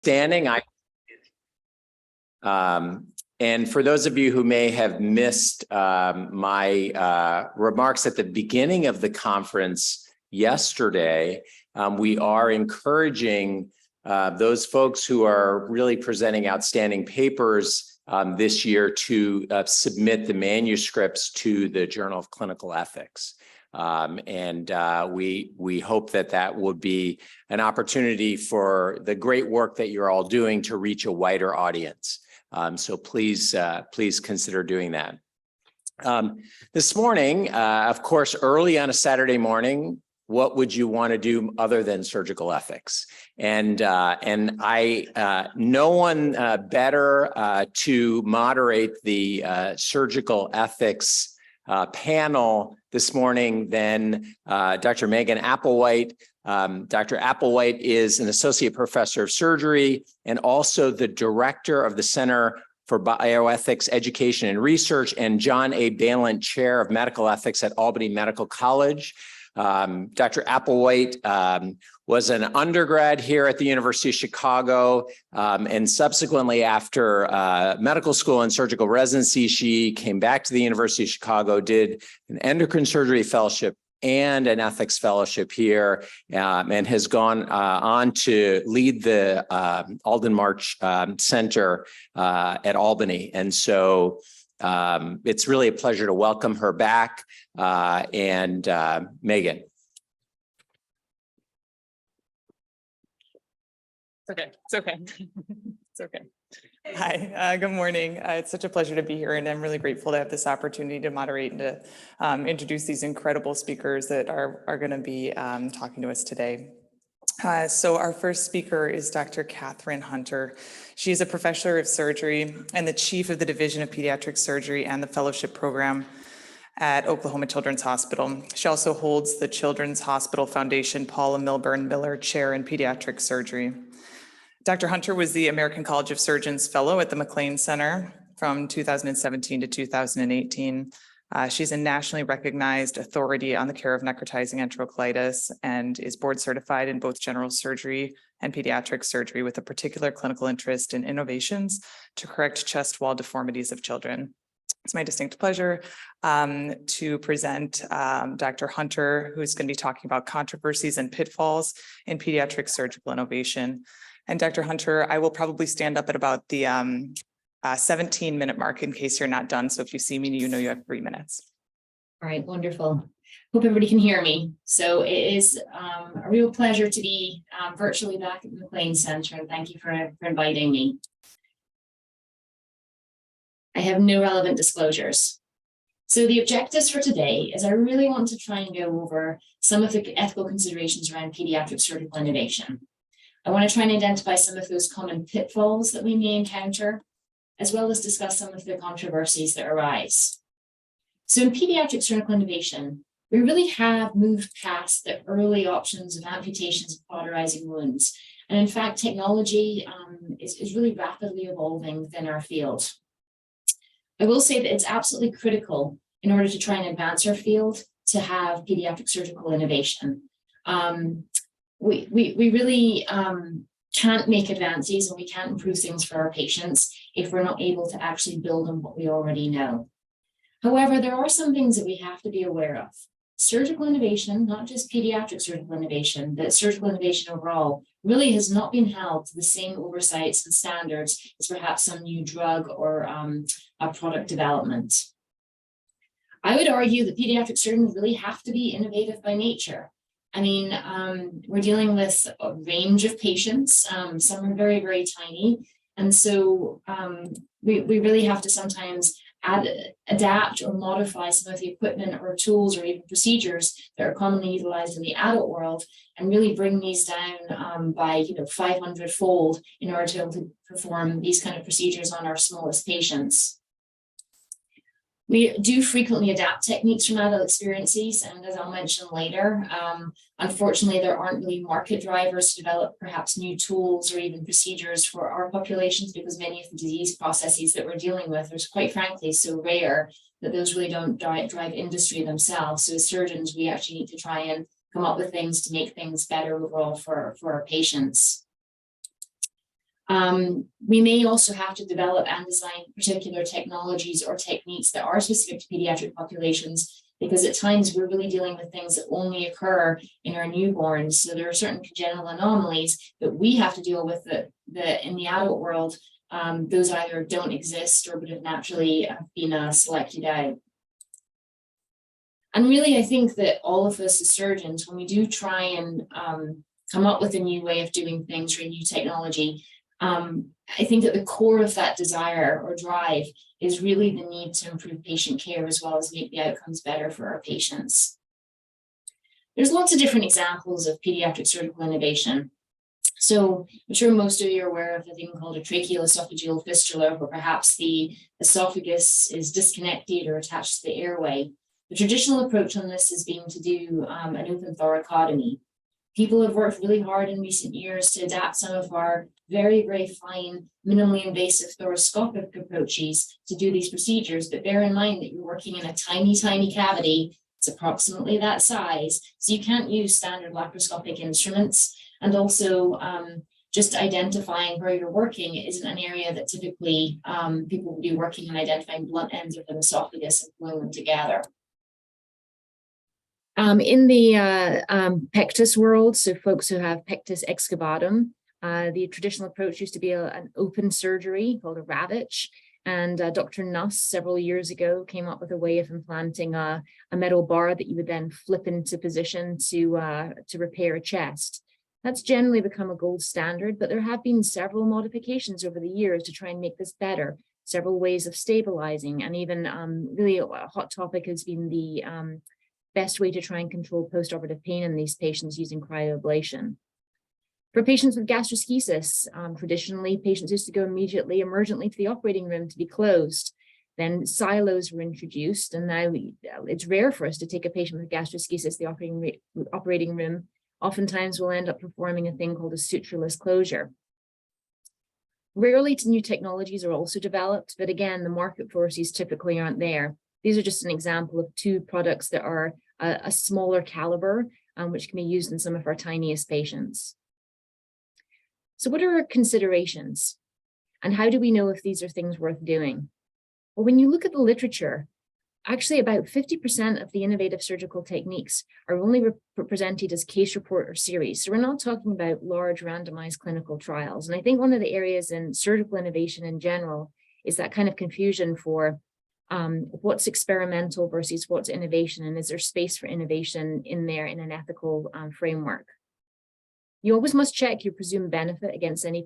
standing. And for those of you who may have missed my remarks at the beginning of the conference yesterday, we are encouraging those folks who are really presenting outstanding papers this year to submit the manuscripts to the Journal of Clinical Ethics. We hope that that would be an opportunity for the great work that you're all doing to reach a wider audience. So please consider doing that. This morning, of course, early on a Saturday morning, what would you want to do other than surgical ethics? And no one better to moderate the surgical ethics panel this morning than Dr. Megan Applewhite. Dr. Applewhite is an associate professor of surgery and also the director of the Center for Bioethics Education and Research and John A. Balint Chair of Medical Ethics at Albany Medical College. Dr. Applewhite was an undergrad here at the University of Chicago, and subsequently after medical school and surgical residency, she came back to the University of Chicago, did an endocrine surgery fellowship and an ethics fellowship here, and has gone on to lead the Alden March Center at Albany. And so it's really a pleasure to welcome her back. Megan. It's okay. It's okay. Hi, good morning. It's such a pleasure to be here, and I'm really grateful to have this opportunity to moderate and to introduce these incredible speakers that are going to be talking to us today. So our first speaker is Dr. Catherine Hunter. She is a professor of surgery and the chief of the Division of Pediatric Surgery and the Fellowship Program at Oklahoma Children's Hospital. She also holds the Children's Hospital Foundation Paula Milburn Miller Chair in Pediatric Surgery. Dr. Hunter was the American College of Surgeons Fellow at the MacLean Center from 2017 to 2018. She's a nationally recognized authority on the care of necrotizing enterocolitis and is board certified in both general surgery and pediatric surgery with a particular clinical interest in innovations to correct chest wall deformities of children. It's my distinct pleasure to present Dr. Hunter, who's going to be talking about controversies and pitfalls in pediatric surgical innovation. And Dr. Hunter, I will probably stand up at about the 17-minute mark in case you're not done. So if you see me, you know you have 3 minutes. All right, wonderful. Hope everybody can hear me. So it is a real pleasure to be virtually back at the MacLean Center, and thank you for inviting me. I have no relevant disclosures. So the objectives for today is I really want to try and go over some of the ethical considerations around pediatric surgical innovation. I want to try and identify some of those common pitfalls that we may encounter, as well as discuss some of the controversies that arise. So in pediatric surgical innovation, we really have moved past the early options of amputations of cauterizing wounds. And in fact, technology is really rapidly evolving within our field. I will say that it's absolutely critical in order to try and advance our field to have pediatric surgical innovation. We really can't make advances and we can't improve things for our patients if we're not able to actually build on what we already know. However, there are some things that we have to be aware of. Surgical innovation, not just pediatric surgical innovation, but surgical innovation overall, really has not been held to the same oversights and standards as perhaps some new drug or a product development. I would argue that pediatric surgeons really have to be innovative by nature. I mean, we're dealing with a range of patients. Some are very, very tiny. And so we really have to sometimes adapt or modify some of the equipment or tools or even procedures that are commonly utilized in the adult world and really bring these down by 500-fold in order to be able to perform these kind of procedures on our smallest patients. We do frequently adapt techniques from adult experiences, and as I'll mention later, unfortunately, there aren't really market drivers to develop perhaps new tools or even procedures for our populations because many of the disease processes that we're dealing with are quite frankly so rare that those really don't drive industry themselves. So as surgeons, we actually need to try and come up with things to make things better overall for our patients. We may also have to develop and design particular technologies or techniques that are specific to pediatric populations, because at times we're really dealing with things that only occur in our newborns. So there are certain congenital anomalies that we have to deal with that in the adult world, those either don't exist or would have naturally been selected out. And really, I think that all of us as surgeons, when we do try and come up with a new way of doing things or a new technology, I think at the core of that desire or drive is really the need to improve patient care as well as make the outcomes better for our patients. There's lots of different examples of pediatric surgical innovation. So I'm sure most of you are aware of a thing called a tracheoesophageal fistula, where perhaps the esophagus is disconnected or attached to the airway. The traditional approach on this has been to do an open thoracotomy. People have worked really hard in recent years to adapt some of our very, very fine, minimally invasive thoracoscopic approaches to do these procedures. But bear in mind that you're working in a tiny, tiny cavity. It's approximately that size. So you can't use standard laparoscopic instruments. And also just identifying where you're working isn't an area that typically people will be working on identifying blunt ends of an esophagus and pulling them together. In the pectus world, so folks who have pectus excavatum, the traditional approach used to be an open surgery called a ravage. And Dr. Nuss several years ago came up with a way of implanting a metal bar that you would then flip into position to repair a chest. That's generally become a gold standard, but there have been several modifications over the years to try and make this better, several ways of stabilizing, and even really a hot topic has been the best way to try and control postoperative pain in these patients using cryoablation. For patients with gastroschisis, traditionally patients used to go immediately emergently to the operating room to be closed. Then silos were introduced, and now it's rare for us to take a patient with gastroschisis to the operating room. Oftentimes we'll end up performing a thing called a sutureless closure. Rarely new technologies are also developed, but again, the market forces typically aren't there. These are just an example of two products that are a smaller caliber, which can be used in some of our tiniest patients. So what are our considerations? And how do we know if these are things worth doing? Well, when you look at the literature, actually about 50% of the innovative surgical techniques are only presented as case report or series. So we're not talking about large randomized clinical trials. And I think one of the areas in surgical innovation in general is that kind of confusion for what's experimental versus what's innovation, and is there space for innovation in there in an ethical framework. You always must check your presumed benefit against any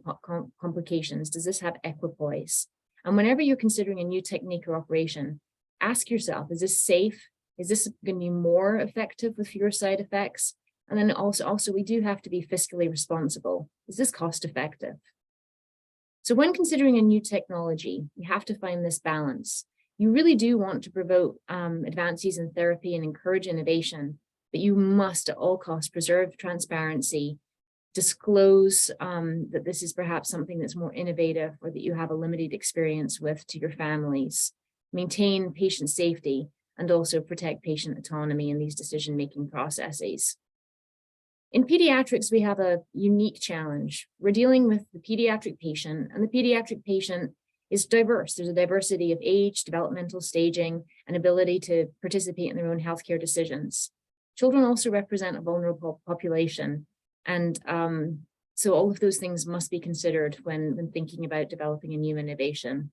complications. Does this have equipoise? And whenever you're considering a new technique or operation, ask yourself, is this safe? Is this going to be more effective with fewer side effects? And then also we do have to be fiscally responsible. Is this cost effective? So when considering a new technology, you have to find this balance. You really do want to promote advances in therapy and encourage innovation, but you must at all costs preserve transparency, disclose that this is perhaps something that's more innovative or that you have a limited experience with to your families, maintain patient safety, and also protect patient autonomy in these decision-making processes. In pediatrics, we have a unique challenge. We're dealing with the pediatric patient, and the pediatric patient is diverse. There's a diversity of age, developmental staging, and ability to participate in their own healthcare decisions. Children also represent a vulnerable population, and so all of those things must be considered when thinking about developing a new innovation.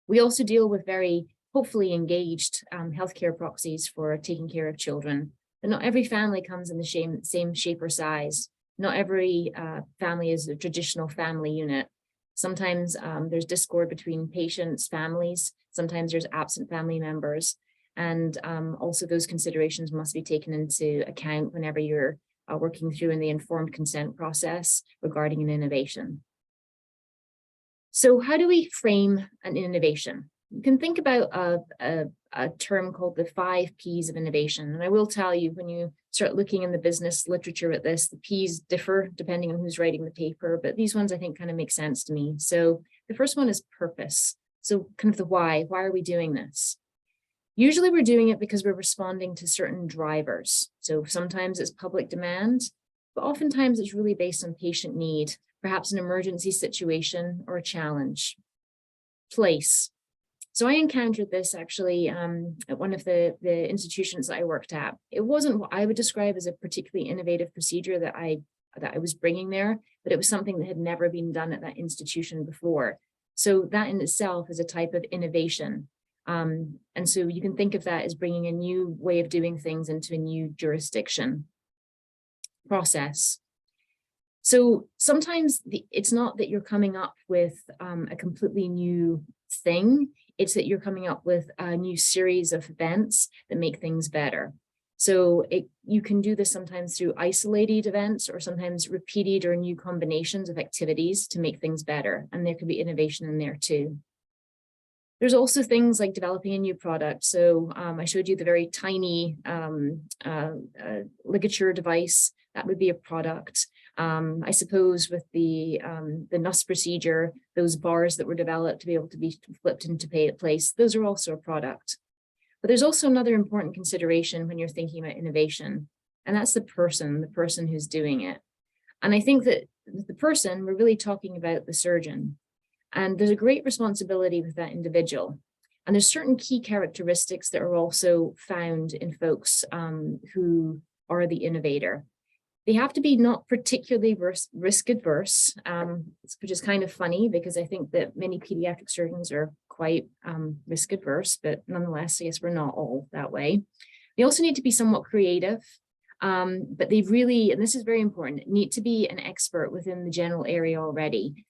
We also deal with very hopefully engaged healthcare proxies for taking care of children, but not every family comes in the same shape or size. Not every family is a traditional family unit. Sometimes there's discord between patients, families. Sometimes there's absent family members. And also those considerations must be taken into account whenever you're working through in the informed consent process regarding an innovation. So how do we frame an innovation? You can think about a term called the 5 Ps of innovation. And I will tell you, when you start looking in the business literature at this, the Ps differ depending on who's writing the paper, but these ones I think kind of make sense to me. So the first one is purpose. So kind of the why are we doing this? Usually we're doing it because we're responding to certain drivers. So sometimes it's public demand, but oftentimes it's really based on patient need, perhaps an emergency situation or a challenge. Place. So I encountered this actually at one of the institutions that I worked at. It wasn't what I would describe as a particularly innovative procedure that I was bringing there, but it was something that had never been done at that institution before. So that in itself is a type of innovation. And so you can think of that as bringing a new way of doing things into a new jurisdiction process. So sometimes it's not that you're coming up with a completely new thing, it's that you're coming up with a new series of events that make things better. So you can do this sometimes through isolated events or sometimes repeated or new combinations of activities to make things better. And there could be innovation in there too. There's also things like developing a new product. So I showed you the very tiny ligature device. That would be a product. I suppose with the NUS procedure, those bars that were developed to be able to be flipped into place, those are also a product. But there's also another important consideration when you're thinking about innovation, and that's the person who's doing it. And I think that the person, we're really talking about the surgeon. And there's a great responsibility with that individual. And there's certain key characteristics that are also found in folks who are the innovator. They have to be not particularly risk adverse, which is kind of funny because I think that many pediatric surgeons are quite risk adverse, but nonetheless, I guess we're not all that way. They also need to be somewhat creative, but they really, and this is very important, need to be an expert within the general area already.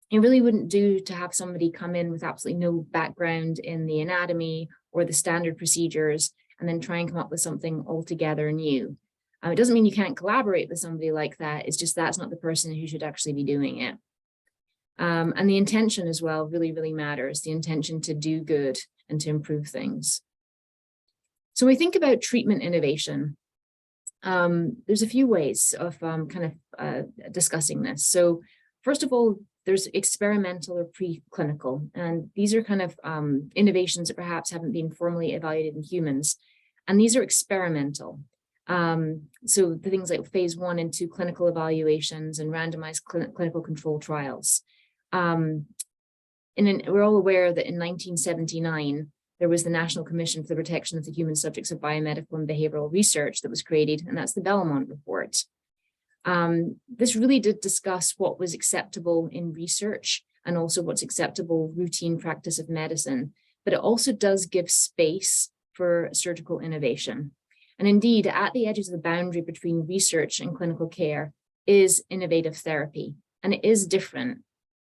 It really wouldn't do to have somebody come in with absolutely no background in the anatomy or the standard procedures and then try and come up with something altogether new. It doesn't mean you can't collaborate with somebody like that. It's just that's not the person who should actually be doing it. And the intention as well really, really matters. The intention to do good and to improve things. So when we think about treatment innovation, there's a few ways of discussing this. So first of all, there's experimental or preclinical, and these are kind of innovations that perhaps haven't been formally evaluated in humans, and these are experimental. So the things like phase 1 and 2 clinical evaluations and randomized clinical control trials. We're all aware that in 1979, there was the National Commission for the Protection of the Human Subjects of Biomedical and Behavioral Research that was created, and that's the Belmont Report. This really did discuss what was acceptable in research and also what's acceptable routine practice of medicine, but it also does give space for surgical innovation. And indeed, at the edges of the boundary between research and clinical care is innovative therapy, and it is different.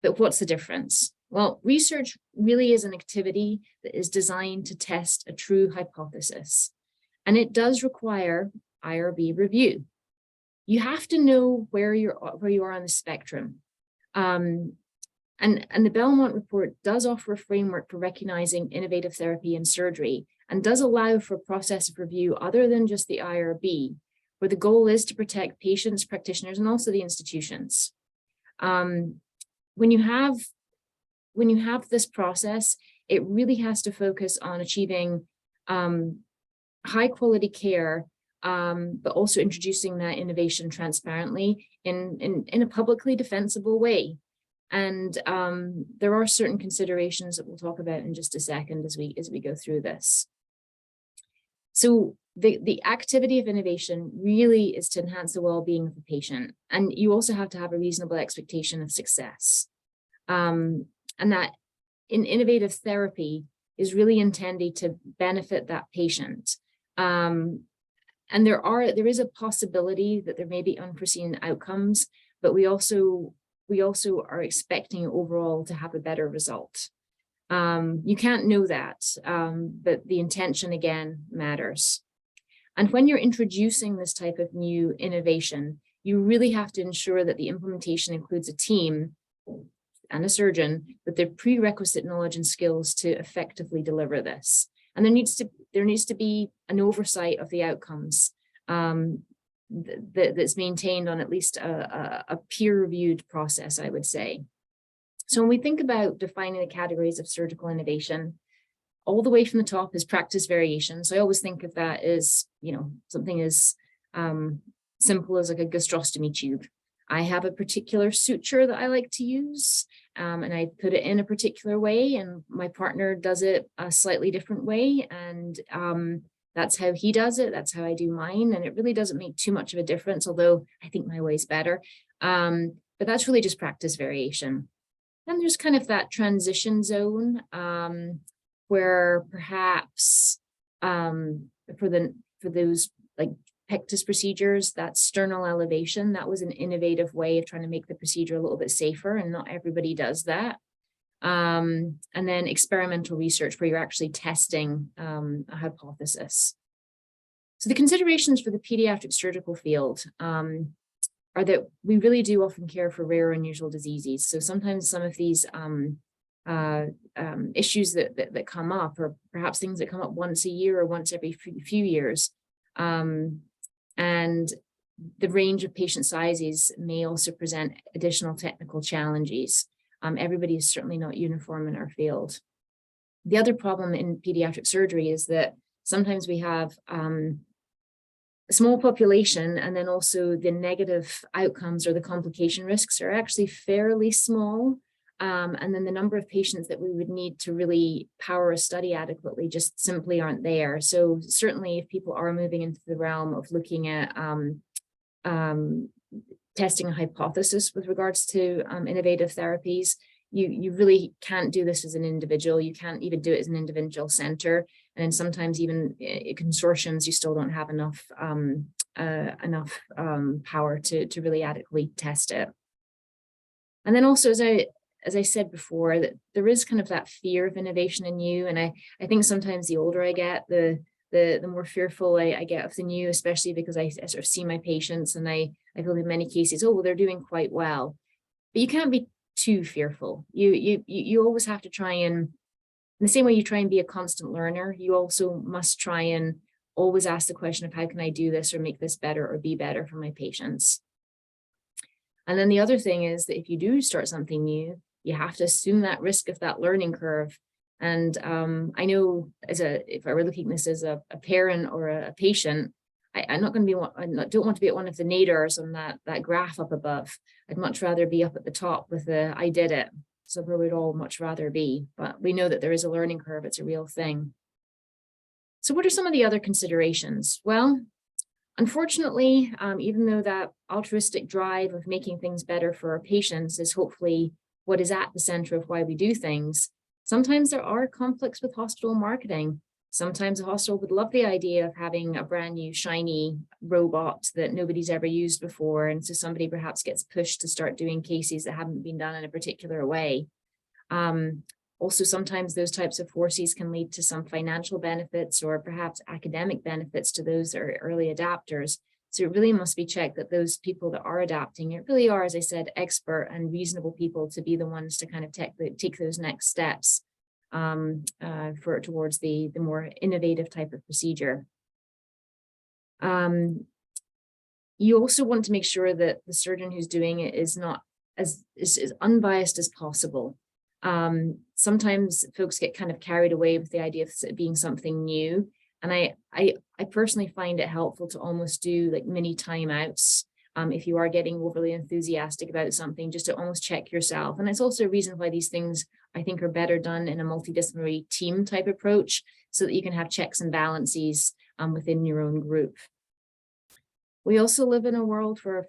But what's the difference? Well, research really is an activity that is designed to test a true hypothesis, and it does require IRB review. You have to know where you are on the spectrum. And the Belmont Report does offer a framework for recognizing innovative therapy in surgery and does allow for a process of review other than just the IRB, where the goal is to protect patients, practitioners, and also the institutions. When you have this process, it really has to focus on achieving high quality care, but also introducing that innovation transparently in a publicly defensible way. And there are certain considerations that we'll talk about in just a second as we go through this. So the activity of innovation really is to enhance the well-being of the patient. And you also have to have a reasonable expectation of success. And that in innovative therapy is really intended to benefit that patient. And there is a possibility that there may be unforeseen outcomes, but we also are expecting overall to have a better result. You can't know that, but the intention again matters. And when you're introducing this type of new innovation, you really have to ensure that the implementation includes a team and a surgeon with the prerequisite knowledge and skills to effectively deliver this. And there needs to be an oversight of the outcomes that's maintained on at least a peer-reviewed process, I would say. So when we think about defining the categories of surgical innovation, all the way from the top is practice variation. So I always think of that as, something as simple as like a gastrostomy tube. I have a particular suture that I like to use, and I put it in a particular way, and my partner does it a slightly different way. And that's how he does it. That's how I do mine. And it really doesn't make too much of a difference, although I think my way is better. But that's really just practice variation. Then there's kind of that transition zone where perhaps for those like pectus procedures, that sternal elevation, that was an innovative way of trying to make the procedure a little bit safer, and not everybody does that. And then experimental research where you're actually testing a hypothesis. So the considerations for the pediatric surgical field are that we really do often care for rare, unusual diseases. So sometimes some of these issues that come up, or perhaps things that come up once a year or once every few years, and the range of patient sizes may also present additional technical challenges. Everybody is certainly not uniform in our field. The other problem in pediatric surgery is that sometimes we have a small population, and then also the negative outcomes or the complication risks are actually fairly small. And then the number of patients that we would need to really power a study adequately just simply aren't there. So certainly if people are moving into the realm of looking at testing a hypothesis with regards to innovative therapies, you really can't do this as an individual. You can't even do it as an individual center. And then sometimes even consortiums, you still don't have enough power to really adequately test it. And then also, as I said before, that there is kind of that fear of innovation in new. And I think sometimes the older I get, the more fearful I get of the new, especially because I sort of see my patients and I feel in many cases, oh, well, they're doing quite well. But you can't be too fearful. You always have to try and, in the same way you try and be a constant learner, you also must try and always ask the question of how can I do this or make this better or be better for my patients. And then the other thing is that if you do start something new, you have to assume that risk of that learning curve. And I know if I were looking at this as a parent or a patient, I'm not going to be one, I don't want to be at one of the naders on that graph up above. I'd much rather be up at the top with the I did it. So where we'd all much rather be, but we know that there is a learning curve. It's a real thing. So what are some of the other considerations? Well, unfortunately, even though that altruistic drive of making things better for our patients is hopefully what is at the center of why we do things, sometimes there are conflicts with hospital marketing. Sometimes a hospital would love the idea of having a brand new shiny robot that nobody's ever used before. And so somebody perhaps gets pushed to start doing cases that haven't been done in a particular way. Also, sometimes those types of forces can lead to some financial benefits or perhaps academic benefits to those that are early adapters. So it really must be checked that those people that are adapting, it really are, as I said, expert and reasonable people to be the ones to kind of take those next steps towards the more innovative type of procedure. You also want to make sure that the surgeon who's doing it is not as unbiased as possible. Sometimes folks get kind of carried away with the idea of it being something new. And I personally find it helpful to almost do like mini timeouts. If you are getting overly enthusiastic about something, just to almost check yourself. And it's also a reason why these things I think are better done in a multidisciplinary team type approach, so that you can have checks and balances within your own group. We also live in a world where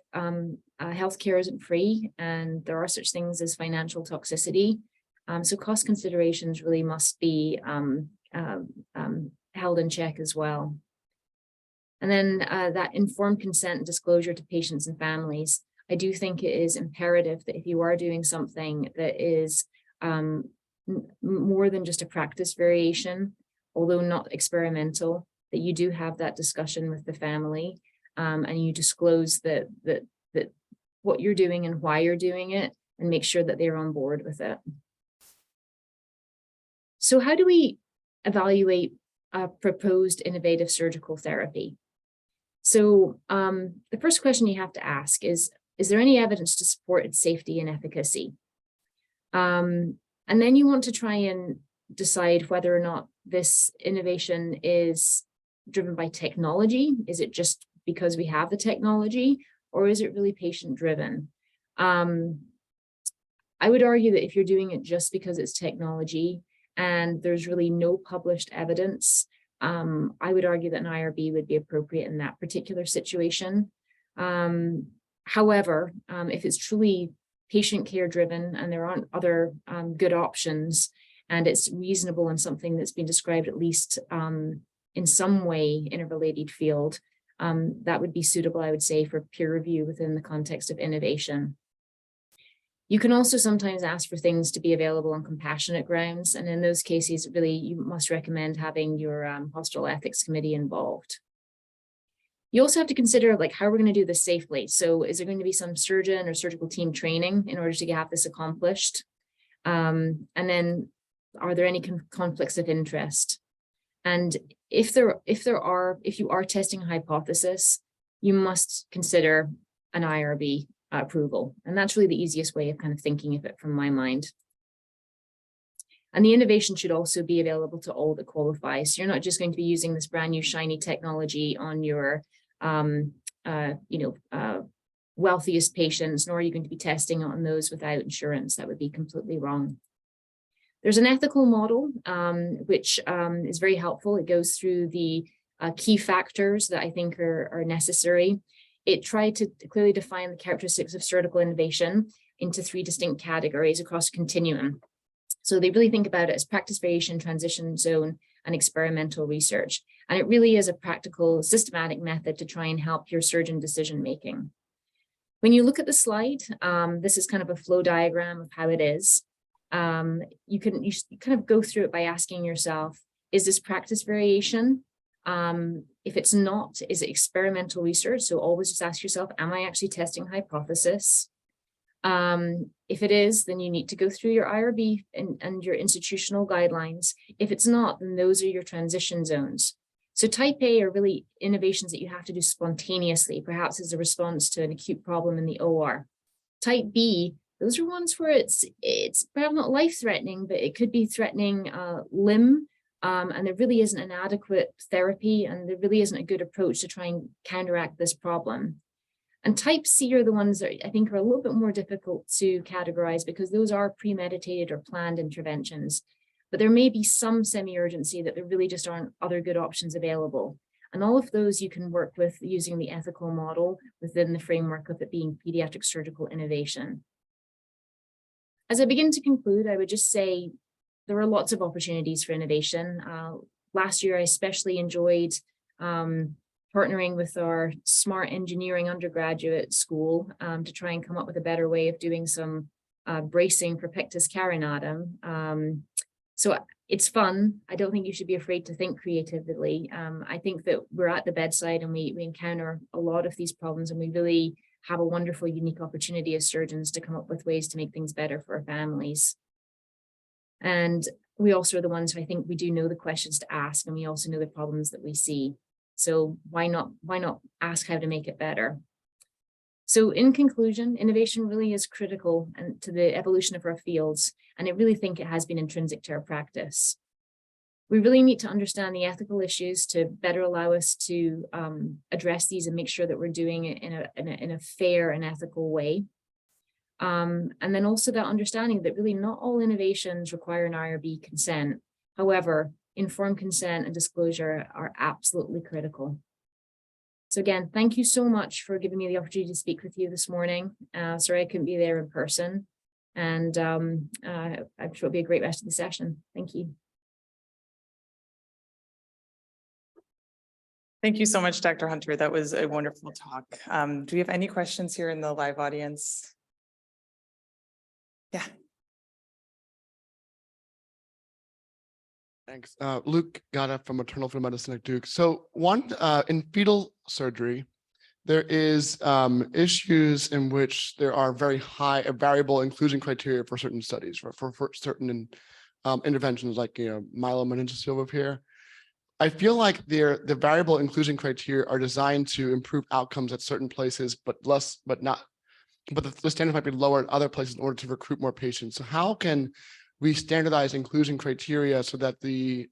healthcare isn't free, and there are such things as financial toxicity. So cost considerations really must be held in check as well. And then that informed consent and disclosure to patients and families. I do think it is imperative that if you are doing something that is more than just a practice variation, although not experimental, that you do have that discussion with the family and you disclose that what you're doing and why you're doing it, and make sure that they're on board with it. So how do we evaluate a proposed innovative surgical therapy? So the first question you have to ask is there any evidence to support its safety and efficacy? And then you want to try and decide whether or not this innovation is driven by technology. Is it just because we have the technology, or is it really patient driven? I would argue that if you're doing it just because it's technology and there's really no published evidence, I would argue that an IRB would be appropriate in that particular situation. However, if it's truly patient care driven and there aren't other good options, and it's reasonable and something that's been described at least in some way in a related field, that would be suitable, I would say, for peer review within the context of innovation. You can also sometimes ask for things to be available on compassionate grounds. And in those cases, really, you must recommend having your hospital ethics committee involved. You also have to consider, like, how we're going to do this safely. So is there going to be some surgeon or surgical team training in order to have this accomplished? And then are there any conflicts of interest? And if you are testing a hypothesis, you must consider an IRB approval. And that's really the easiest way of kind of thinking of it from my mind. And the innovation should also be available to all that qualify. So you're not just going to be using this brand new shiny technology on your wealthiest patients, nor are you going to be testing on those without insurance. That would be completely wrong. There's an ethical model, which is very helpful. It goes through the key factors that I think are necessary. It tried to clearly define the characteristics of surgical innovation into 3 distinct categories across a continuum. So they really think about it as practice variation, transition zone, and experimental research. And it really is a practical, systematic method to try and help your surgeon decision-making. When you look at the slide, this is kind of a flow diagram of how it is. You kind of go through it by asking yourself, is this practice variation? If it's not, is it experimental research? So always just ask yourself, am I actually testing hypothesis? If it is, then you need to go through your IRB and your institutional guidelines. If it's not, then those are your transition zones. So type A are really innovations that you have to do spontaneously, perhaps as a response to an acute problem in the OR. Type B, those are ones where it's perhaps not life-threatening, but it could be threatening limb, and there really isn't an adequate therapy, and there really isn't a good approach to try and counteract this problem. And type C are the ones that I think are a little bit more difficult to categorize because those are premeditated or planned interventions. But there may be some semi-urgency that there really just aren't other good options available. And all of those you can work with using the ethical model within the framework of it being pediatric surgical innovation. As I begin to conclude, I would just say there are lots of opportunities for innovation. Last year, I especially enjoyed partnering with our smart engineering undergraduate school to try and come up with a better way of doing some bracing for pectus carinatum. So it's fun. I don't think you should be afraid to think creatively. I think that we're at the bedside and we encounter a lot of these problems, and we really have a wonderful, unique opportunity as surgeons to come up with ways to make things better for our families. And we also are the ones who I think we do know the questions to ask, and we also know the problems that we see. So why not ask how to make it better? So in conclusion, innovation really is critical to the evolution of our fields, and I really think it has been intrinsic to our practice. We really need to understand the ethical issues to better allow us to address these and make sure that we're doing it in a fair and ethical way. And then also that understanding that really not all innovations require an IRB consent. However, informed consent and disclosure are absolutely critical. So again, thank you so much for giving me the opportunity to speak with you this morning. Sorry I couldn't be there in person, and I'm sure it'll be a great rest of the session. Thank you. Thank you so much, Dr. Hunter. That was a wonderful talk. Do we have any questions here in the live audience? Yeah. Thanks. Luke Gata from Maternal Fetal Medicine at Duke. So in fetal surgery, there is issues in which there are very high variable inclusion criteria for certain studies, for certain interventions like myelomeningeal repair. I feel like the variable inclusion criteria are designed to improve outcomes at certain places, but the standards might be lower at other places in order to recruit more patients. So how can we standardize inclusion criteria so that in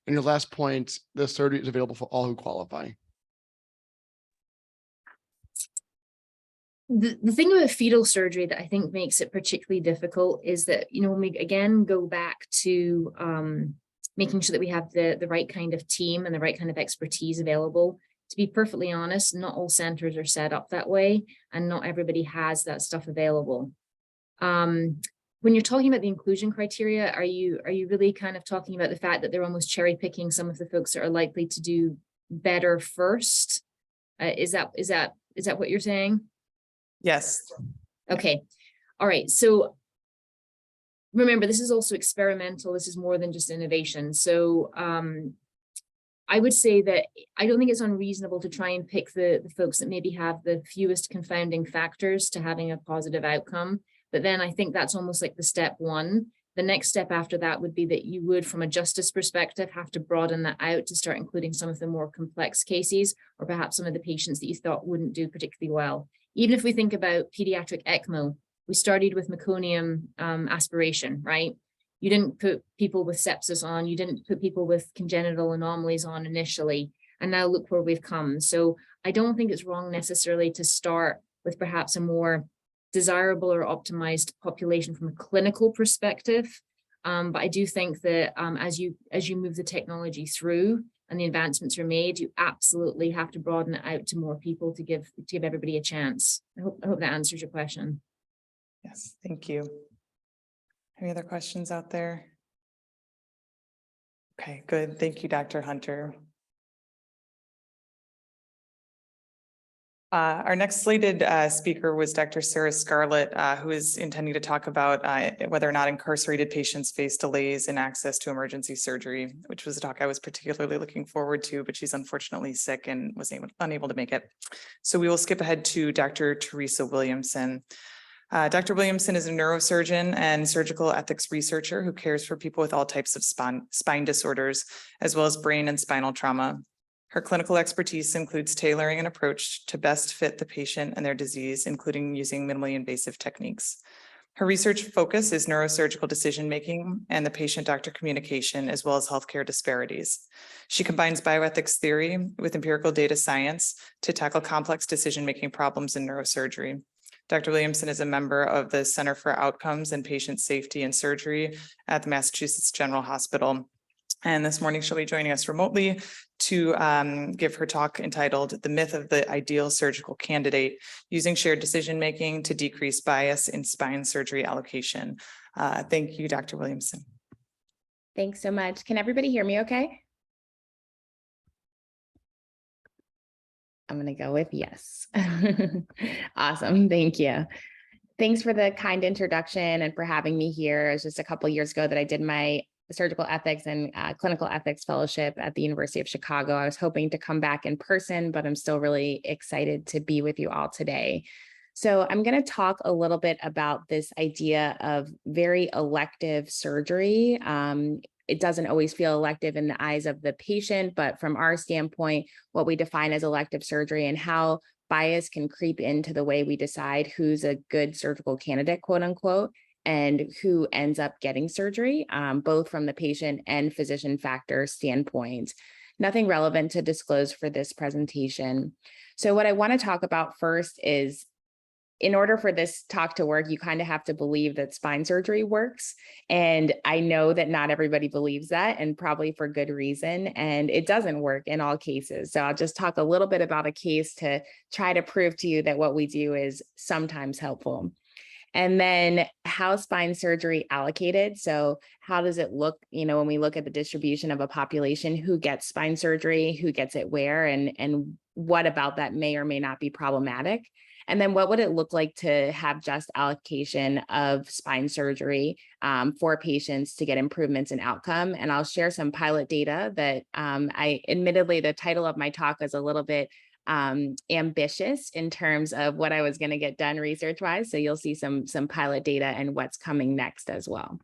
your last point, the surgery is available for all who qualify? The thing about fetal surgery that I think makes it particularly difficult is that, when we again go back to making sure that we have the right kind of team and the right kind of expertise available. To be perfectly honest, not all centers are set up that way, and not everybody has that stuff available. When you're talking about the inclusion criteria, are you really kind of talking about the fact that they're almost cherry picking some of the folks that are likely to do better first? Is that what you're saying? Yes. Okay. All right. So remember, this is also experimental. This is more than just innovation. So I would say that I don't think it's unreasonable to try and pick the folks that maybe have the fewest confounding factors to having a positive outcome. But then I think that's almost like the step one. The next step after that would be that you would, from a justice perspective, have to broaden that out to start including some of the more complex cases, or perhaps some of the patients that you thought wouldn't do particularly well. Even if we think about pediatric ECMO, we started with meconium aspiration, right? You didn't put people with sepsis on, you didn't put people with congenital anomalies on initially, and now look where we've come. So I don't think it's wrong necessarily to start with perhaps a more desirable or optimized population from a clinical perspective. But I do think that as you move the technology through and the advancements are made, you absolutely have to broaden it out to more people to give everybody a chance. I hope that answers your question. Yes, thank you. Any other questions out there? Okay, good. Thank you, Dr. Hunter. Our next slated speaker was Dr. Sarah Scarlett, who is intending to talk about whether or not incarcerated patients face delays in access to emergency surgery, which was a talk I was particularly looking forward to, but she's unfortunately sick and was unable to make it. So we will skip ahead to Dr. Teresa Williamson. Dr. Williamson is a neurosurgeon and surgical ethics researcher who cares for people with all types of spine disorders, as well as brain and spinal trauma. Her clinical expertise includes tailoring an approach to best fit the patient and their disease, including using minimally invasive techniques. Her research focus is neurosurgical decision-making and the patient-doctor communication, as well as healthcare disparities. She combines bioethics theory with empirical data science to tackle complex decision-making problems in neurosurgery. Dr. Williamson is a member of the Center for Outcomes and Patient Safety in Surgery at the Massachusetts General Hospital. And this morning she'll be joining us remotely to give her talk entitled "The Myth of the Ideal Surgical Candidate, Using Shared Decision-Making to Decrease Bias in Spine Surgery Allocation." Thank you, Dr. Williamson. Thanks so much. Can everybody hear me okay? I'm going to go with yes. Awesome. Thank you. Thanks for the kind introduction and for having me here. It was just a couple of years ago that I did my surgical ethics and clinical ethics fellowship at the University of Chicago. I was hoping to come back in person, but I'm still really excited to be with you all today. So I'm going to talk a little bit about this idea of very elective surgery. It doesn't always feel elective in the eyes of the patient, but from our standpoint, what we define as elective surgery and how bias can creep into the way we decide who's a good surgical candidate, quote unquote, and who ends up getting surgery, both from the patient and physician factor standpoint. Nothing relevant to disclose for this presentation. So what I want to talk about first is, in order for this talk to work, you kind of have to believe that spine surgery works. And I know that not everybody believes that, and probably for good reason. And it doesn't work in all cases. So I'll just talk a little bit about a case to try to prove to you that what we do is sometimes helpful. And then how spine surgery allocated. So how does it look, when we look at the distribution of a population, who gets spine surgery, who gets it where, and what about that may or may not be problematic? And then what would it look like to have just allocation of spine surgery for patients to get improvements in outcome? And I'll share some pilot data that admittedly, the title of my talk is a little bit ambitious in terms of what I was going to get done research-wise. So you'll see some pilot data and what's coming next as well.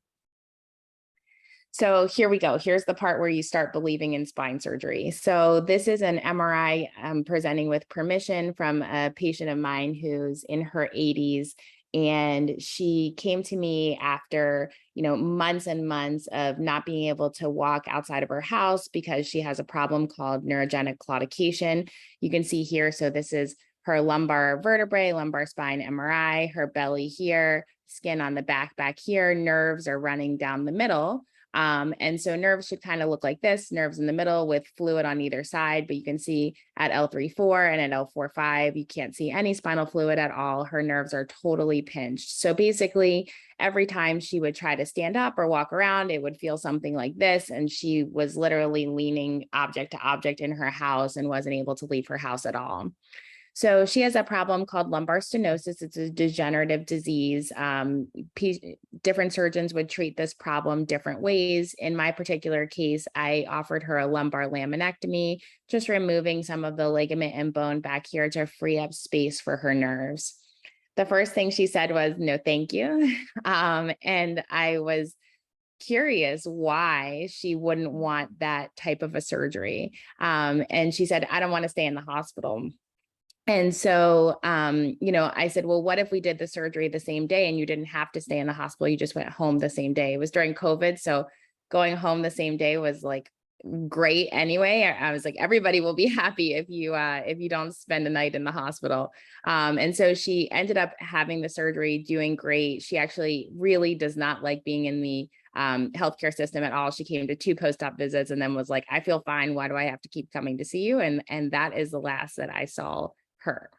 So here we go. Here's the part where you start believing in spine surgery. So this is an MRI presenting with permission from a patient of mine who's in her 80s. And she came to me after, months and months of not being able to walk outside of her house because she has a problem called neurogenic claudication. You can see here, so this is her lumbar vertebrae, lumbar spine MRI, her belly here, skin on the back here, nerves are running down the middle. And so nerves should kind of look like this, nerves in the middle with fluid on either side, but you can see at L3-4 and at L4-5, you can't see any spinal fluid at all. Her nerves are totally pinched. So basically, every time she would try to stand up or walk around, it would feel something like this. And she was literally leaning object to object in her house and wasn't able to leave her house at all. So she has a problem called lumbar stenosis. It's a degenerative disease. Different surgeons would treat this problem different ways. In my particular case, I offered her a lumbar laminectomy, just removing some of the ligament and bone back here to free up space for her nerves. The first thing she said was, no, thank you. And I was curious why she wouldn't want that type of a surgery. And she said, I don't want to stay in the hospital. And so, I said, well, what if we did the surgery the same day and you didn't have to stay in the hospital? You just went home the same day. It was during COVID. So going home the same day was like great anyway. I was like, everybody will be happy if you don't spend a night in the hospital. And so she ended up having the surgery, doing great. She actually really does not like being in the healthcare system at all. She came to 2 post-op visits and then was like, I feel fine. Why do I have to keep coming to see you? And that is the last that I saw her.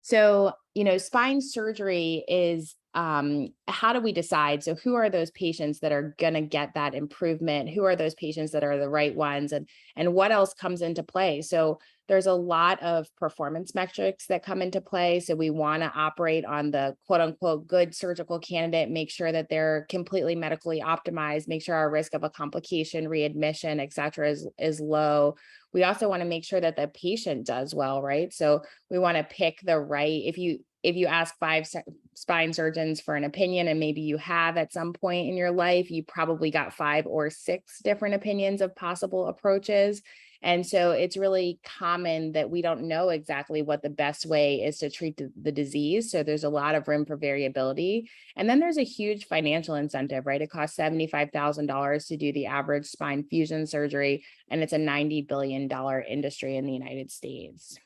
So, spine surgery is, how do we decide? So who are those patients that are going to get that improvement? Who are those patients that are the right ones? And what else comes into play? So there's a lot of performance metrics that come into play. So we want to operate on the quote unquote good surgical candidate, make sure that they're completely medically optimized, make sure our risk of a complication, readmission, et cetera, is low. We also want to make sure that the patient does well, right? So we want to pick the right, if you ask 5 spine surgeons for an opinion, and maybe you have at some point in your life, you probably got 5 or 6 different opinions of possible approaches. And so it's really common that we don't know exactly what the best way is to treat the disease. So there's a lot of room for variability. And then there's a huge financial incentive, right? It costs $75,000 to do the average spine fusion surgery, and it's a $90 billion industry in the United States.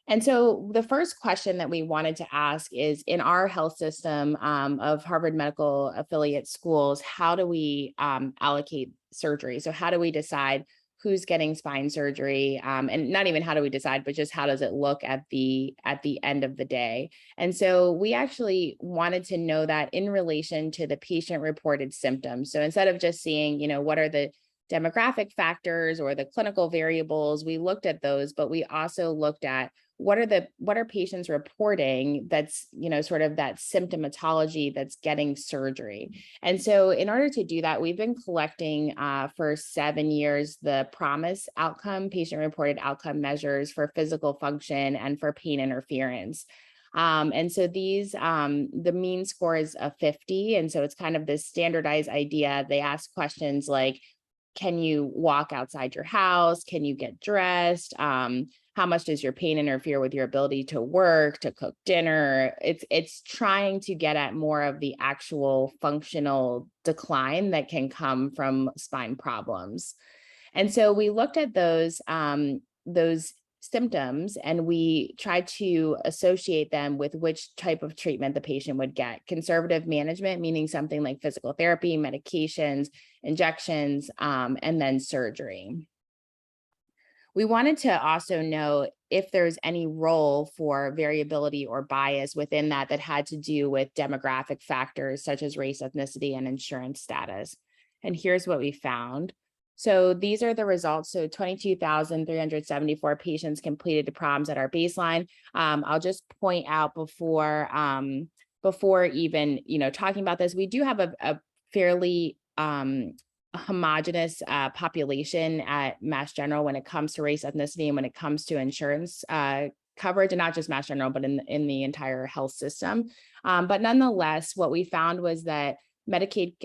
And so the first question that we wanted to ask is, in our health system of Harvard Medical Affiliate schools, how do we allocate surgery? So how do we decide who's getting spine surgery? And not even how do we decide, but just how does it look at the end of the day? And so we actually wanted to know that in relation to the patient reported symptoms. So instead of just seeing, what are the demographic factors or the clinical variables, we looked at those, but we also looked at what are patients reporting that's, sort of that symptomatology that's getting surgery. And so in order to do that, we've been collecting for 7 years the PROMIS outcome, patient reported outcome measures for physical function and for pain interference. And so these, the mean score is a 50. And so it's kind of this standardized idea. They ask questions like, can you walk outside your house? Can you get dressed? How much does your pain interfere with your ability to work, to cook dinner? It's trying to get at more of the actual functional decline that can come from spine problems. And so we looked at those symptoms and we tried to associate them with which type of treatment the patient would get. Conservative management, meaning something like physical therapy, medications, injections, and then surgery. We wanted to also know if there's any role for variability or bias within that had to do with demographic factors such as race, ethnicity, and insurance status. And here's what we found. So these are the results. So 22,374 patients completed the PROMs at our baseline. I'll just point out before even, talking about this, we do have a fairly homogeneous population at Mass General when it comes to race, ethnicity, and when it comes to insurance coverage, and not just Mass General, but in the entire health system. But nonetheless, what we found was that Medicaid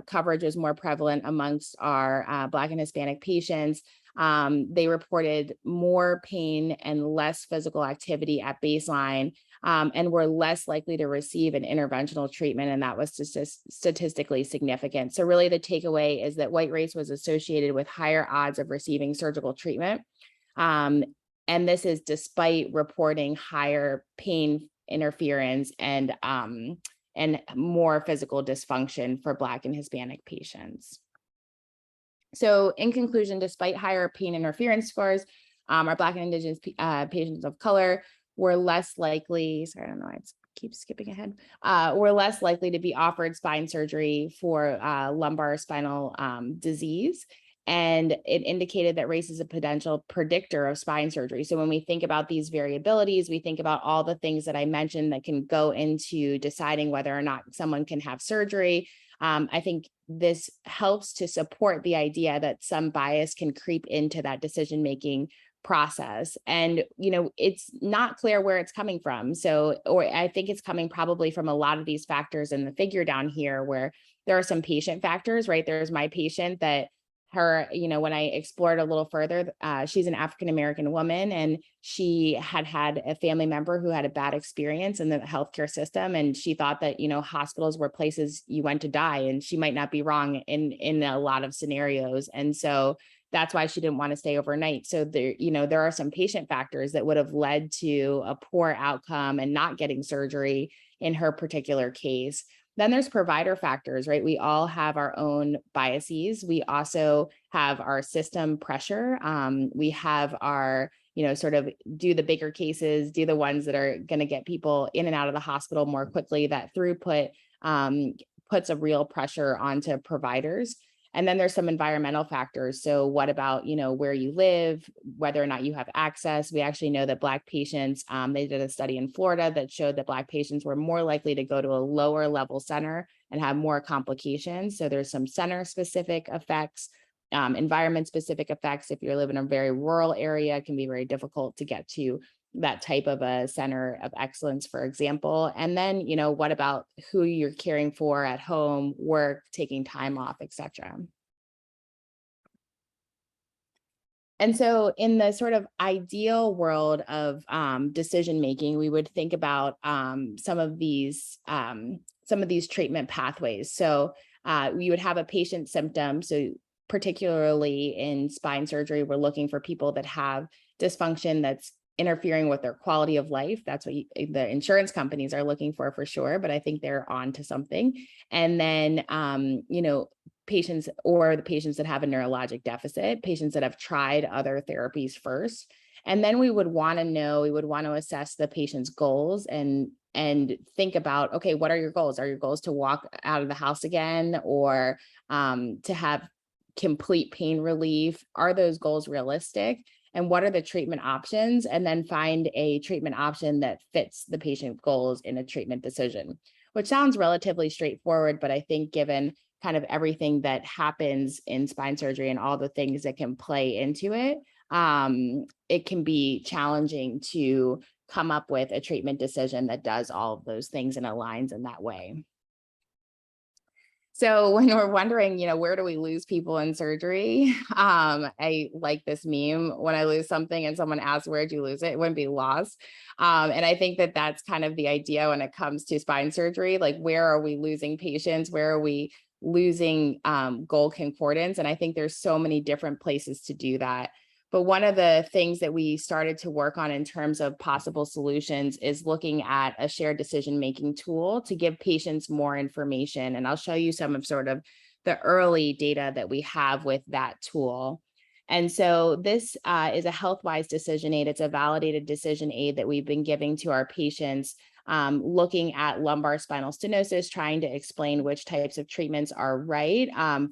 coverage was more prevalent amongst our Black and Hispanic patients. They reported more pain and less physical activity at baseline, and were less likely to receive an interventional treatment, and that was statistically significant. So really the takeaway is that white race was associated with higher odds of receiving surgical treatment. And this is despite reporting higher pain interference and more physical dysfunction for Black and Hispanic patients. So in conclusion, despite higher pain interference scores, our Black and Indigenous patients of color were less likely, sorry, I don't know why it keeps skipping ahead, were less likely to be offered spine surgery for lumbar spinal disease. And it indicated that race is a potential predictor of spine surgery. So when we think about these variabilities, we think about all the things that I mentioned that can go into deciding whether or not someone can have surgery. I think this helps to support the idea that some bias can creep into that decision-making process. And, you know, it's not clear where it's coming from. So, or I think it's coming probably from a lot of these factors in the figure down here, where there are some patient factors, right? There's my patient that her, you know, when I explored a little further, she's an African-American woman, and she had a family member who had a bad experience in the healthcare system. And she thought that, you know, hospitals were places you went to die, and she might not be wrong in a lot of scenarios. And so that's why she didn't want to stay overnight. So there, you know, there are some patient factors that would have led to a poor outcome and not getting surgery in her particular case. Then there's provider factors, right? We all have our own biases. We also have our system pressure. We have our, you know, sort of do the bigger cases, do the ones that are going to get people in and out of the hospital more quickly. That throughput puts a real pressure onto providers. And then there's some environmental factors. So what about, you know, where you live, whether or not you have access? We actually know that Black patients, they did a study in Florida that showed that Black patients were more likely to go to a lower level center and have more complications. So there's some center specific effects, environment specific effects. If you live in a very rural area, it can be very difficult to get to that type of a center of excellence, for example. And then, you know, what about who you're caring for at home, work, taking time off, etc. And so in the sort of ideal world of decision making, we would think about some of these treatment pathways. So we would have a patient symptom. So particularly in spine surgery, we're looking for people that have dysfunction that's interfering with their quality of life. That's what the insurance companies are looking for sure, but I think they're on to something. And then, you know, patients or the patients that have a neurologic deficit, patients that have tried other therapies first. And then we would want to assess the patient's goals and think about, okay, what are your goals? Are your goals to walk out of the house again, or to have complete pain relief? Are those goals realistic? And what are the treatment options? And then find a treatment option that fits the patient goals in a treatment decision, which sounds relatively straightforward, but I think given kind of everything that happens in spine surgery and all the things that can play into it, it can be challenging to come up with a treatment decision that does all of those things and aligns in that way. So when we're wondering, you know, where do we lose people in surgery? I like this meme. When I lose something and someone asks, where'd you lose it? It wouldn't be lost. And I think that that's kind of the idea when it comes to spine surgery. Like, where are we losing patients? Where are we losing goal concordance? And I think there's so many different places to do that. But one of the things that we started to work on in terms of possible solutions is looking at a shared decision-making tool to give patients more information. And I'll show you some of sort of the early data that we have with that tool. And so this is a HealthWise decision aid. It's a validated decision aid that we've been giving to our patients, looking at lumbar spinal stenosis, trying to explain which types of treatments are right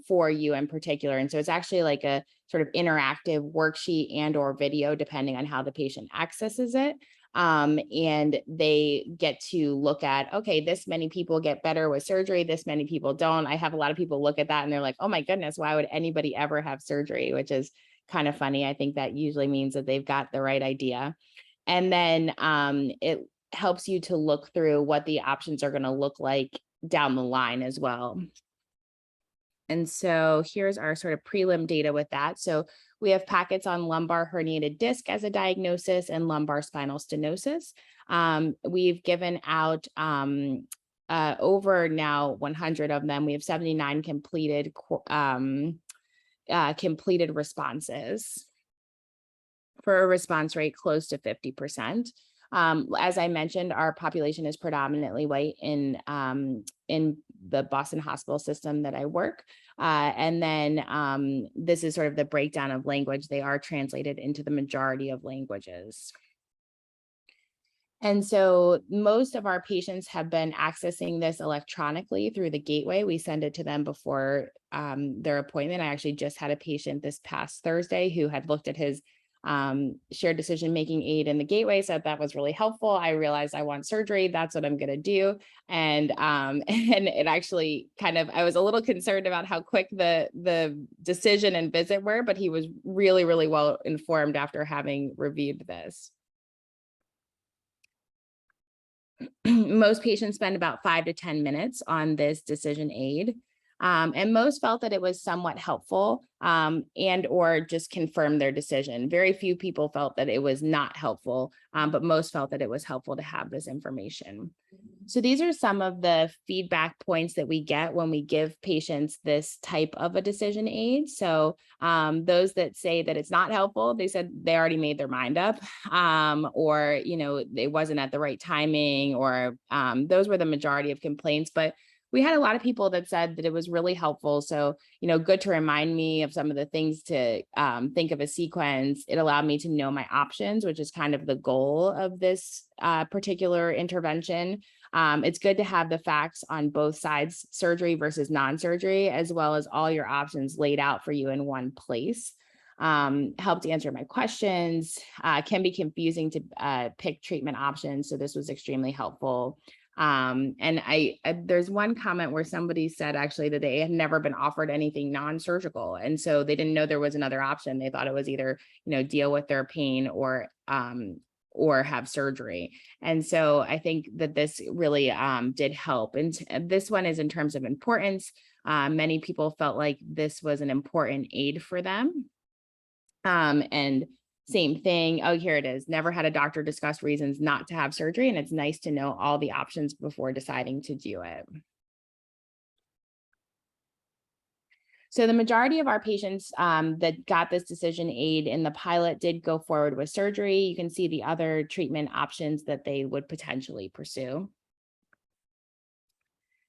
for you in particular. And so it's actually like a sort of interactive worksheet and or video, depending on how the patient accesses it. And they get to look at, okay, this many people get better with surgery, this many people don't. I have a lot of people look at that and they're like, oh my goodness, why would anybody ever have surgery? Which is kind of funny. I think that usually means that they've got the right idea. And then it helps you to look through what the options are going to look like down the line as well. And so here's our sort of prelim data with that. So we have packets on lumbar herniated disc as a diagnosis and lumbar spinal stenosis. We've given out over now 100 of them. We have 79 completed responses. for a response rate close to 50%. As I mentioned, our population is predominantly white in the Boston hospital system that I work. And then this is sort of the breakdown of language. They are translated into the majority of languages. And so most of our patients have been accessing this electronically through the gateway. We send it to them before their appointment. I actually just had a patient this past Thursday who had looked at his shared decision-making aid in the gateway, said that was really helpful. I realized I want surgery. That's what I'm going to do. And it actually I was a little concerned about how quick the decision and visit were, but he was really, really well informed after having reviewed this. Most patients spend about 5 to 10 minutes on this decision aid. And most felt that it was somewhat helpful and or just confirmed their decision. Very few people felt that it was not helpful, but most felt that it was helpful to have this information. So these are some of the feedback points that we get when we give patients this type of a decision aid. So those that say that it's not helpful, they said they already made their mind up, or it wasn't at the right timing, or those were the majority of complaints. But we had a lot of people that said that it was really helpful. So, good to remind me of some of the things to think of a sequence. It allowed me to know my options, which is kind of the goal of this particular intervention. It's good to have the facts on both sides, surgery versus non-surgery, as well as all your options laid out for you in one place. Helped answer my questions, can be confusing to pick treatment options. So this was extremely helpful. And there's one comment where somebody said actually that they had never been offered anything non-surgical. And so they didn't know there was another option. They thought it was either, deal with their pain or have surgery. And so I think that this really did help. And this one is in terms of importance. Many people felt like this was an important aid for them. And same thing. Oh, here it is. Never had a doctor discuss reasons not to have surgery. And it's nice to know all the options before deciding to do it. So the majority of our patients that got this decision aid in the pilot did go forward with surgery. You can see the other treatment options that they would potentially pursue.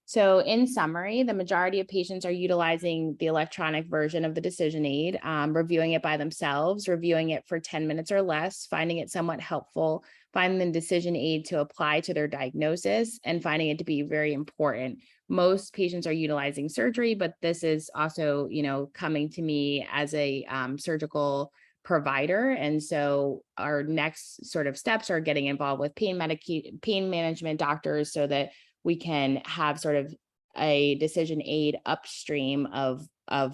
So in summary, the majority of patients are utilizing the electronic version of the decision aid, reviewing it by themselves, reviewing it for 10 minutes or less, finding it somewhat helpful, finding the decision aid to apply to their diagnosis, and finding it to be very important. Most patients are utilizing surgery, but this is also, coming to me as a surgical provider. And so our next sort of steps are getting involved with pain management doctors so that we can have sort of a decision aid upstream of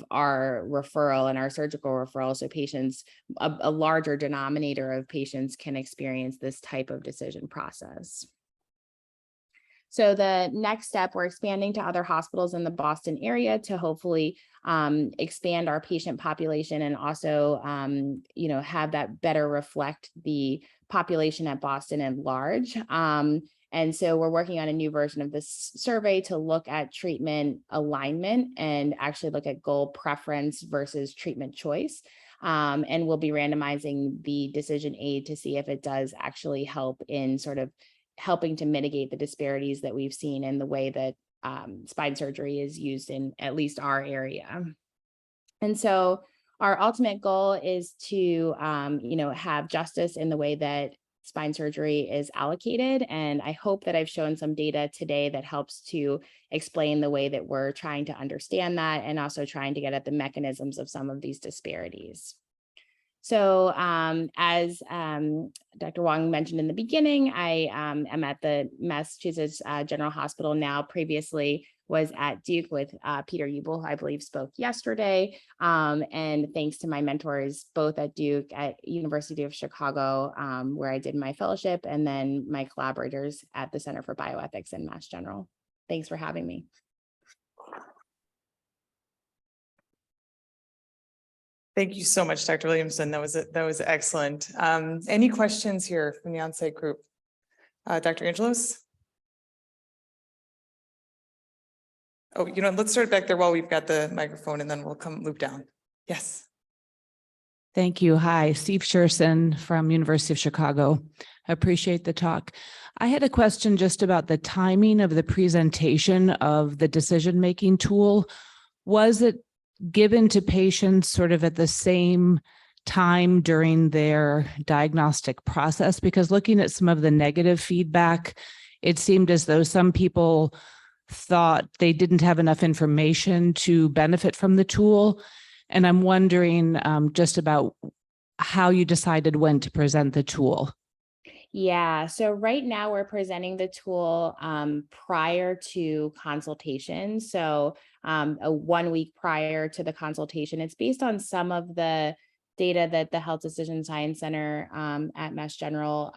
our referral and our surgical referral. So patients, a larger denominator of patients can experience this type of decision process. So the next step, we're expanding to other hospitals in the Boston area to hopefully expand our patient population and also, have that better reflect the population at Boston at large. And so we're working on a new version of this survey to look at treatment alignment and actually look at goal preference versus treatment choice. And we'll be randomizing the decision aid to see if it does actually help in sort of helping to mitigate the disparities that we've seen in the way that spine surgery is used in at least our area. And so our ultimate goal is to, have justice in the way that spine surgery is allocated. And I hope that I've shown some data today that helps to explain the way that we're trying to understand that and also trying to get at the mechanisms of some of these disparities. So as Dr. Wong mentioned in the beginning, I am at the Massachusetts General Hospital now. Previously was at Duke with Peter Ubel, who I believe spoke yesterday. And thanks to my mentors, both at Duke, at University of Chicago, where I did my fellowship, and then my collaborators at the Center for Bioethics and Mass General. Thanks for having me. Thank you so much, Dr. Williamson. That was excellent. Any questions here from the on-site group? Dr. Angelos? Oh, let's start back there while we've got the microphone, and then we'll come loop down. Yes. Thank you. Hi, Steve Sherson from University of Chicago. I appreciate the talk. I had a question just about the timing of the presentation of the decision-making tool. Was it given to patients sort of at the same time during their diagnostic process? Because looking at some of the negative feedback, it seemed as though some people thought they didn't have enough information to benefit from the tool. And I'm wondering just about how you decided when to present the tool. Yeah, so right now we're presenting the tool prior to consultation. So a 1 week prior to the consultation. It's based on some of the data that the Health Decision Science Center at Mass General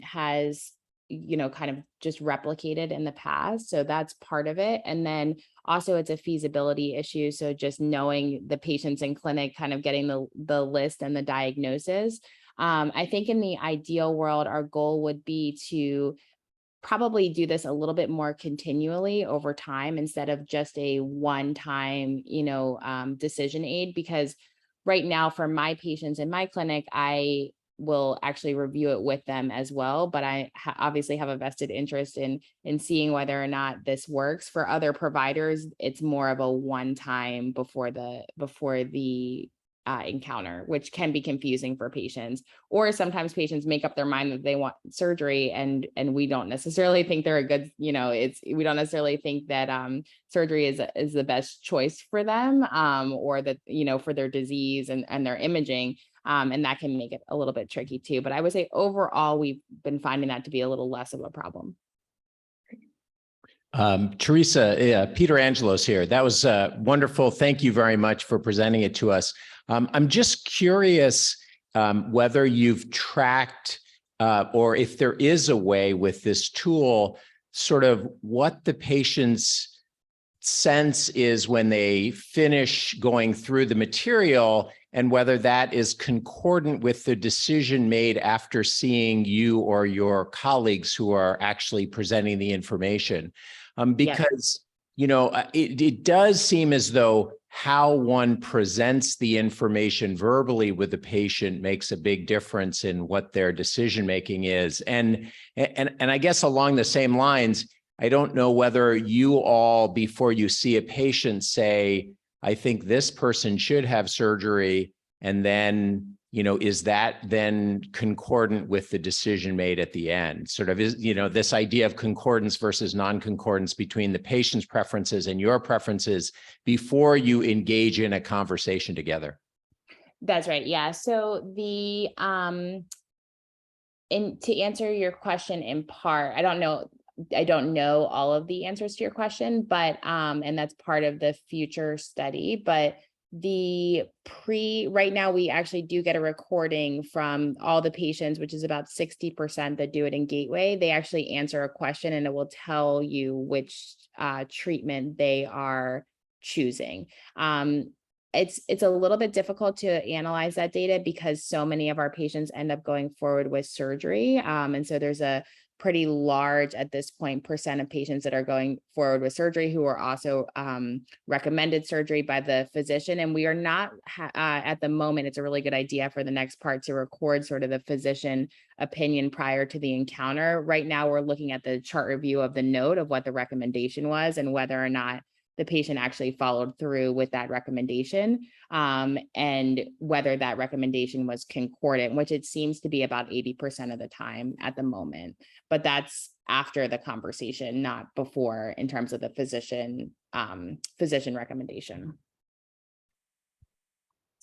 has, kind of just replicated in the past. So that's part of it. And then also it's a feasibility issue. So just knowing the patients in clinic, kind of getting the list and the diagnosis. I think in the ideal world, our goal would be to probably do this a little bit more continually over time instead of just a one-time, decision aid, because right now for my patients in my clinic, I will actually review it with them as well. But I obviously have a vested interest in seeing whether or not this works. For other providers, it's more of a one-time before the encounter, which can be confusing for patients. Or sometimes patients make up their mind that they want surgery, and we don't necessarily think they're a good, we don't necessarily think that surgery is the best choice for them, or that, for their disease and their imaging. And that can make it a little bit tricky too. But I would say overall, we've been finding that to be a little less of a problem. Teresa, Peter Angelos here. That was wonderful. Thank you very much for presenting it to us. I'm just curious whether you've tracked or if there is a way with this tool, sort of what the patient's sense is when they finish going through the material, and whether that is concordant with the decision made after seeing you or your colleagues who are actually presenting the information. Because, it does seem as though how one presents the information verbally with the patient makes a big difference in what their decision making is. And I guess along the same lines, I don't know whether you all, before you see a patient, say, I think this person should have surgery, and then, is that then concordant with the decision made at the end? Sort of is, this idea of concordance versus non-concordance between the patient's preferences and your preferences before you engage in a conversation together. That's right. Yeah. So to answer your question in part, I don't know all of the answers to your question, but and that's part of the future study. But right now we actually do get a recording from all the patients, which is about 60% that do it in Gateway. They actually answer a question and it will tell you which treatment they are choosing. It's a little bit difficult to analyze that data because so many of our patients end up going forward with surgery. And so there's a pretty large at this point percent of patients that are going forward with surgery who are also recommended surgery by the physician. And we are not at the moment, it's a really good idea for the next part to record sort of the physician opinion prior to the encounter. Right now, we're looking at the chart review of the note of what the recommendation was and whether or not the patient actually followed through with that recommendation, and whether that recommendation was concordant, which it seems to be about 80% of the time at the moment. But that's after the conversation, not before, in terms of the physician recommendation.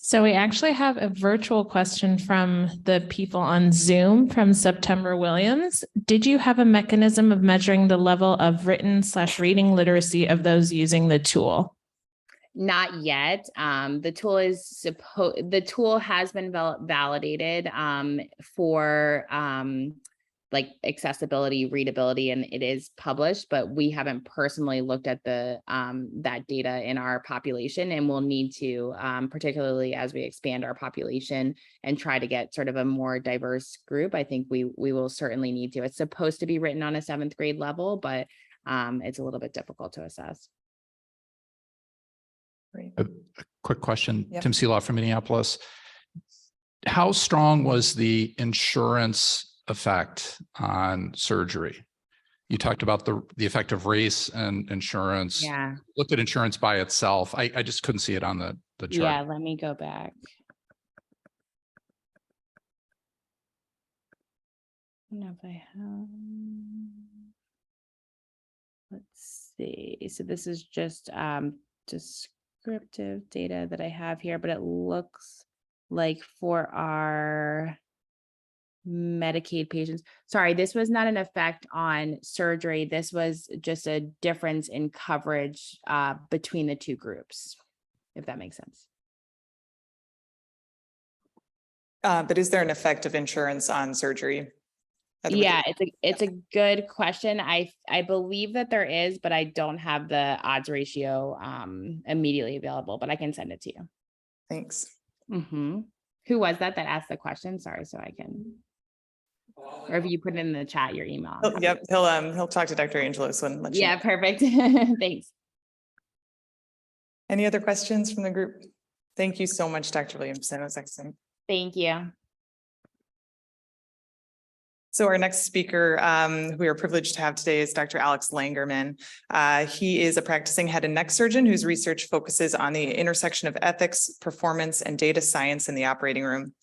So we actually have a virtual question from the people on Zoom from September Williams. Did you have a mechanism of measuring the level of written/reading literacy of those using the tool? Not yet. The tool has been validated for like accessibility, readability, and it is published, but we haven't personally looked at that data in our population, and we'll need to, particularly as we expand our population and try to get sort of a more diverse group. I think we will certainly need to. It's supposed to be written on a 7th grade level, but it's a little bit difficult to assess. Great. A quick question, Yep. Tim Seeloff from Minneapolis. how strong was the insurance effect on surgery? You talked about the effect of race and insurance. Yeah. Looked at insurance by itself. I just couldn't see it on the chart. Yeah, let me go back. I don't know if I have. Let's see. So this is just descriptive data that I have here, but it looks like for our Medicaid patients. Sorry, this was not an effect on surgery. This was just a difference in coverage between the two groups, if that makes sense. But is there an effect of insurance on surgery? Yeah, it's a good question. I believe that there is, but I don't have the odds ratio immediately available, but I can send it to you. Thanks. Who was that asked the question? Sorry, so I can. Or if you put it in the chat, your email. Oh, yep, he'll talk to Dr. Angelos and let you Yeah, know. perfect. Thanks. Any other questions from the group? Thank you so much, Dr. Williamson. That was excellent. Thank you. So our next speaker, who we are privileged to have today, is Dr. Alex Langerman. He is a practicing head and neck surgeon whose research focuses on the intersection of ethics, performance, and data science in the operating room.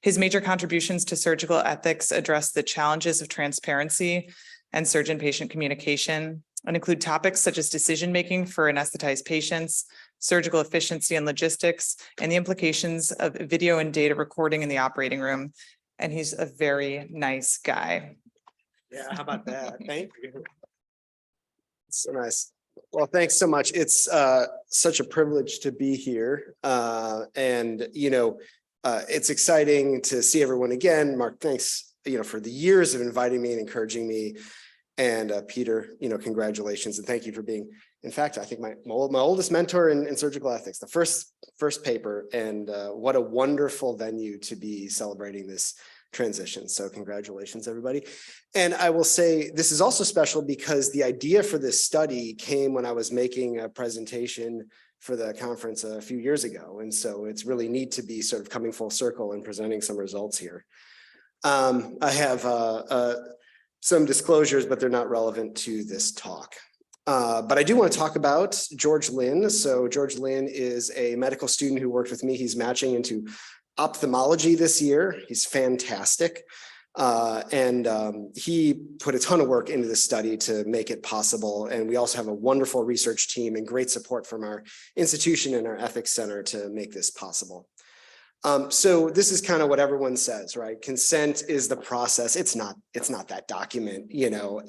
His major contributions to surgical ethics address the challenges of transparency and surgeon-patient communication and include topics such as decision-making for anesthetized patients, surgical efficiency and logistics, and the implications of video and data recording in the operating room. And he's a very nice guy. Yeah, how about that? Thank you. So nice. Well, thanks so much. It's such a privilege to be here. And, it's exciting to see everyone again. Mark, thanks, for the years of inviting me and encouraging me. And Peter, congratulations and thank you for being, in fact, I think my oldest mentor in surgical ethics, the first paper, and what a wonderful venue to be celebrating this transition. So congratulations, everybody. And I will say this is also special because the idea for this study came when I was making a presentation for the conference a few years ago. And so it's really neat to be sort of coming full circle and presenting some results here. I have some disclosures, but they're not relevant to this talk. But I do want to talk about George Lin. So George Lin is a medical student who worked with me. He's matching into ophthalmology this year. He's fantastic. And he put a ton of work into this study to make it possible. And we also have a wonderful research team and great support from our institution and our ethics center to make this possible. So this is kind of what everyone says, right? Consent is the process. It's not that document,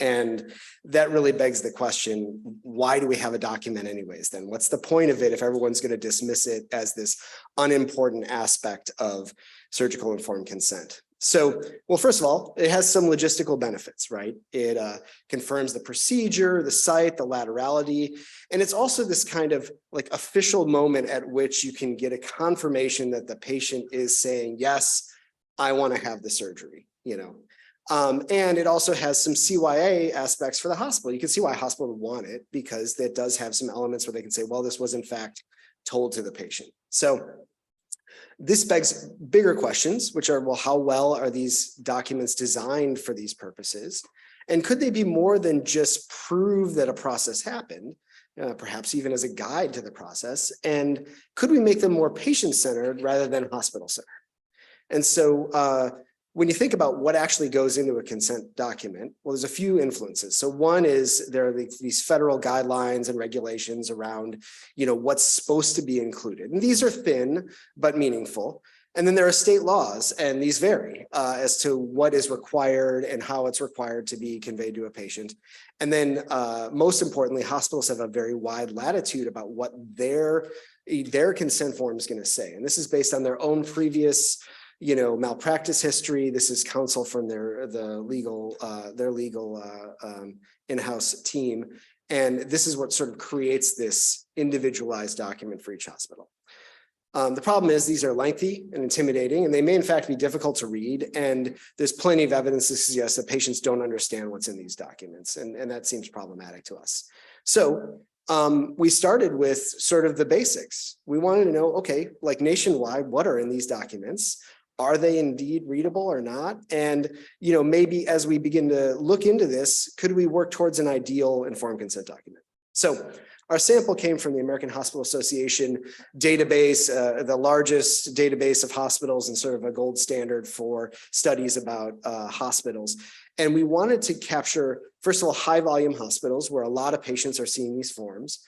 and that really begs the question, why do we have a document anyways then? What's the point of it if everyone's going to dismiss it as this unimportant aspect of surgical informed consent? So, well, first of all, it has some logistical benefits, right? It confirms the procedure, the site, the laterality, and it's also this kind of like official moment at which you can get a confirmation that the patient is saying, yes, I want to have the surgery, And it also has some CYA aspects for the hospital. You can see why a hospital would want it because it does have some elements where they can say, well, this was in fact told to the patient. So this begs bigger questions, which are, well, how well are these documents designed for these purposes? And could they be more than just prove that a process happened, perhaps even as a guide to the process? And could we make them more patient-centered rather than hospital-centered? And so when you think about what actually goes into a consent document, well, there's a few influences. So one is there are these federal guidelines and regulations around, what's supposed to be included. And these are thin, but meaningful. And then there are state laws, and these vary as to what is required and how it's required to be conveyed to a patient. And then most importantly, hospitals have a very wide latitude about what their consent form is going to say. And this is based on their own previous malpractice history. This is counsel from their legal in-house team. And this is what sort of creates this individualized document for each hospital. The problem is these are lengthy and intimidating, and they may in fact be difficult to read. And there's plenty of evidence to suggest that patients don't understand what's in these documents. And that seems problematic to us. So we started with sort of the basics. We wanted to know, okay, like nationwide, what are in these documents? Are they indeed readable or not? And, maybe as we begin to look into this, could we work towards an ideal informed consent document? So our sample came from the American Hospital Association database, the largest database of hospitals and sort of a gold standard for studies about hospitals. And we wanted to capture, first of all, high volume hospitals where a lot of patients are seeing these forms.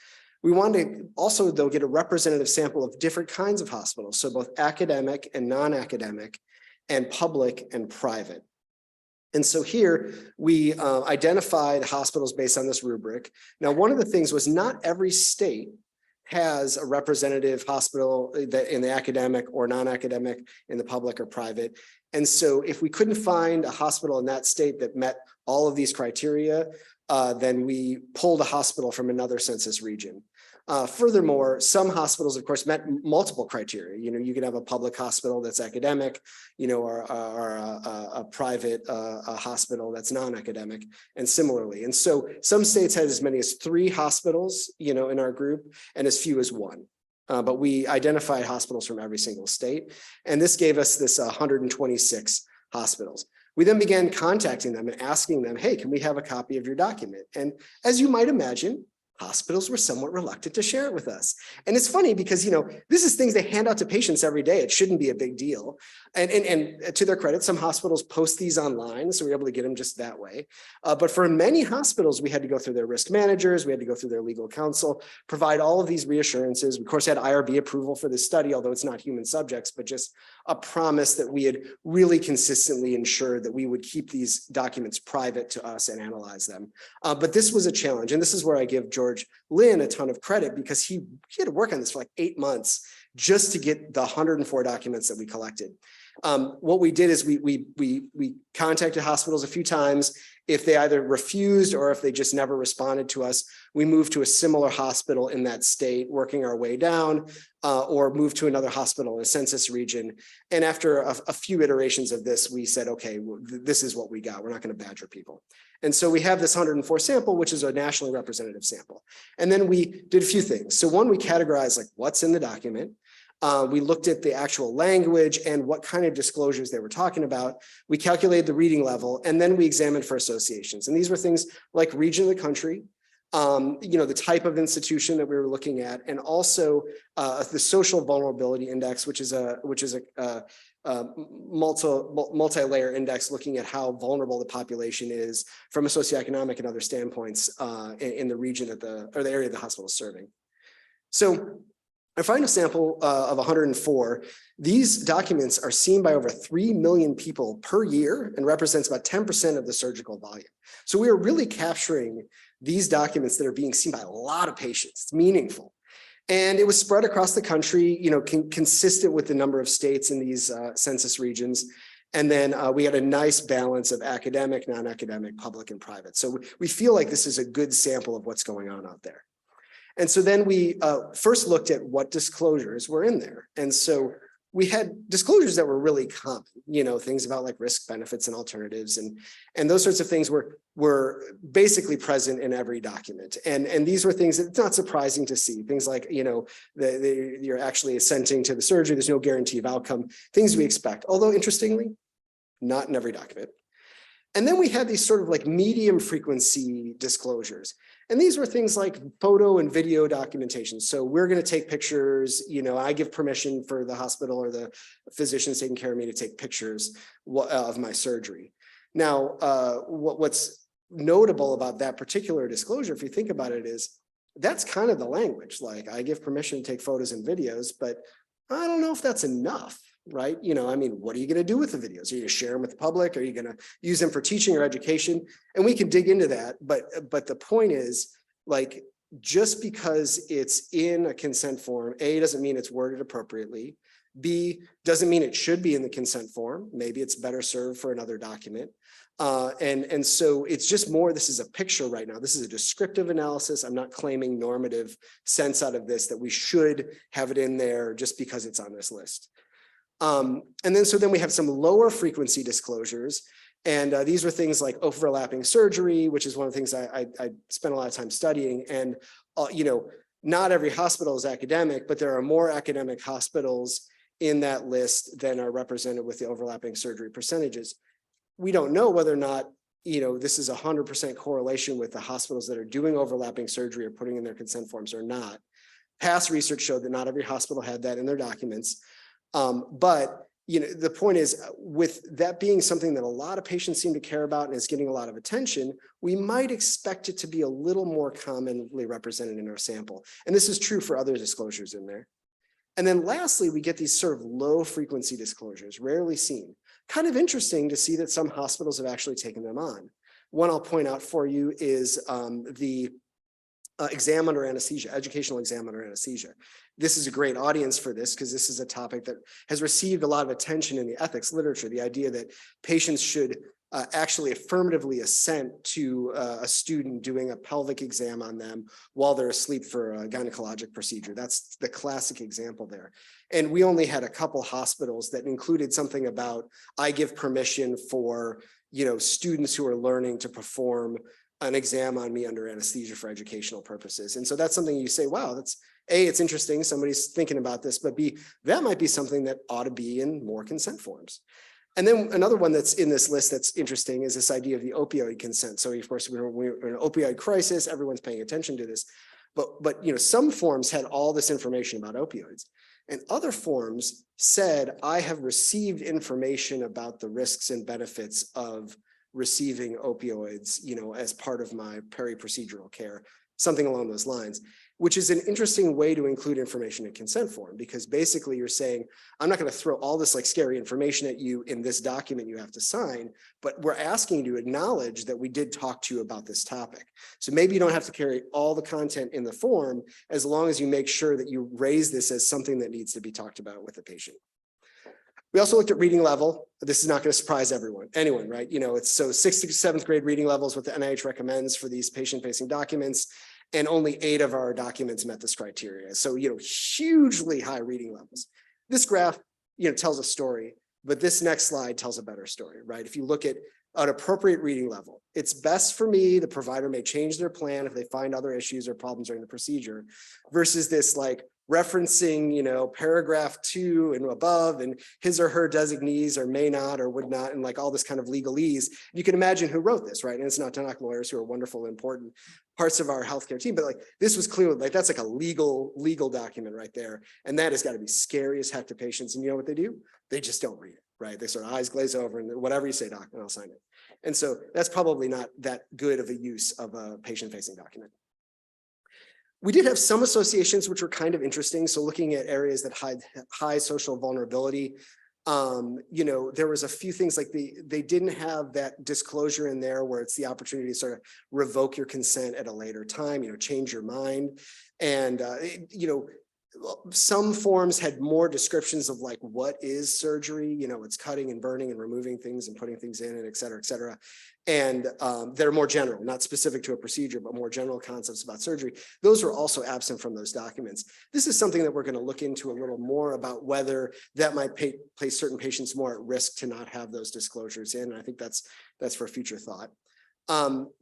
We wanted to also, though, get a representative sample of different kinds of hospitals. So both academic and non-academic and public and private. And so here we identified hospitals based on this rubric. Now, one of the things was not every state has a representative hospital that in the academic or non-academic, in the public or private. And so if we couldn't find a hospital in that state that met all of these criteria, then we pulled a hospital from another census region. Furthermore, some hospitals, of course, met multiple criteria. You can have a public hospital that's academic, or a private hospital that's non-academic, and similarly. And so some states had as many as 3 hospitals, in our group, and as few as 1. But we identified hospitals from every single state, and this gave us this 126 hospitals. We then began contacting them and asking them, hey, can we have a copy of your document? And as you might imagine, hospitals were somewhat reluctant to share it with us. And it's funny because, this is things they hand out to patients every day. It shouldn't be a big deal. And to their credit, some hospitals post these online, so we're able to get them just that way. But for many hospitals, we had to go through their risk managers, we had to go through their legal counsel, provide all of these reassurances. We, of course, had IRB approval for this study, although it's not human subjects, but just a promise that we had really consistently ensured that we would keep these documents private to us and analyze them. But this was a challenge. And this is where I give George Lynn a ton of credit, because he had to work on this for like 8 months just to get the 104 documents that we collected. What we did is we contacted hospitals a few times. If they either refused or if they just never responded to us, we moved to a similar hospital in that state, working our way down, or moved to another hospital in a census region. And after a few iterations of this, we said, okay, this is what we got. We're not going to badger people. And so we have this 104 sample, which is a nationally representative sample. And then we did a few things. So one, we categorized like what's in the document. We looked at the actual language and what kind of disclosures they were talking about. We calculated the reading level, and then we examined for associations. And these were things like region of the country, the type of institution that we were looking at, and also the social vulnerability index, which is a multi-layer index looking at how vulnerable the population is from a socioeconomic and other standpoints in the region or the area the hospital is serving. So our final sample of 104, these documents are seen by over 3 million people per year and represents about 10% of the surgical volume. So we are really capturing these documents that are being seen by a lot of patients. It's meaningful. And it was spread across the country, consistent with the number of states in these census regions. And then we had a nice balance of academic, non-academic, public, and private. So we feel like this is a good sample of what's going on out there. And so then we first looked at what disclosures were in there. And so we had disclosures that were really common, things about like risk benefits and alternatives, and those sorts of things were basically present in every document. And these were things that it's not surprising to see, things like, you're actually assenting to the surgery, there's no guarantee of outcome, things we expect, although interestingly, not in every document. And then we had these sort of like medium frequency disclosures. And these were things like photo and video documentation. So we're going to take pictures, I give permission for the hospital or the physicians taking care of me to take pictures of my surgery. Now, what's notable about that particular disclosure, if you think about it, is that's kind of the language. Like, I give permission to take photos and videos, but I don't know if that's enough. Right? What are you going to do with the videos? Are you going to share them with the public? Are you going to use them for teaching or education? And we can dig into that. But the point is, like, just because it's in a consent form, A, doesn't mean it's worded appropriately. B, doesn't mean it should be in the consent form. Maybe it's better served for another document. And so it's just more, this is a picture right now. This is a descriptive analysis. I'm not claiming normative sense out of this that we should have it in there just because it's on this list. And then we have some lower frequency disclosures. And these were things like overlapping surgery, which is one of the things I spent a lot of time studying. And, not every hospital is academic, but there are more academic hospitals in that list than are represented with the overlapping surgery percentages. We don't know whether or not, this is 100% correlation with the hospitals that are doing overlapping surgery or putting in their consent forms or not. Past research showed that not every hospital had that in their documents. But the point is, with that being something that a lot of patients seem to care about and is getting a lot of attention, we might expect it to be a little more commonly represented in our sample. And this is true for other disclosures in there. And then lastly, we get these sort of low frequency disclosures, rarely seen. Kind of interesting to see that some hospitals have actually taken them on. One I'll point out for you is the exam under anesthesia, educational exam under anesthesia. This is a great audience for this because this is a topic that has received a lot of attention in the ethics literature, the idea that patients should actually affirmatively assent to a student doing a pelvic exam on them while they're asleep for a gynecologic procedure. That's the classic example there. And we only had a couple hospitals that included something about, I give permission for, students who are learning to perform an exam on me under anesthesia for educational purposes. And so that's something you say, wow, that's A, it's interesting, somebody's thinking about this, but B, that might be something that ought to be in more consent forms. And then another one that's in this list that's interesting is this idea of the opioid consent. So of course, we're in an opioid crisis, everyone's paying attention to this, but some forms had all this information about opioids. And other forms said, I have received information about the risks and benefits of receiving opioids, as part of my peri-procedural care, something along those lines, which is an interesting way to include information in consent form, because basically you're saying, I'm not going to throw all this like scary information at you in this document you have to sign, but we're asking you to acknowledge that we did talk to you about this topic. So maybe you don't have to carry all the content in the form, as long as you make sure that you raise this as something that needs to be talked about with the patient. We also looked at reading level. This is not going to surprise anyone, right? It's so 6th to 7th grade reading levels, what the NIH recommends for these patient-facing documents, and only 8 of our documents met this criteria. So, hugely high reading levels. This graph, tells a story, but this next slide tells a better story, right? If you look at an appropriate reading level, it's best for me, the provider may change their plan if they find other issues or problems during the procedure, versus this like referencing, paragraph 2 and above, and his or her designees or may not or would not, and like all this kind of legalese. You can imagine who wrote this, right? And it's not to knock lawyers, who are wonderful, important parts of our healthcare team, but like this was clearly like, that's like a legal document right there. And that has got to be scary as heck to patients. And you know what they do? They just don't read it, right? They sort of eyes glaze over and whatever you say, doc, and I'll sign it. And so that's probably not that good of a use of a patient-facing document. We did have some associations which were kind of interesting. So looking at areas that had high social vulnerability, there was a few things like they didn't have that disclosure in there where it's the opportunity to sort of revoke your consent at a later time, change your mind. And, some forms had more descriptions of like, what is surgery? It's cutting and burning and removing things and putting things in, and et cetera, et cetera. And they're more general, not specific to a procedure, but more general concepts about surgery. Those were also absent from those documents. This is something that we're going to look into a little more about whether that might place certain patients more at risk to not have those disclosures in. And I think that's for future thought.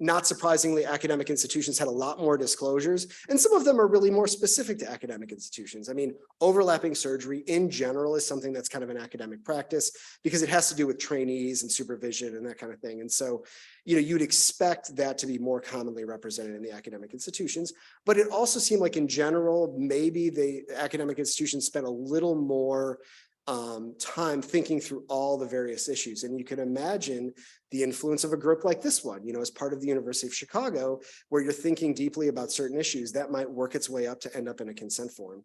Not surprisingly, academic institutions had a lot more disclosures, and some of them are really more specific to academic institutions. I mean, overlapping surgery in general is something that's kind of an academic practice because it has to do with trainees and supervision and that kind of thing. And so, you'd expect that to be more commonly represented in the academic institutions, but it also seemed like in general, maybe the academic institutions spent a little more time thinking through all the various issues. And you can imagine the influence of a group like this one, as part of the University of Chicago, where you're thinking deeply about certain issues that might work its way up to end up in a consent form.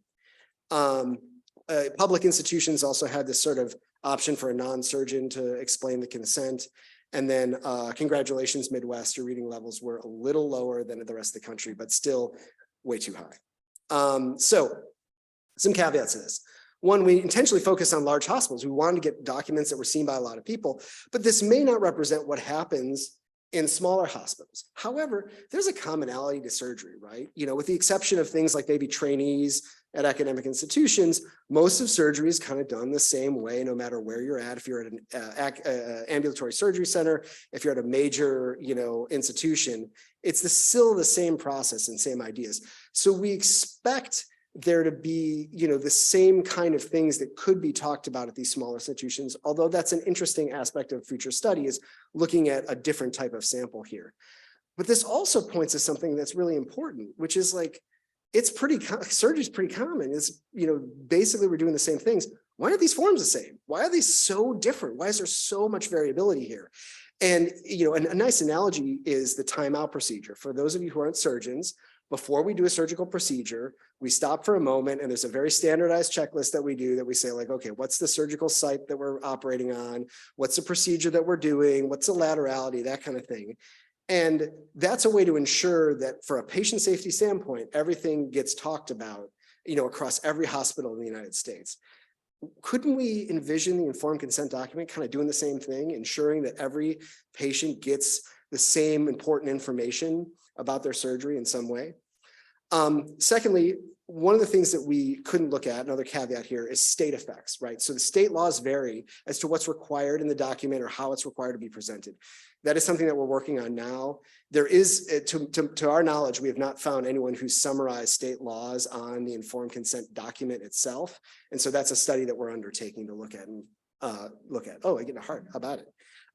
Public institutions also had this sort of option for a non-surgeon to explain the consent. And then congratulations, Midwest, your reading levels were a little lower than the rest of the country, but still way too high. So some caveats to this. One, we intentionally focus on large hospitals. We wanted to get documents that were seen by a lot of people, but this may not represent what happens in smaller hospitals. However, there's a commonality to surgery, right? With the exception of things like maybe trainees at academic institutions, most of surgery is kind of done the same way, no matter where you're at. If you're at an ambulatory surgery center, if you're at a major, institution, it's still the same process and same ideas. So we expect there to be, the same kind of things that could be talked about at these smaller institutions, although that's an interesting aspect of future study is looking at a different type of sample here. But this also points to something that's really important, which is like, surgery is pretty common. It's, basically we're doing the same things. Why are these forms the same? Why are they so different? Why is there so much variability here? And, a nice analogy is the timeout procedure. For those of you who aren't surgeons, before we do a surgical procedure, we stop for a moment and there's a very standardized checklist that we do that we say like, okay, what's the surgical site that we're operating on? What's the procedure that we're doing? What's the laterality, that kind of thing. And that's a way to ensure that for a patient safety standpoint, everything gets talked about, across every hospital in the United States. Couldn't we envision the informed consent document kind of doing the same thing, ensuring that every patient gets the same important information about their surgery in some way? Secondly, one of the things that we couldn't look at, another caveat here, is state effects, right? So the state laws vary as to what's required in the document or how it's required to be presented. That is something that we're working on now. There is, to our knowledge, we have not found anyone who's summarized state laws on the informed consent document itself. And so that's a study that we're undertaking to look at and Oh, I get a heart. How about it?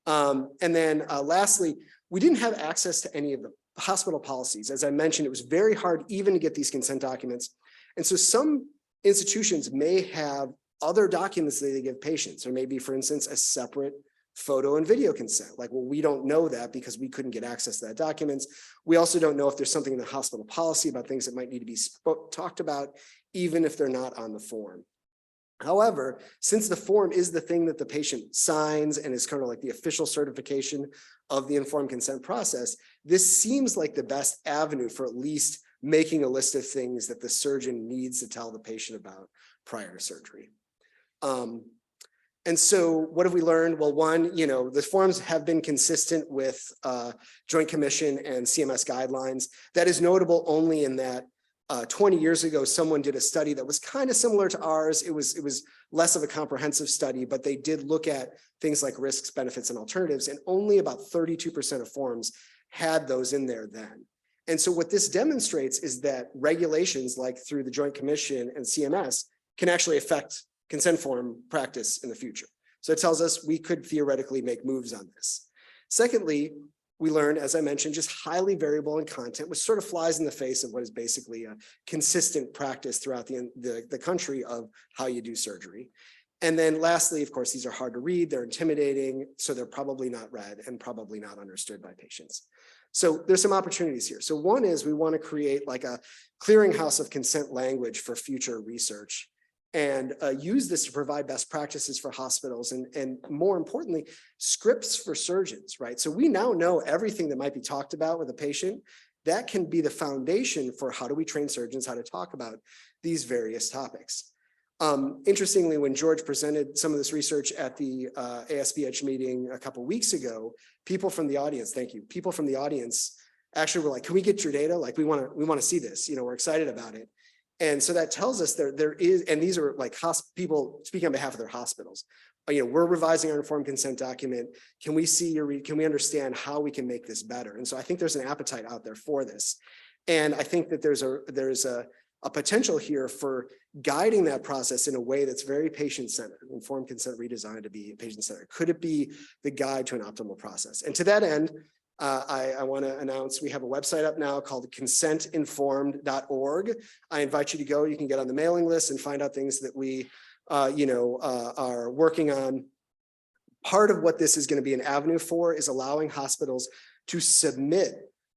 And then lastly, we didn't have access to any of the hospital policies. As I mentioned, it was very hard even to get these consent documents. And so some institutions may have other documents that they give patients, or maybe, for instance, a separate photo and video consent. Like, well, we don't know that because we couldn't get access to that documents. We also don't know if there's something in the hospital policy about things that might need to be talked about, even if they're not on the form. However, since the form is the thing that the patient signs and is kind of like the official certification of the informed consent process, this seems like the best avenue for at least making a list of things that the surgeon needs to tell the patient about prior to surgery. And so what have we learned? Well, one, the forms have been consistent with Joint Commission and CMS guidelines. That is notable only in that 20 years ago, someone did a study that was kind of similar to ours. It was less of a comprehensive study, but they did look at things like risks, benefits, and alternatives, and only about 32% of forms had those in there then. And so what this demonstrates is that regulations like through the Joint Commission and CMS can actually affect consent form practice in the future. So it tells us we could theoretically make moves on this. Secondly, we learned, as I mentioned, just highly variable in content, which sort of flies in the face of what is basically a consistent practice throughout the country of how you do surgery. And then lastly, of course, these are hard to read, they're intimidating, so they're probably not read and probably not understood by patients. So there's some opportunities here. So one is we want to create like a clearinghouse of consent language for future research and use this to provide best practices for hospitals and more importantly, scripts for surgeons, right? So we now know everything that might be talked about with a patient. That can be the foundation for how do we train surgeons how to talk about these various topics. Interestingly, when George presented some of this research at the ASBH meeting a couple of weeks ago, people from the audience, thank you, people from the audience actually were like, can we get your data? Like we want to see this, we're excited about it. And so that tells us there is, and these are like people speaking on behalf of their hospitals. We're revising our informed consent document. Can we see can we understand how we can make this better? And so I think there's an appetite out there for this. And I think that there's a potential here for guiding that process in a way that's very patient-centered, informed consent redesigned to be patient-centered. Could it be the guide to an optimal process? And to that end, I want to announce we have a website up now called consentinformed.org. I invite you to go. You can get on the mailing list and find out things that we, are working on. Part of what this is going to be an avenue for is allowing hospitals to submit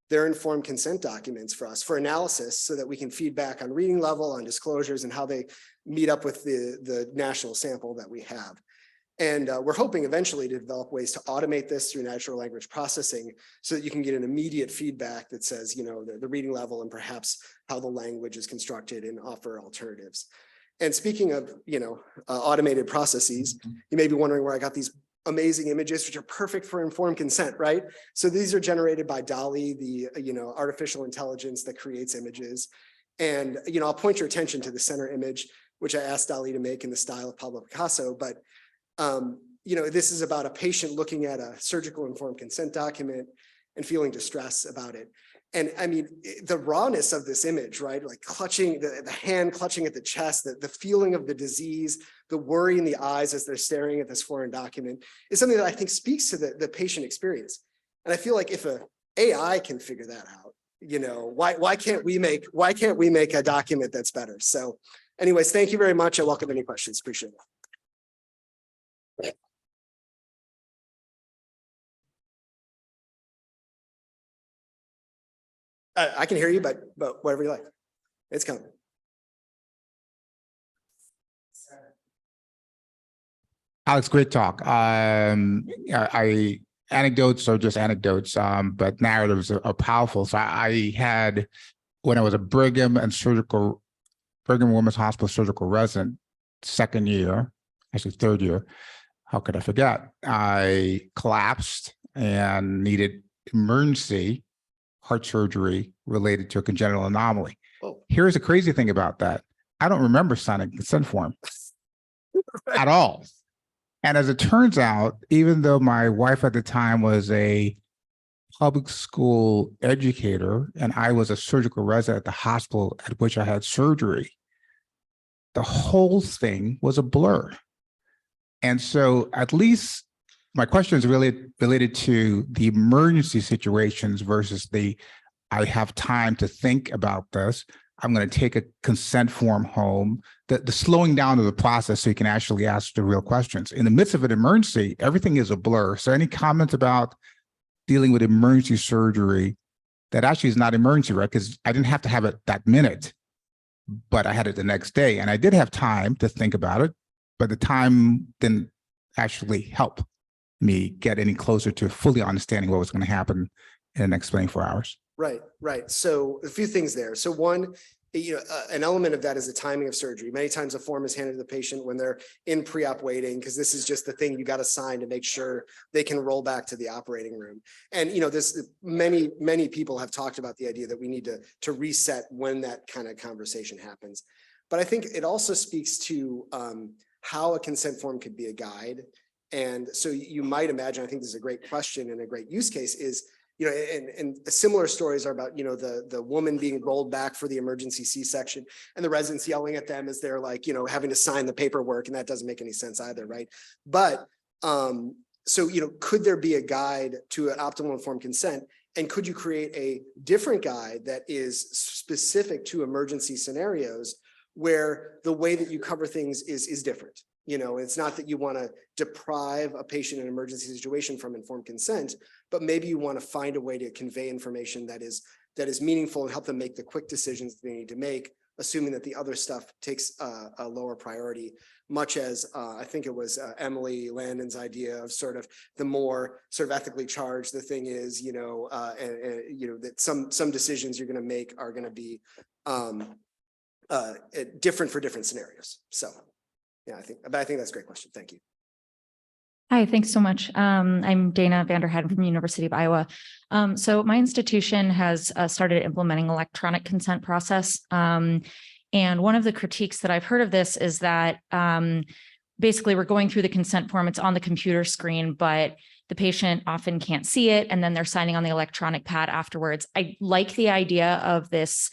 their informed consent documents for us for analysis so that we can feed back on reading level, on disclosures, and how they meet up with the national sample that we have. And we're hoping eventually to develop ways to automate this through natural language processing so that you can get an immediate feedback that says, the reading level and perhaps how the language is constructed and offer alternatives. And speaking of, automated processes, you may be wondering where I got these amazing images, which are perfect for informed consent, right? So these are generated by DALL-E, the, artificial intelligence that creates images. And, I'll point your attention to the center image, which I asked DALL-E to make in the style of Pablo Picasso, but this is about a patient looking at a surgical informed consent document and feeling distress about it. And I mean, the rawness of this image, right? Like clutching, the hand clutching at the chest, the feeling of the disease, the worry in the eyes as they're staring at this foreign document is something that I think speaks to the patient experience. And I feel like if a AI can figure that out, you know, why can't we make a document that's better? So anyways, thank you very much. I welcome any questions. Appreciate it. I can hear you, but whatever you like. It's coming. Alex, great talk. Anecdotes are just anecdotes, but narratives are powerful. So I had, when I was a Brigham Women's Hospital surgical resident, second year, actually third year, how could I forget? I collapsed and needed emergency heart surgery related to a congenital anomaly. Oh. Here's the crazy thing about that. I don't remember signing a consent form at all. And as it turns out, even though my wife at the time was a public school educator and I was a surgical resident at the hospital at which I had surgery, the whole thing was a blur. And so at least my question is really related to the emergency situations versus I have time to think about this. I'm going to take a consent form home, the slowing down of the process so you can actually ask the real questions. In the midst of an emergency, everything is a blur. So any comments about dealing with emergency surgery that actually is not emergency, right? Because I didn't have to have it that minute, but I had it the next day. And I did have time to think about it, but the time didn't actually help me get any closer to fully understanding what was going to happen in the next 24 hours. Right. So a few things there. So one, an element of that is the timing of surgery. Many times a form is handed to the patient when they're in pre-op waiting, because this is just the thing you got to sign to make sure they can roll back to the operating room. And many people have talked about the idea that we need to reset when that kind of conversation happens. But I think it also speaks to how a consent form could be a guide. And so you might imagine, I think this is a great question and a great use case is, and similar stories are about, the woman being rolled back for the emergency C-section and the residents yelling at them as they're like, having to sign the paperwork, and that doesn't make any sense either, right? But so, could there be a guide to an optimal informed consent? And could you create a different guide that is specific to emergency scenarios where the way that you cover things is different? It's not that you want to deprive a patient in an emergency situation from informed consent, but maybe you want to find a way to convey information that is meaningful and help them make the quick decisions they need to make, assuming that the other stuff takes a lower priority, much as I think it was Emily Landon's idea of sort of the more sort of ethically charged the thing is, that some decisions you're going to make are going to be different for different scenarios. So. Yeah, I think that's a great question. Thank you. Hi, thanks so much. I'm Dana Vanderheiden from University of Iowa. So my institution has started implementing electronic consent process. And one of the critiques that I've heard of this is that basically we're going through the consent form, it's on the computer screen, but the patient often can't see it. And then they're signing on the electronic pad afterwards. I like the idea of this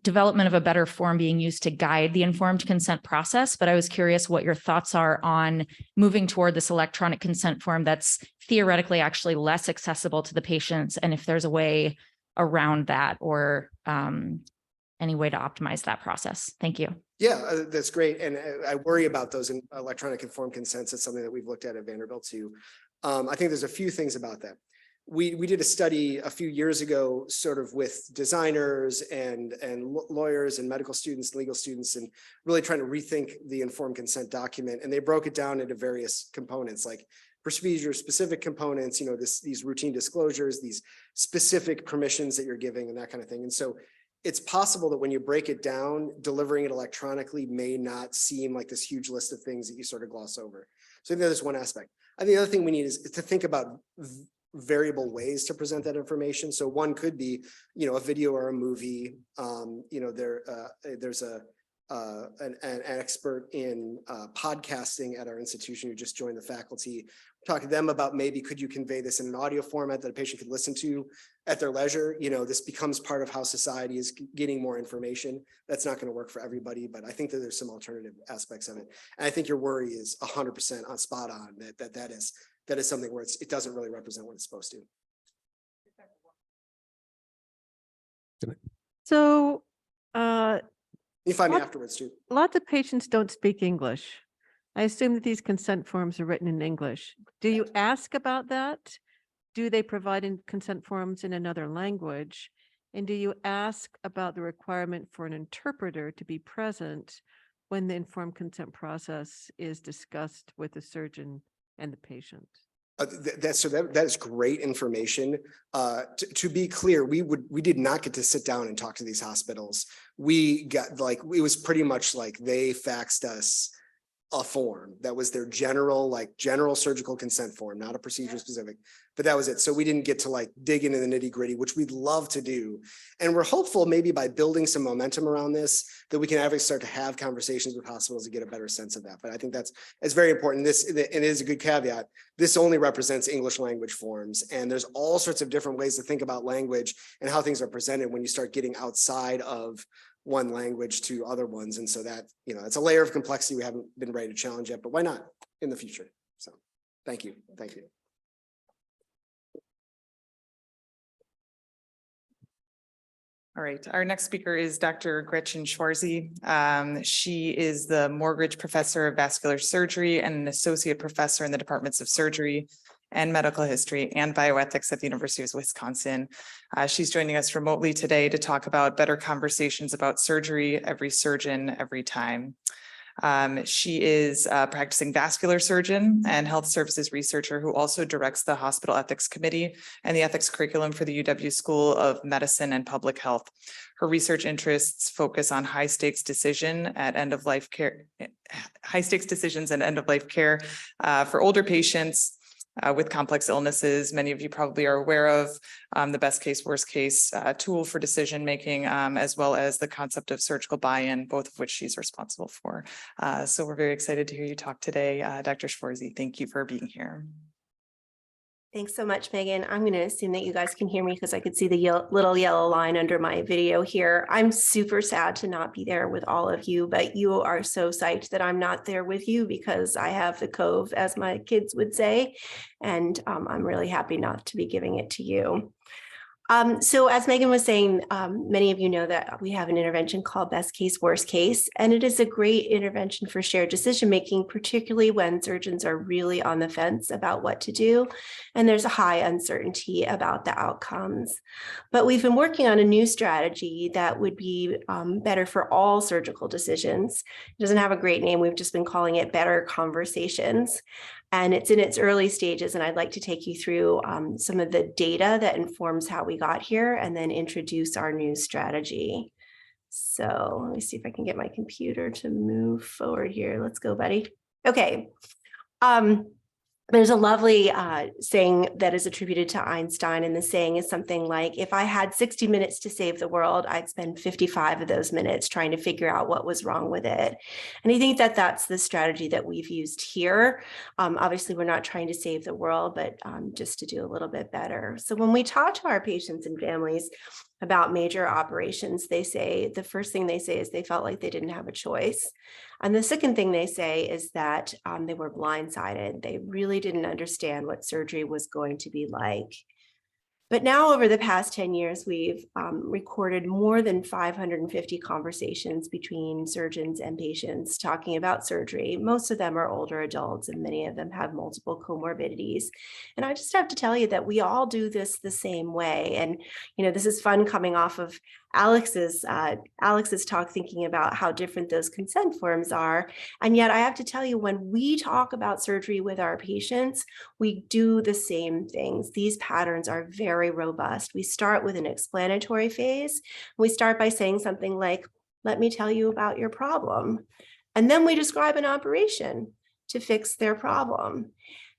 development of a better form being used to guide the informed consent process. But I was curious what your thoughts are on moving toward this electronic consent form that's theoretically actually less accessible to the patients, and if there's a way around that or any way to optimize that process. Thank you. Yeah, that's great. And I worry about those in electronic informed consents. It's something that we've looked at Vanderbilt too. I think there's a few things about that. We did a study a few years ago, sort of with designers and lawyers and medical students, legal students, and really trying to rethink the informed consent document. And they broke it down into various components, like procedure-specific components, these routine disclosures, these specific permissions that you're giving, and that kind of thing. And so it's possible that when you break it down, delivering it electronically may not seem like this huge list of things that you sort of gloss over. So I think that's one aspect. I think the other thing we need is to think about variable ways to present that information. So one could be, a video or a movie. There's an expert in podcasting at our institution who just joined the faculty. Talk to them about maybe could you convey this in an audio format that a patient could listen to at their leisure. You know, this becomes part of how society is getting more information. That's not going to work for everybody, but I think that there's some alternative aspects of it. And I think your worry is 100% on spot on that is something where it doesn't really represent what it's supposed to. So you find me afterwards too. Lots of patients don't speak English. I assume that these consent forms are written in English. Do you ask about that? Do they provide consent forms in another language? And do you ask about the requirement for an interpreter to be present when the informed consent process is discussed with the surgeon and the patient? That is great information. To be clear, we did not get to sit down and talk to these hospitals. We got it was pretty much like they faxed us a form that was their general surgical consent form, not a procedure specific, but that was it. So we didn't get to dig into the nitty gritty, which we'd love to do. And we're hopeful maybe by building some momentum around this, that we can actually start to have conversations with hospitals to get a better sense of that. But I think it's very important. And it is a good caveat. This only represents English language forms. And there's all sorts of different ways to think about language and how things are presented when you start getting outside of one language to other ones. And so that, it's a layer of complexity we haven't been ready to challenge yet, but why not in the future? So thank you. Thank you. All right, our next speaker is Dr. Gretchen Schwarze. She is the Morgridge Professor of Vascular Surgery and an Associate Professor in the Departments of Surgery and Medical History and Bioethics at the University of Wisconsin. She's joining us remotely today to talk about better conversations about surgery, every surgeon, every time. She is a practicing vascular surgeon and health services researcher who also directs the Hospital Ethics Committee and the ethics curriculum for the UW School of Medicine and Public Health. Her research interests focus on high stakes decisions and end of life care for older patients with complex illnesses. Many of you probably are aware of the best case, worst case tool for decision making, as well as the concept of surgical buy-in, both of which she's responsible for. So we're very excited to hear you talk today, Dr. Schwarze. Thank you for being here. Thanks so much, Megan. I'm going to assume that you guys can hear me because I could see the little yellow line under my video here. I'm super sad to not be there with all of you, but you are so psyched that I'm not there with you because I have the cove, as my kids would say, and I'm really happy not to be giving it to you. So as Megan was saying, many of you know that we have an intervention called best case, worst case, and it is a great intervention for shared decision-making, particularly when surgeons are really on the fence about what to do, and there's a high uncertainty about the outcomes. But we've been working on a new strategy that would be better for all surgical decisions. It doesn't have a great name. We've just been calling it Better Conversations. And it's in its early stages, and I'd like to take you through some of the data that informs how we got here and then introduce our new strategy. So let me see if I can get my computer to move forward here. Let's go, buddy. Okay. There's a lovely saying that is attributed to Einstein, and the saying is something like, if I had 60 minutes to save the world, I'd spend 55 of those minutes trying to figure out what was wrong with it. And I think that that's the strategy that we've used here. Obviously, we're not trying to save the world, but just to do a little bit better. So when we talk to our patients and families about major operations, the first thing they say is they felt like they didn't have a choice. And the second thing they say is that they were blindsided. They really didn't understand what surgery was going to be like. But now over the past 10 years, we've recorded more than 550 conversations between surgeons and patients talking about surgery. Most of them are older adults and many of them have multiple comorbidities. And I just have to tell you that we all do this the same way. And, this is fun coming off of Alex's talk, thinking about how different those consent forms are. And yet I have to tell you, when we talk about surgery with our patients, we do the same things. These patterns are very robust. We start with an explanatory phase. We start by saying something like, let me tell you about your problem. And then we describe an operation to fix their problem.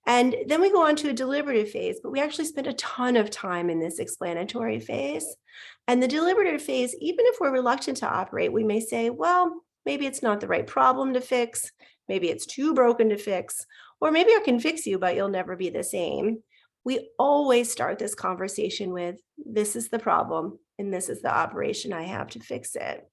And then we go on to a deliberative phase, but we actually spend a ton of time in this explanatory phase. And the deliberative phase, even if we're reluctant to operate, we may say, well, Maybe it's not the right problem to fix. Maybe it's too broken to fix, or maybe I can fix you, but you'll never be the same. We always start this conversation with, this is the problem, and this is the operation I have to fix it.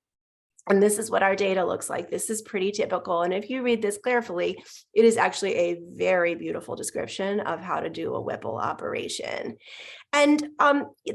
And this is what our data looks like. This is pretty typical. And if you read this carefully, it is actually a very beautiful description of how to do a Whipple operation. And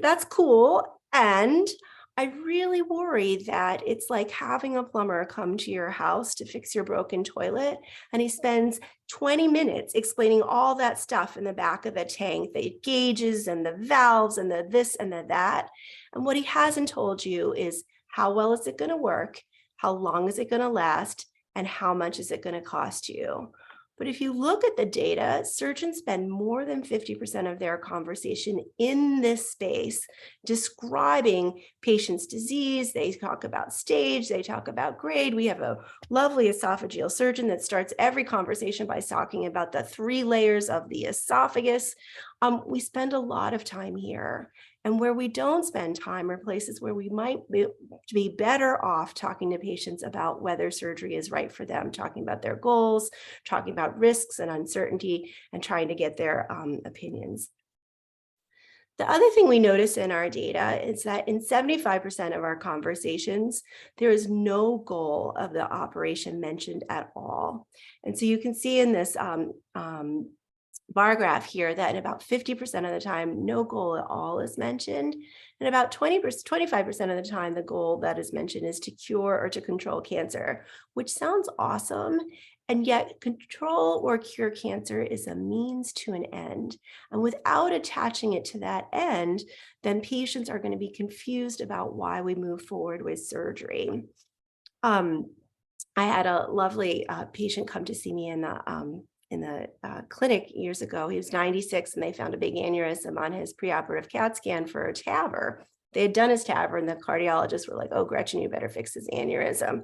that's cool. And I really worry that it's like having a plumber come to your house to fix your broken toilet, and he spends 20 minutes explaining all that stuff in the back of the tank, the gauges and the valves and the this and the that. And what he hasn't told you is, how well is it going to work? How long is it going to last? And how much is it going to cost you? But if you look at the data, surgeons spend more than 50% of their conversation in this space describing patient's disease. They talk about stage, they talk about grade. We have a lovely esophageal surgeon that starts every conversation by talking about the 3 layers of the esophagus. We spend a lot of time here. And where we don't spend time are places where we might be better off talking to patients about whether surgery is right for them, talking about their goals, talking about risks and uncertainty, and trying to get their opinions. The other thing we notice in our data is that in 75% of our conversations, there is no goal of the operation mentioned at all. And so you can see in this bar graph here that in about 50% of the time, no goal at all is mentioned. And about 25% of the time, the goal that is mentioned is to cure or to control cancer, which sounds awesome. And yet control or cure cancer is a means to an end. And without attaching it to that end, then patients are going to be confused about why we move forward with surgery. I had a lovely patient come to see me in the clinic years ago. He was 96 and they found a big aneurysm on his preoperative CAT scan for a TAVR. They had done his TAVR and the cardiologists were like, oh, Gretchen, you better fix his aneurysm.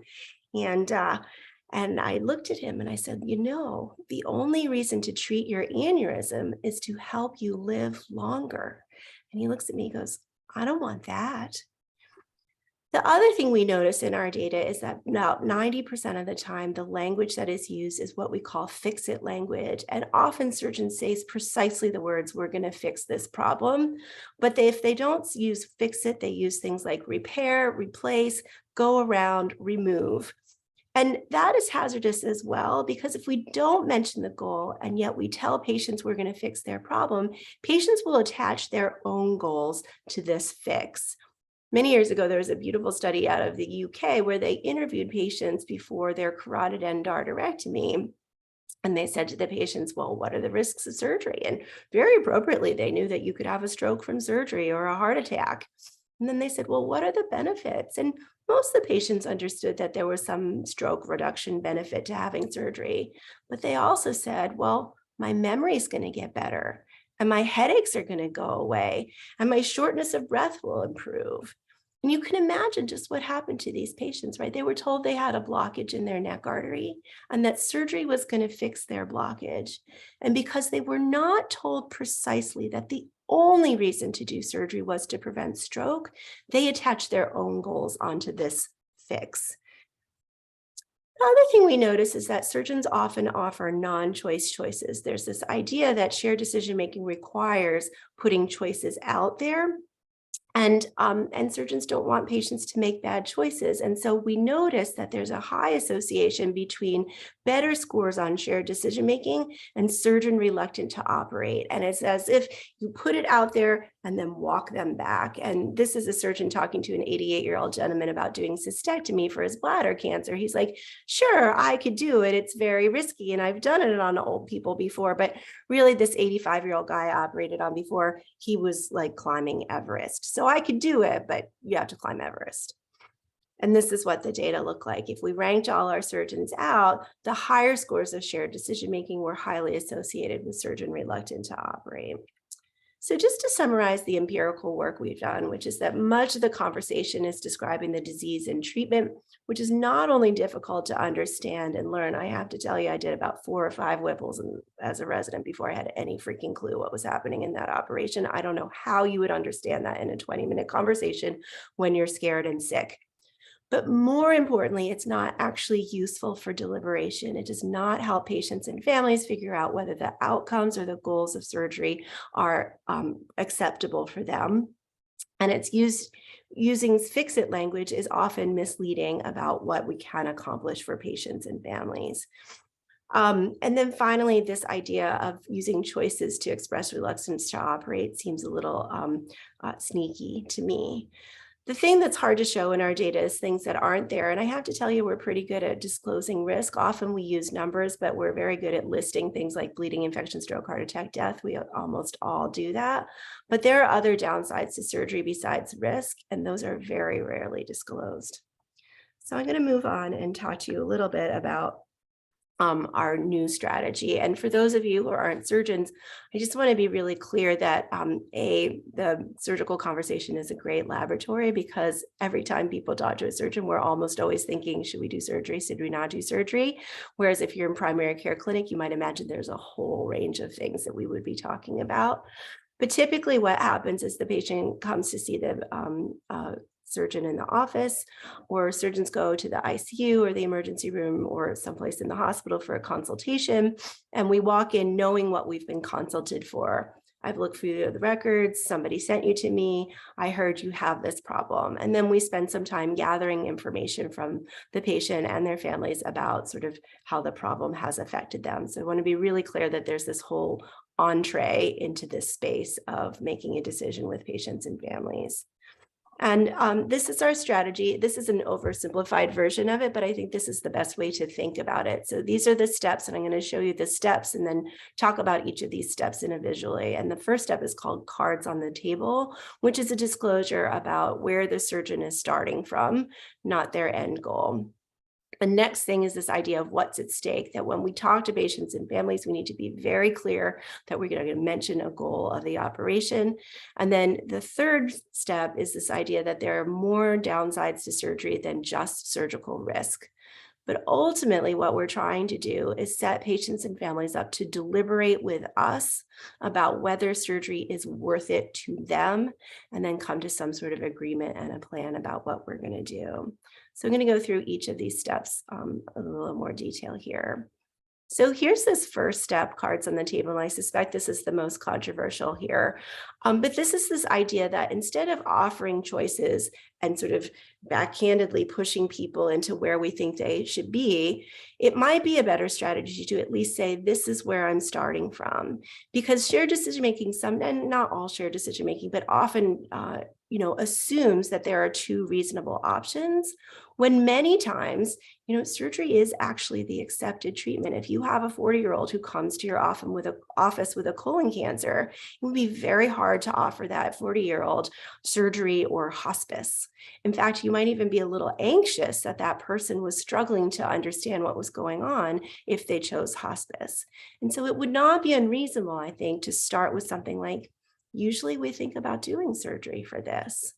And I looked at him and I said, you know, the only reason to treat your aneurysm is to help you live longer. And he looks at me and goes, I don't want that. The other thing we notice in our data is that about 90% of the time, the language that is used is what we call fix-it language. And often surgeons say precisely the words, we're going to fix this problem. But if they don't use fix-it, they use things like repair, replace, go around, remove. And that is hazardous as well, because if we don't mention the goal and yet we tell patients we're going to fix their problem, patients will attach their own goals to this fix. Many years ago, there was a beautiful study out of the UK where they interviewed patients before their carotid endarterectomy. And they said to the patients, well, what are the risks of surgery? And very appropriately, they knew that you could have a stroke from surgery or a heart attack. And then they said, well, what are the benefits? And most of the patients understood that there was some stroke reduction benefit to having surgery. But they also said, well, my memory is going to get better, and my headaches are going to go away, and my shortness of breath will improve. And you can imagine just what happened to these patients, right? They were told they had a blockage in their neck artery and that surgery was going to fix their blockage. And because they were not told precisely that the only reason to do surgery was to prevent stroke, they attached their own goals onto this fix. The other thing we notice is that surgeons often offer non-choice choices. There's this idea that shared decision-making requires putting choices out there. And surgeons don't want patients to make bad choices. And so we notice that there's a high association between better scores on shared decision-making and surgeon reluctant to operate. And it's as if you put it out there and then walk them back. And this is a surgeon talking to an 88-year-old gentleman about doing cystectomy for his bladder cancer. He's like, sure, I could do it. It's very risky. And I've done it on old people before. But really, this 85-year-old guy I operated on before, he was like climbing Everest. So I could do it, but you have to climb Everest. And this is what the data look like. If we ranked all our surgeons out, the higher scores of shared decision-making were highly associated with surgeon reluctant to operate. So just to summarize the empirical work we've done, which is that much of the conversation is describing the disease and treatment, which is not only difficult to understand and learn. I have to tell you, I did about 4 or 5 Whipples as a resident before I had any freaking clue what was happening in that operation. I don't know how you would understand that in a 20-minute conversation when you're scared and sick. But more importantly, it's not actually useful for deliberation. It does not help patients and families figure out whether the outcomes or the goals of surgery are acceptable for them. And it's using fix-it language is often misleading about what we can accomplish for patients and families. And then finally, this idea of using choices to express reluctance to operate seems a little sneaky to me. The thing that's hard to show in our data is things that aren't there. And I have to tell you, we're pretty good at disclosing risk. Often we use numbers, but we're very good at listing things like bleeding, infection, stroke, heart attack, death. We almost all do that. But there are other downsides to surgery besides risk, and those are very rarely disclosed. So I'm going to move on and talk to you a little bit about our new strategy. And for those of you who aren't surgeons, I just want to be really clear that the surgical conversation is a great laboratory, because every time people talk to a surgeon, we're almost always thinking, should we do surgery? Should we not do surgery? Whereas if you're in primary care clinic, you might imagine there's a whole range of things that we would be talking about. But typically what happens is the patient comes to see the surgeon in the office, or surgeons go to the ICU or the emergency room or someplace in the hospital for a consultation. And we walk in knowing what we've been consulted for. I've looked through the records, somebody sent you to me, I heard you have this problem. And then we spend some time gathering information from the patient and their families about sort of how the problem has affected them. So I want to be really clear that there's this whole entree into this space of making a decision with patients and families. And this is our strategy. This is an oversimplified version of it, but I think this is the best way to think about it. So these are the steps, and I'm going to show you the steps and then talk about each of these steps individually. And the first step is called cards on the table, which is a disclosure about where the surgeon is starting from, not their end goal. The next thing is this idea of what's at stake, that when we talk to patients and families, we need to be very clear that we're going to mention a goal of the operation. And then the third step is this idea that there are more downsides to surgery than just surgical risk. But ultimately, what we're trying to do is set patients and families up to deliberate with us about whether surgery is worth it to them, and then come to some sort of agreement and a plan about what we're going to do. So I'm going to go through each of these steps in a little more detail here. So here's this first step, cards on the table, and I suspect this is the most controversial here. But this is this idea that instead of offering choices and sort of backhandedly pushing people into where we think they should be, it might be a better strategy to at least say, this is where I'm starting from. Because shared decision-making, and not all shared decision-making, but often assumes that there are two reasonable options, when many times, surgery is actually the accepted treatment. If you have a 40-year-old who comes to your office with a colon cancer, it would be very hard to offer that 40-year-old surgery or hospice. In fact, you might even be a little anxious that that person was struggling to understand what was going on if they chose hospice. And so it would not be unreasonable, I think, to start with something like, usually we think about doing surgery for this.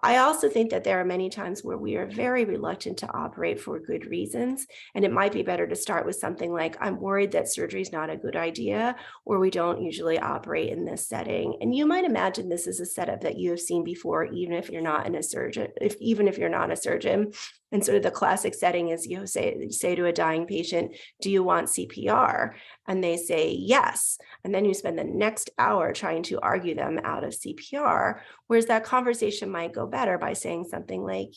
I also think that there are many times where we are very reluctant to operate for good reasons. And it might be better to start with something like, I'm worried that surgery is not a good idea, or we don't usually operate in this setting. And you might imagine this is a setup that you have seen before, even if you're not a surgeon. And sort of the classic setting is you say to a dying patient, do you want CPR? And they say yes. And then you spend the next hour trying to argue them out of CPR, whereas that conversation might go better by saying something like,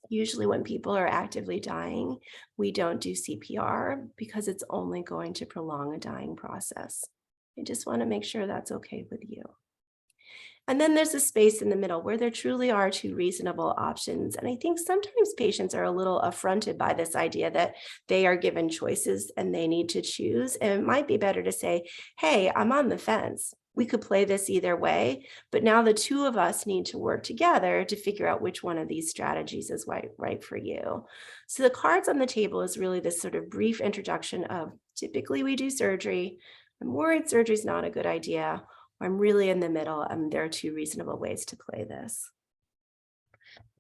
usually when people are actively dying, we don't do CPR because it's only going to prolong a dying process. I just want to make sure that's okay with you. And then there's a space in the middle where there truly are two reasonable options. And I think sometimes patients are a little affronted by this idea that they are given choices and they need to choose. And it might be better to say, hey, I'm on the fence. We could play this either way, but now the two of us need to work together to figure out which one of these strategies is right for you. So the cards on the table is really this sort of brief introduction of, typically we do surgery. I'm worried surgery is not a good idea. I'm really in the middle, and there are two reasonable ways to play this.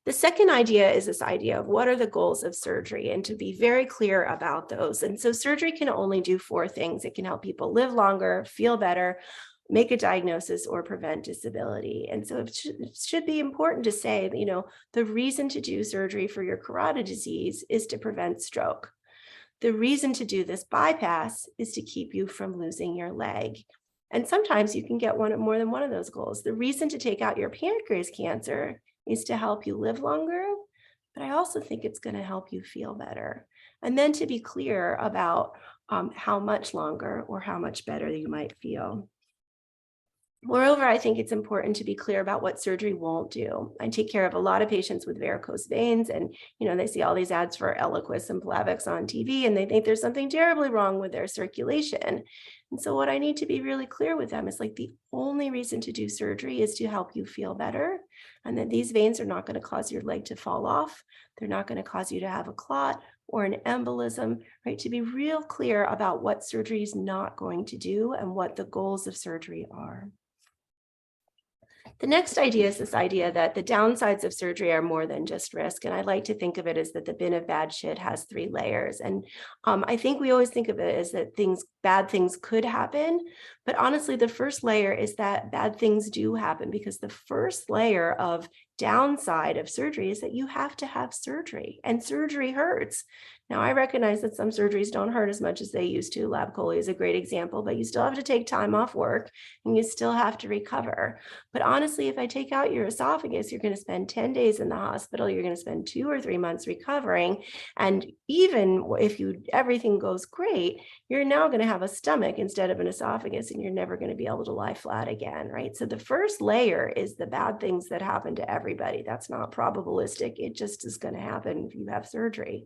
The second idea is this idea of what are the goals of surgery, and to be very clear about those. And so surgery can only do four things. It can help people live longer, feel better, make a diagnosis, or prevent disability. And so it should be important to say, you know, the reason to do surgery for your carotid disease is to prevent stroke. The reason to do this bypass is to keep you from losing your leg. And sometimes you can get more than one of those goals. The reason to take out your pancreas cancer is to help you live longer, but I also think it's going to help you feel better. And then to be clear about how much longer or how much better you might feel. Moreover, I think it's important to be clear about what surgery won't do. I take care of a lot of patients with varicose veins, and you know, they see all these ads for Eliquis and Plavix on TV, and they think there's something terribly wrong with their circulation. And so what I need to be really clear with them is like the only reason to do surgery is to help you feel better, and that these veins are not going to cause your leg to fall off. They're not going to cause you to have a clot or an embolism, right? To be real clear about what surgery is not going to do and what the goals of surgery are. The next idea is this idea that the downsides of surgery are more than just risk. And I like to think of it as that the bin of bad shit has 3 layers. And I think we always think of it as that bad things could happen. But honestly, the first layer is that bad things do happen, because the first layer of downside of surgery is that you have to have surgery, and surgery hurts. Now, I recognize that some surgeries don't hurt as much as they used to. Lab chole is a great example, but you still have to take time off work and you still have to recover. But honestly, if I take out your esophagus, you're going to spend 10 days in the hospital. You're going to spend 2 or 3 months recovering. And even if everything goes great, you're now going to have a stomach instead of an esophagus, and you're never going to be able to lie flat again, right? So the first layer is the bad things that happen to everybody. That's not probabilistic. It just is going to happen if you have surgery.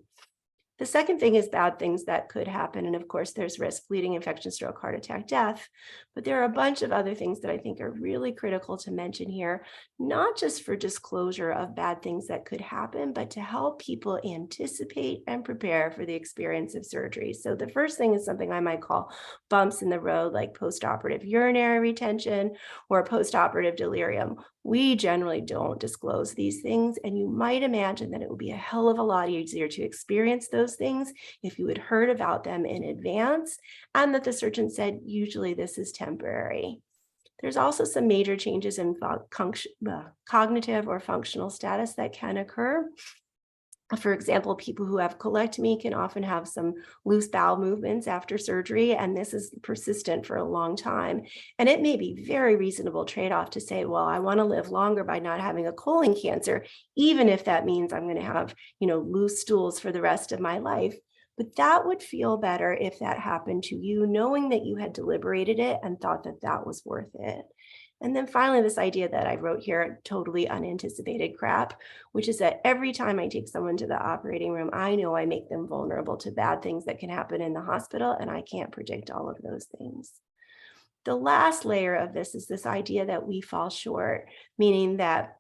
The second thing is bad things that could happen. And of course, there's risk: bleeding, infection, stroke, heart attack, death. But there are a bunch of other things that I think are really critical to mention here, not just for disclosure of bad things that could happen, but to help people anticipate and prepare for the experience of surgery. So the first thing is something I might call bumps in the road, like postoperative urinary retention or postoperative delirium. We generally don't disclose these things, and you might imagine that it would be a hell of a lot easier to experience those things if you had heard about them in advance, and that the surgeon said, usually this is temporary. There's also some major changes in cognitive or functional status that can occur. For example, people who have colectomy can often have some loose bowel movements after surgery, and this is persistent for a long time. And it may be very reasonable trade-off to say, well, I want to live longer by not having a colon cancer, even if that means I'm going to have, loose stools for the rest of my life. But that would feel better if that happened to you, knowing that you had deliberated it and thought that that was worth it. And then finally, this idea that I wrote here, totally unanticipated crap, which is that every time I take someone to the operating room, I know I make them vulnerable to bad things that can happen in the hospital, and I can't predict all of those things. The last layer of this is this idea that we fall short, meaning that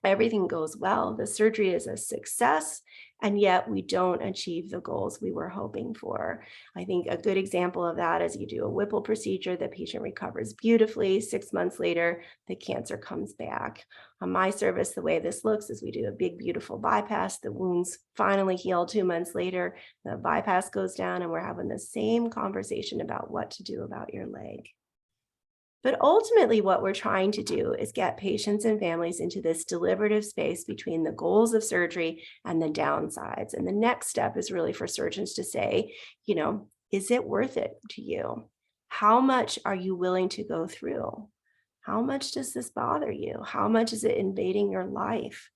everything goes well, the surgery is a success, and yet we don't achieve the goals we were hoping for. I think a good example of that is you do a Whipple procedure, the patient recovers beautifully. 6 months later, the cancer comes back. On my service, the way this looks is we do a big, beautiful bypass. The wounds finally heal 2 months later. The bypass goes down, and we're having the same conversation about what to do about your leg. But ultimately, what we're trying to do is get patients and families into this deliberative space between the goals of surgery and the downsides. And the next step is really for surgeons to say, is it worth it to you? How much are you willing to go through? How much does this bother you? How much is it invading your life?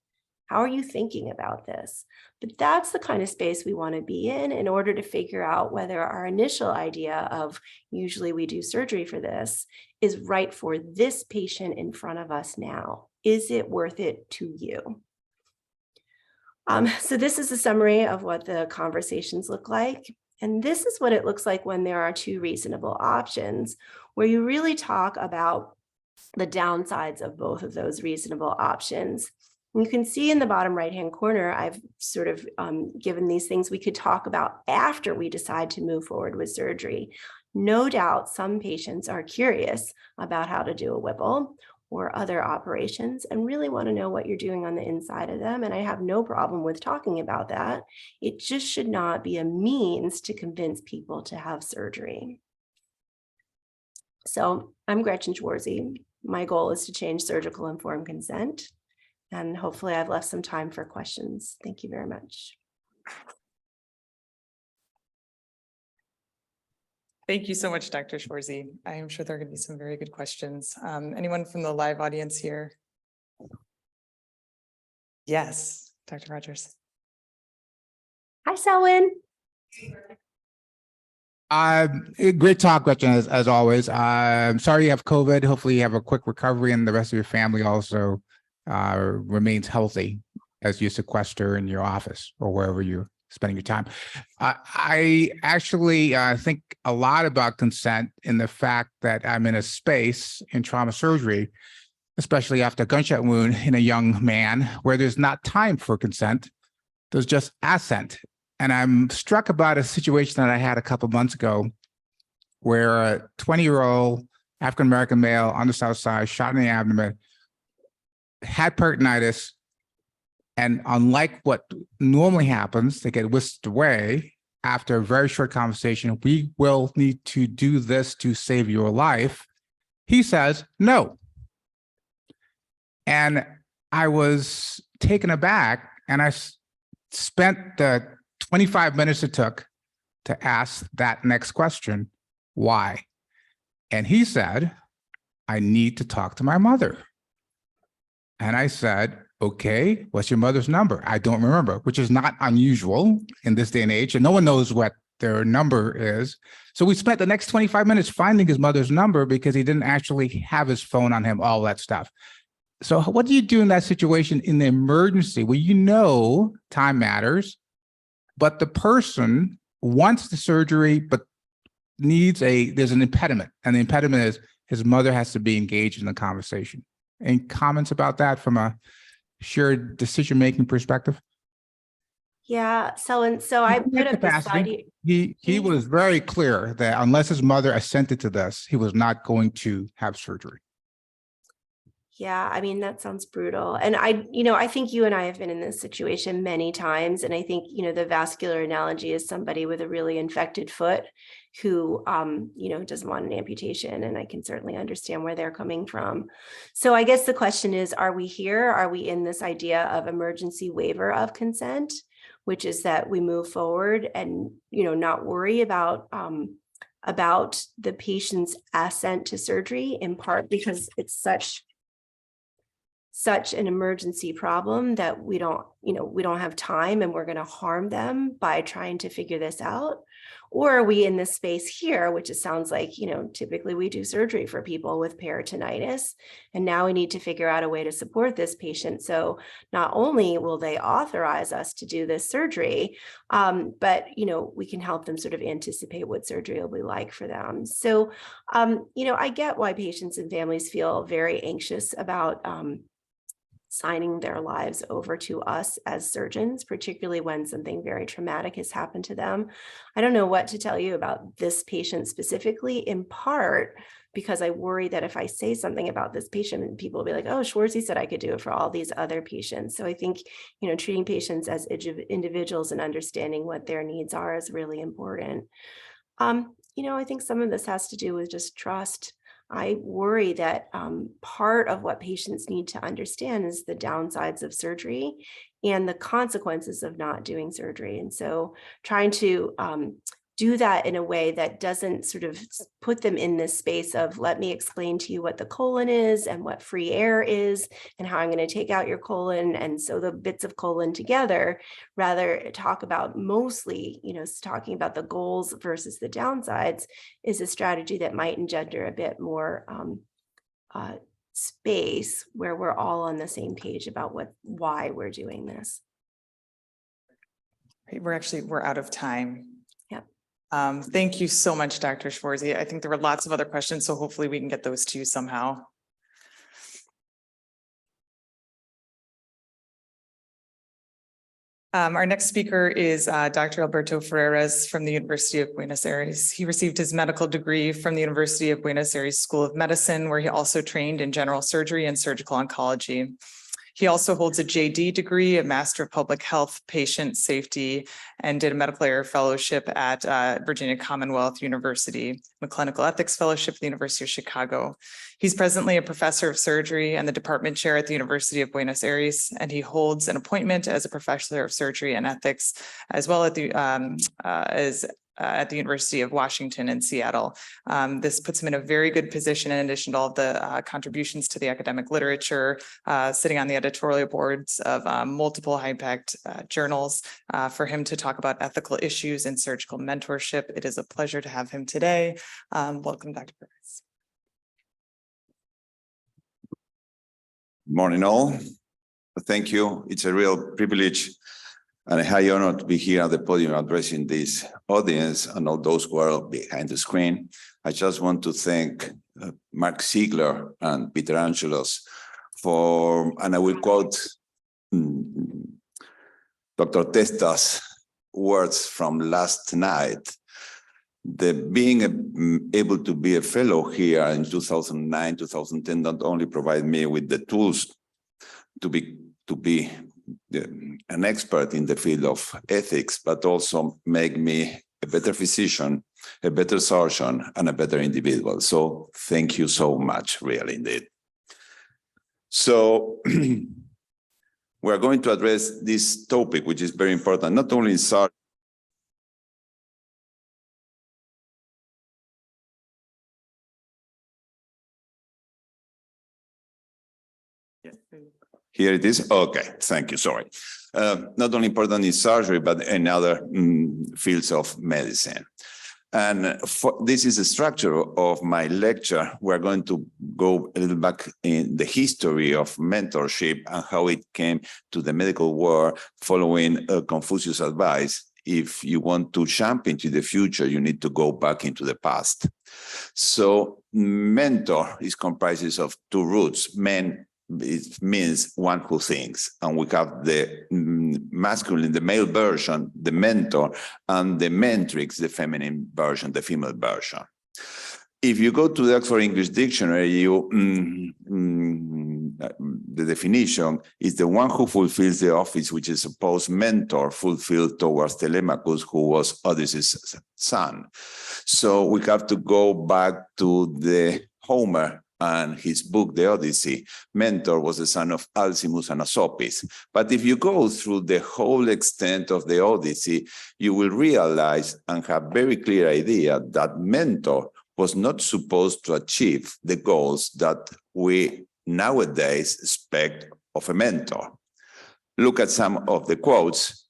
How are you thinking about this? But that's the kind of space we want to be in order to figure out whether our initial idea of usually we do surgery for this is right for this patient in front of us now. Is it worth it to you? So this is a summary of what the conversations look like. And this is what it looks like when there are 2 reasonable options, where you really talk about the downsides of both of those reasonable options. You can see in the bottom right-hand corner, I've sort of given these things we could talk about after we decide to move forward with surgery. No doubt some patients are curious about how to do a Whipple or other operations and really want to know what you're doing on the inside of them. And I have no problem with talking about that. It just should not be a means to convince people to have surgery. So I'm Gretchen Schwarzy. My goal is to change surgical informed consent. And hopefully I've left some time for questions. Thank you very much. Thank you so much, Dr. Schwarzy. I am sure there are going to be some very good questions. Anyone from the live audience here? Yes, Dr. Rogers. Hi, Selwyn. Great talk, Gretchen, as always. I'm sorry you have COVID. Hopefully you have a quick recovery and the rest of your family also remains healthy as you sequester in your office or wherever you're spending your time. I actually think a lot about consent in the fact that I'm in a space in trauma surgery, especially after a gunshot wound in a young man, where there's not time for consent. There's just assent. And I'm struck about a situation that I had a couple of months ago where a 20-year-old African-American male on the South Side, shot in the abdomen, had peritonitis. And unlike what normally happens, they get whisked away after a very short conversation. We will need to do this to save your life. He says, no. And I was taken aback, and I spent the 25 minutes it took to ask that next question, why? And he said, I need to talk to my mother. And I said, okay, what's your mother's number? I don't remember, which is not unusual in this day and age, and no one knows what their number is. So we spent the next 25 minutes finding his mother's number because he didn't actually have his phone on him, all that stuff. So what do you do in that situation in the emergency where you know time matters, but the person wants the surgery, but there's an impediment, and the impediment is his mother has to be engaged in the conversation? Any comments about that from a shared decision-making perspective? Yeah, Selwyn, so I put up this slide. He was very clear that unless his mother assented to this, he was not going to have surgery. Yeah, I mean, that sounds brutal. And I think you and I have been in this situation many times. And I think, the vascular analogy is somebody with a really infected foot who, doesn't want an amputation. And I can certainly understand where they're coming from. So I guess the question is, are we here? Are we in this idea of emergency waiver of consent, which is that we move forward and, not worry about the patient's assent to surgery, in part because it's such an emergency problem that we don't have time and we're going to harm them by trying to figure this out? Or are we in this space here, which it sounds like, typically we do surgery for people with peritonitis, and now we need to figure out a way to support this patient. So not only will they authorize us to do this surgery, but, we can help them sort of anticipate what surgery will be like for them. So, I get why patients and families feel very anxious about signing their lives over to us as surgeons, particularly when something very traumatic has happened to them. I don't know what to tell you about this patient specifically, in part because I worry that if I say something about this patient, people will be like, oh, Schwarzy said I could do it for all these other patients. So I think, treating patients as individuals and understanding what their needs are is really important. I think some of this has to do with just trust. I worry that part of what patients need to understand is the downsides of surgery and the consequences of not doing surgery. And so trying to do that in a way that doesn't sort of put them in this space of, let me explain to you what the colon is and what free air is and how I'm going to take out your colon and sew the bits of colon together, rather talk about mostly, talking about the goals versus the downsides, is a strategy that might engender a bit more space where we're all on the same page about why we're doing this. We're out of time. Yep. Thank you so much, Dr. Schwarzy. I think there were lots of other questions, so hopefully we can get those to you somehow. Our next speaker is Dr. Alberto Ferreras from the University of Buenos Aires. He received his medical degree from the University of Buenos Aires School of Medicine, where he also trained in general surgery and surgical oncology. He also holds a JD degree, a Master of Public Health, Patient Safety, and did a medical area fellowship at Virginia Commonwealth University, a clinical ethics fellowship at the University of Chicago. He's presently a professor of surgery and the department chair at the University of Buenos Aires, and he holds an appointment as a professor of surgery and ethics, as well at the University of Washington in Seattle. This puts him in a very good position in addition to all of the contributions to the academic literature, sitting on the editorial boards of multiple high-impact journals for him to talk about ethical issues in surgical mentorship. It is a pleasure to have him today. Welcome, Dr. Perez. Morning all. Thank you. It's a real privilege and a high honor to be here at the podium addressing this audience and all those who are behind the screen. I just want to thank Mark Ziegler and Peter Angelos for, and I will quote Dr. Testa's words from last night, being able to be a fellow here in 2009, 2010, not only provide me with the tools to be an expert in the field of ethics, but also make me a better physician, a better surgeon, and a better individual. So thank you so much, really, indeed. So we're going to address this topic, which is very important, not only in surgery. Here it is. Okay, thank you. Sorry. Not only important in surgery, but in other fields of medicine. And this is the structure of my lecture. We're going to go a little back in the history of mentorship and how it came to the medical world following Confucius' advice. If you want to jump into the future, you need to go back into the past. So mentor is comprises of two roots. It means one who thinks, and we have the masculine, the male version, the mentor, and the mentrix, the feminine version, the female version. If you go to the Oxford English Dictionary, the definition is the one who fulfills the office which is supposed mentor fulfilled towards Telemachus, who was Odysseus' son. So we have to go back to the Homer and his book, The Odyssey. Mentor was the son of Alcimus and Asopis. But if you go through the whole extent of the Odyssey, you will realize and have very clear idea that mentor was not supposed to achieve the goals that we nowadays expect of a mentor. Look at some of the quotes.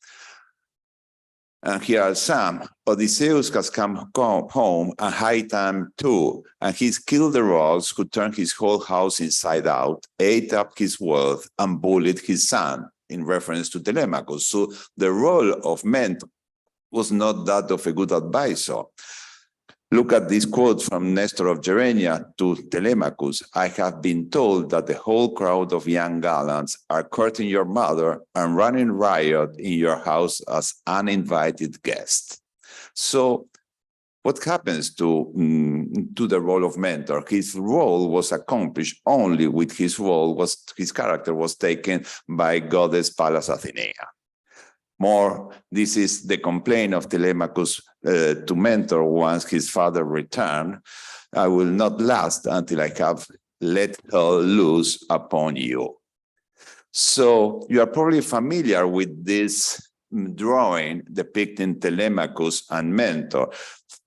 And here are some. Odysseus has come home and high time too, and he's killed the rogues who turned his whole house inside out, ate up his wealth, and bullied his son, in reference to Telemachus. So the role of mentor was not that of a good advisor. Look at this quote from Nestor of Gerenia to Telemachus. I have been told that the whole crowd of young gallants are courting your mother and running riot in your house as uninvited guests. So what happens to the role of mentor? His role was accomplished only with his character was taken by goddess Pallas Athena. More, this is the complaint of Telemachus to mentor once his father returned. I will not last until I have let hell loose upon you. So you are probably familiar with this drawing depicting Telemachus and mentor.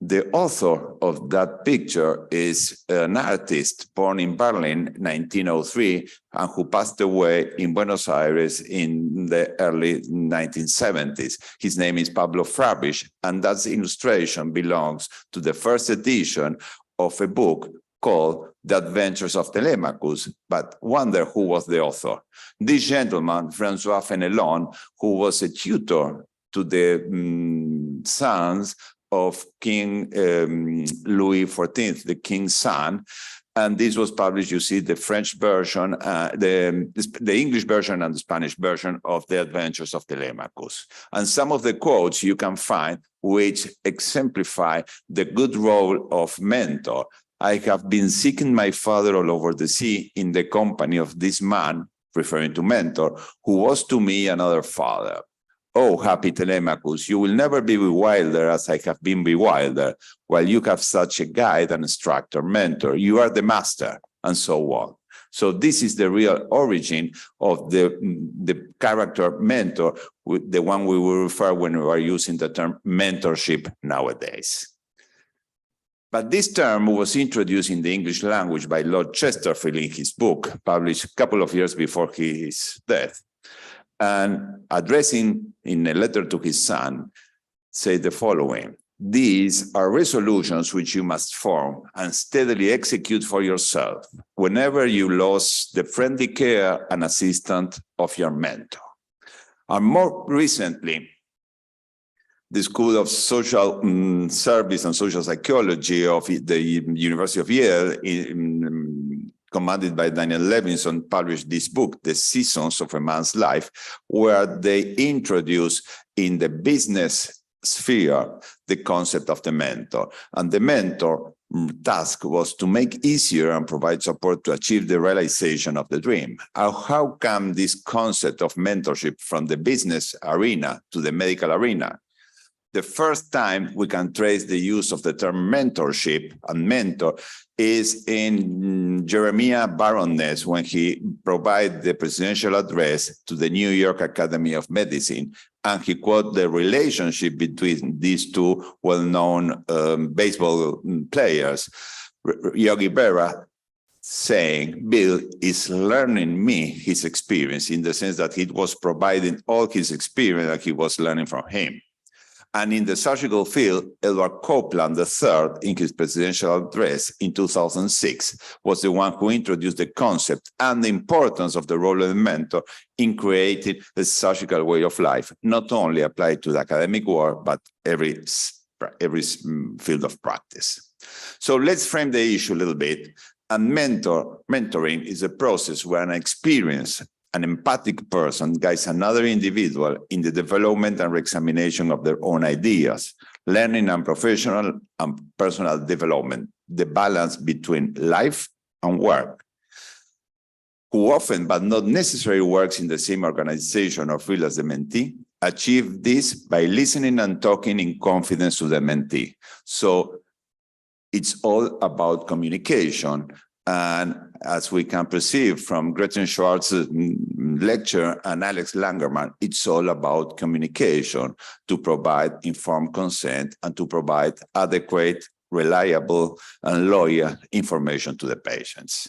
The author of that picture is an artist born in Berlin, 1903, and who passed away in Buenos Aires in the early 1970s. His name is Pablo Frabich, and that illustration belongs to the first edition of a book called The Adventures of Telemachus, but wonder who was the author. This gentleman, Francois Fenelon, who was a tutor to the sons of King Louis XIV, the king's son, and this was published, you see, the French version, the English version and the Spanish version of The Adventures of Telemachus. And some of the quotes you can find which exemplify the good role of mentor. I have been seeking my father all over the sea in the company of this man, referring to mentor, who was to me another father. Oh, happy Telemachus, you will never be bewildered as I have been bewildered, while you have such a guide and instructor, mentor. You are the master, and so on. So this is the real origin of the character mentor, the one we will refer when we are using the term mentorship nowadays. But this term was introduced in the English language by Lord Chesterfield in his book, published a couple of years before his death. And addressing in a letter to his son, say the following: these are resolutions which you must form and steadily execute for yourself whenever you lose the friendly care and assistance of your mentor. And more recently, the School of Social Service and Social Psychology of the University of Yale, commanded by Daniel Levinson, published this book, The Seasons of a Man's Life, where they introduce in the business sphere the concept of the mentor. And the mentor task was to make easier and provide support to achieve the realization of the dream. How come this concept of mentorship from the business arena to the medical arena? The first time we can trace the use of the term mentorship and mentor is in Jeremiah Barroness, when he provided the presidential address to the New York Academy of Medicine, and he quoted the relationship between these two well-known baseball players, Yogi Berra, saying, Bill is learning me his experience, in the sense that he was providing all his experience that he was learning from him. And in the surgical field, Edward Copeland III, in his presidential address in 2006, was the one who introduced the concept and the importance of the role of the mentor in creating a surgical way of life, not only applied to the academic world, but every field of practice. So let's frame the issue a little bit. And mentoring is a process where an experienced, an empathic person guides another individual in the development and re-examination of their own ideas, learning and professional and personal development, the balance between life and work. Who often, but not necessarily, works in the same organization or field as the mentee, achieve this by listening and talking in confidence to the mentee. So it's all about communication. And as we can perceive from Gretchen Schwartz's lecture and Alex Langerman, it's all about communication to provide informed consent and to provide adequate, reliable, and loyal information to the patients.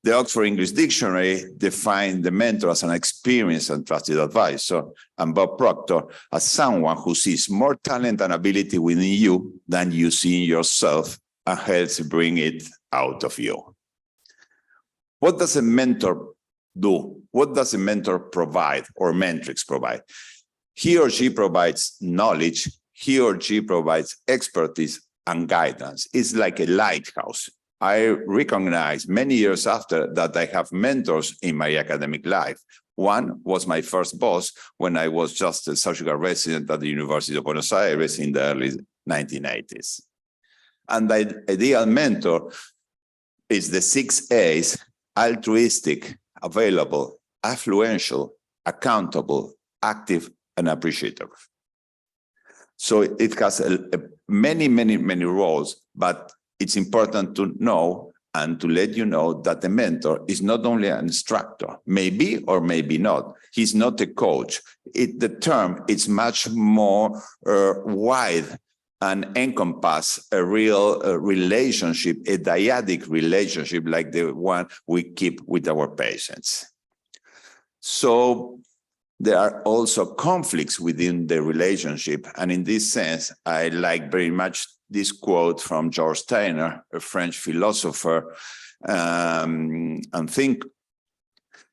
The Oxford English Dictionary defined the mentor as an experienced and trusted advisor, and Bob Proctor as someone who sees more talent and ability within you than you see in yourself and helps bring it out of you. What does a mentor do? What does a mentor provide, or mentrix provide? He or she provides knowledge, he or she provides expertise and guidance. It's like a lighthouse. I recognize many years after that I have mentors in my academic life. One was my first boss when I was just a surgical resident at the University of Buenos Aires in the early 1980s. And the ideal mentor is the 6 A's: altruistic, available, affluential, accountable, active, and appreciative. So it has many roles, but it's important to know and to let you know that the mentor is not only an instructor, maybe or maybe not. He's not a coach. The term is much more wide and encompass a real relationship, a dyadic relationship like the one we keep with our patients. So there are also conflicts within the relationship. And in this sense, I like very much this quote from George Steiner, a French philosopher, and think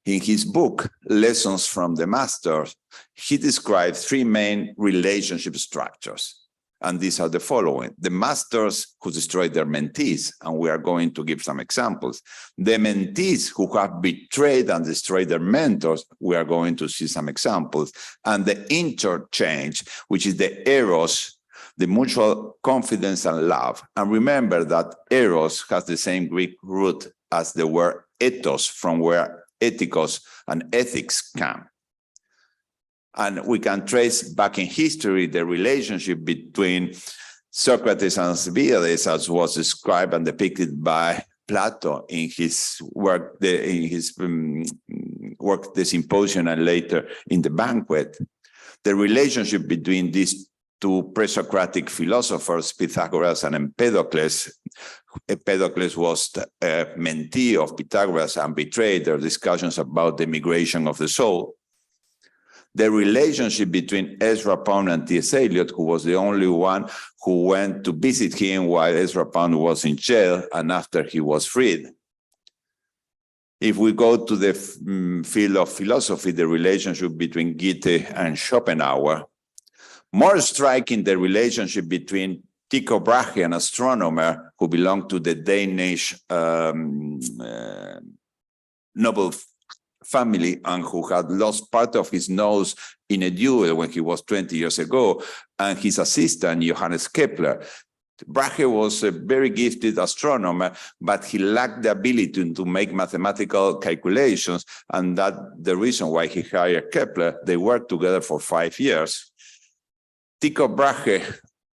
in his book, Lessons from the Masters, he describes 3 main relationship structures. And these are the following: the masters who destroy their mentees, and we are going to give some examples. The mentees who have betrayed and destroyed their mentors, we are going to see some examples. And the interchange, which is the eros, the mutual confidence and love. And remember that eros has the same Greek root as the word ethos, from where ethicos and ethics come. And we can trace back in history the relationship between Socrates and Alcibiades, as was described and depicted by Plato in his work, work, The Symposium, and later in the Banquet. The relationship between these two pre-Socratic philosophers, Pythagoras and Empedocles. Empedocles was a mentee of Pythagoras and betrayed their discussions about the migration of the soul. The relationship between Ezra Pound and T.S. Eliot, who was the only one who went to visit him while Ezra Pound was in jail and after he was freed. If we go to the field of philosophy, the relationship between Goethe and Schopenhauer, more striking the relationship between Tycho Brahe, an astronomer who belonged to the Danish noble family and who had lost part of his nose in a duel when he was 20 years ago, and his assistant, Johannes Kepler. Brahe was a very gifted astronomer, but he lacked the ability to make mathematical calculations, and that's the reason why he hired Kepler. They worked together for 5 years. Tycho Brahe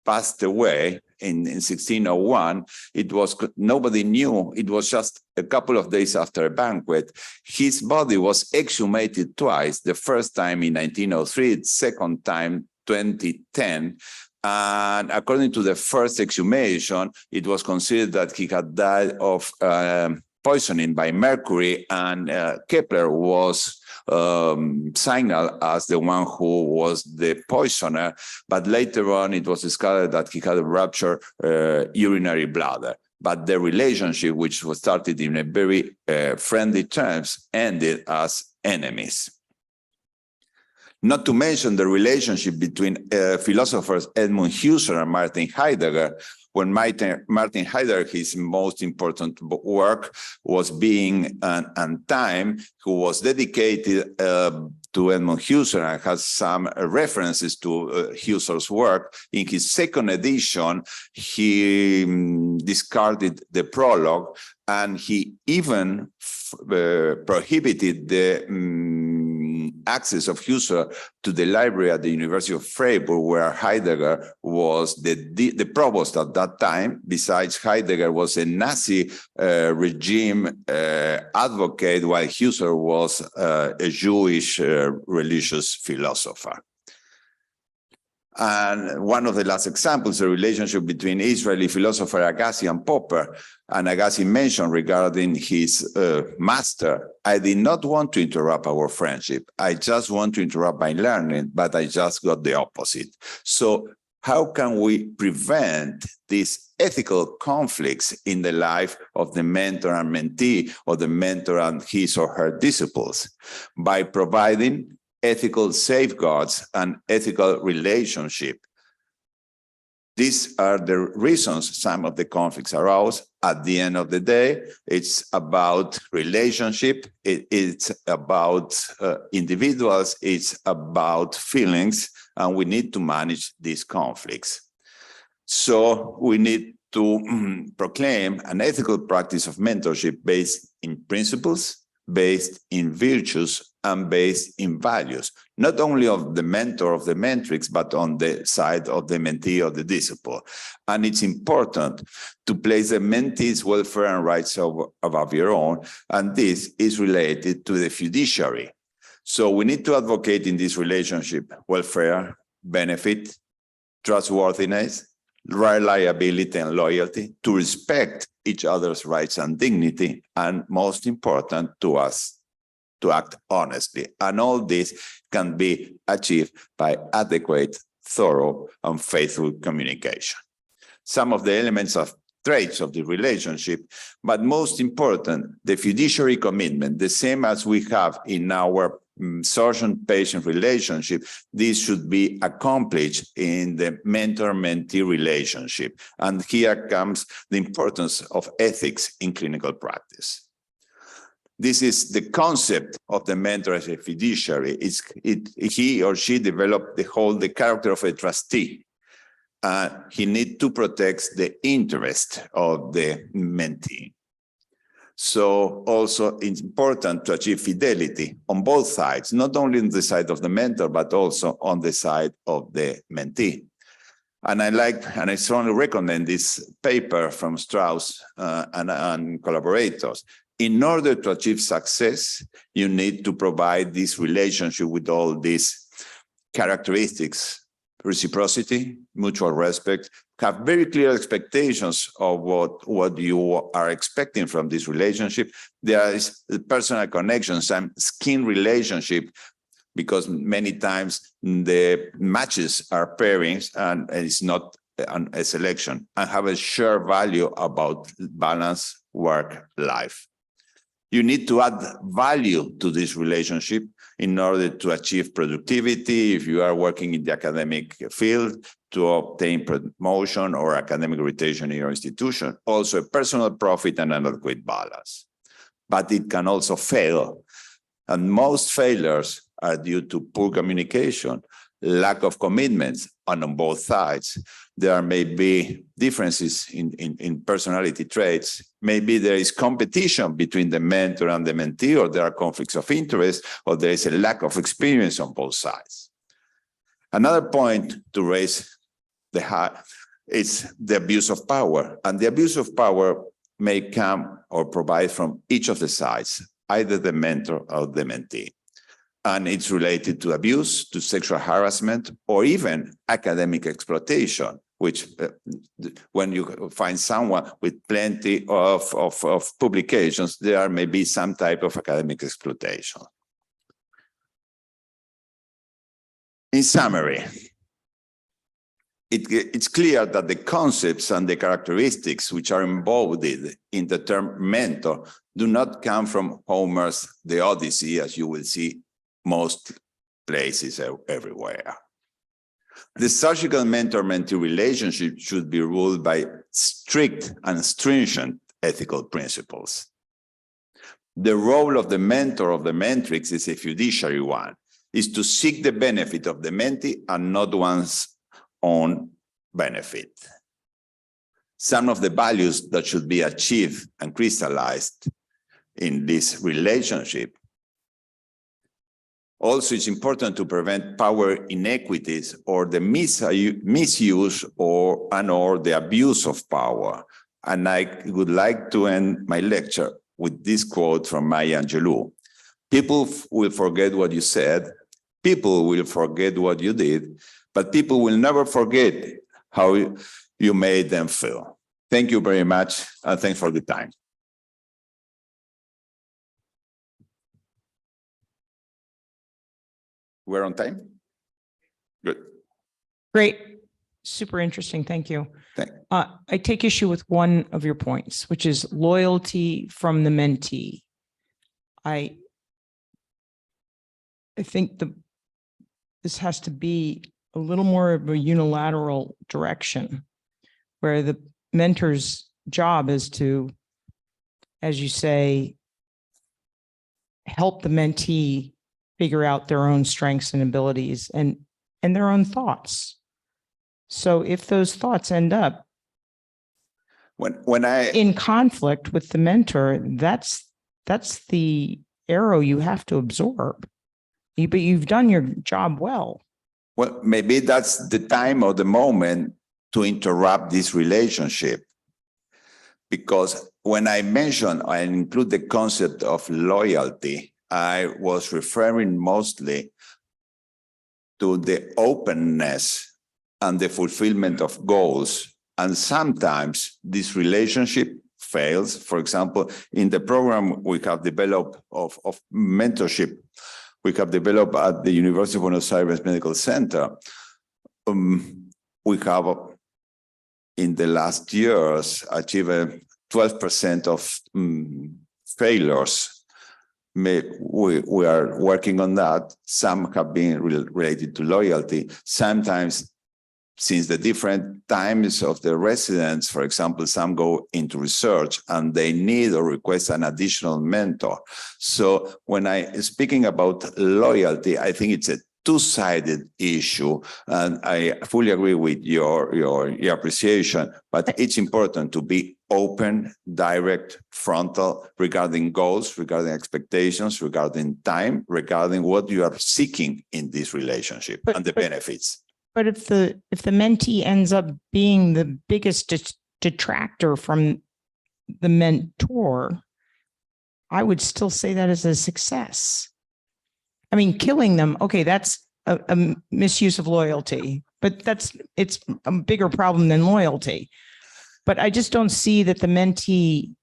passed away in 1601. It was, nobody knew. It was just a couple of days after a banquet. His body was exhumated twice, the first time in 1903, the second time 2010. And according to the first exhumation, it was considered that he had died of poisoning by mercury, and Kepler was signaled as the one who was the poisoner, but later on it was discovered that he had a ruptured urinary bladder. But the relationship, which was started in a very friendly terms, ended as enemies. Not to mention the relationship between philosophers Edmund Husserl and Martin Heidegger. When Martin Heidegger, his most important work was Being and Time, who was dedicated to Edmund Husserl and has some references to Husserl's work. In his second edition, he discarded the prologue, and he even prohibited the access of Husserl to the library at the University of Freiburg, where Heidegger was the provost at that time. Besides, Heidegger was a Nazi regime advocate, while Husserl was a Jewish religious philosopher. And one of the last examples, the relationship between Israeli philosopher Agassi and Popper. And Agassi mentioned regarding his master, I did not want to interrupt our friendship. I just want to interrupt my learning, but I just got the opposite. So how can we prevent these ethical conflicts in the life of the mentor and mentee, or the mentor and his or her disciples? By providing ethical safeguards and ethical relationship. These are the reasons some of the conflicts arouse. At the end of the day, it's about relationship, it's about individuals, it's about feelings, and we need to manage these conflicts. So we need to proclaim an ethical practice of mentorship based in principles, based in virtues, and based in values, not only of the mentor, of the mentrix, but on the side of the mentee or the disciple. And it's important to place the mentee's welfare and rights above your own, and this is related to the fiduciary. So we need to advocate in this relationship welfare, benefit, trustworthiness, reliability and loyalty, to respect each other's rights and dignity, and most important to us, to act honestly. And all this can be achieved by adequate, thorough, and faithful communication. Some of the elements of traits of the relationship, but most important, the fiduciary commitment, the same as we have in our surgeon-patient relationship, this should be accomplished in the mentor-mentee relationship. And here comes the importance of ethics in clinical practice. This is the concept of the mentor as a fiduciary. He or she developed the character of a trustee. He needs to protect the interest of the mentee. So also it's important to achieve fidelity on both sides, not only on the side of the mentor, but also on the side of the mentee. And I strongly recommend this paper from Strauss and collaborators. In order to achieve success, you need to provide this relationship with all these characteristics: reciprocity, mutual respect, have very clear expectations of what you are expecting from this relationship. There is personal connection, some skin relationship, because many times the matches are pairings and it's not a selection, and have a shared value about balanced work life. You need to add value to this relationship in order to achieve productivity. If you are working in the academic field, to obtain promotion or academic rotation in your institution, also a personal profit and an adequate balance. But it can also fail. And most failures are due to poor communication, lack of commitments, and on both sides. There may be differences in personality traits. Maybe there is competition between the mentor and the mentee, or there are conflicts of interest, or there is a lack of experience on both sides. Another point to raise is the abuse of power. And the abuse of power may come or provide from each of the sides, either the mentor or the mentee. And it's related to abuse, to sexual harassment, or even academic exploitation, which when you find someone with plenty of publications, there may be some type of academic exploitation. In summary, it's clear that the concepts and the characteristics which are embodied in the term mentor do not come from Homer's The Odyssey, as you will see most places everywhere. The surgical mentor-mentee relationship should be ruled by strict and stringent ethical principles. The role of the mentor of the mentrix is a fiduciary one, is to seek the benefit of the mentee and not one's own benefit. Some of the values that should be achieved and crystallized in this relationship. Also, it's important to prevent power inequities or the misuse or the abuse of power. And I would like to end my lecture with this quote from Maya Angelou. People will forget what you said, people will forget what you did, but people will never forget how you made them feel. Thank you very much, and thanks for the time. We're on time? Good. Great. Super interesting. Thank you. I take issue with one of your points, which is loyalty from the mentee. I think this has to be a little more of a unilateral direction, where the mentor's job is to, as you say, help the mentee figure out their own strengths and abilities and their own thoughts. So if those thoughts end up in conflict with the mentor, that's the arrow you have to absorb. But you've done your job well. Well, maybe that's the time or the moment to interrupt this relationship. Because when I include the concept of loyalty, I was referring mostly to the openness and the fulfillment of goals. And sometimes this relationship fails. For example, in the program we have developed of mentorship, we have developed at the University of Buenos Aires Medical Center. We have, in the last years, achieved 12% of failures. We are working on that. Some have been related to loyalty. Sometimes, since the different times of the residents, for example, some go into research and they need or request an additional mentor. So when speaking about loyalty, I think it's a two-sided issue, and I fully agree with your appreciation, but it's important to be open, direct, frontal regarding goals, regarding expectations, regarding time, regarding what you are seeking in this relationship and the benefits. But if the mentee ends up being the biggest detractor from the mentor, I would still say that is a success. I mean, killing them, okay, that's a misuse of loyalty, but it's a bigger problem than loyalty. But I just don't see that the mentee,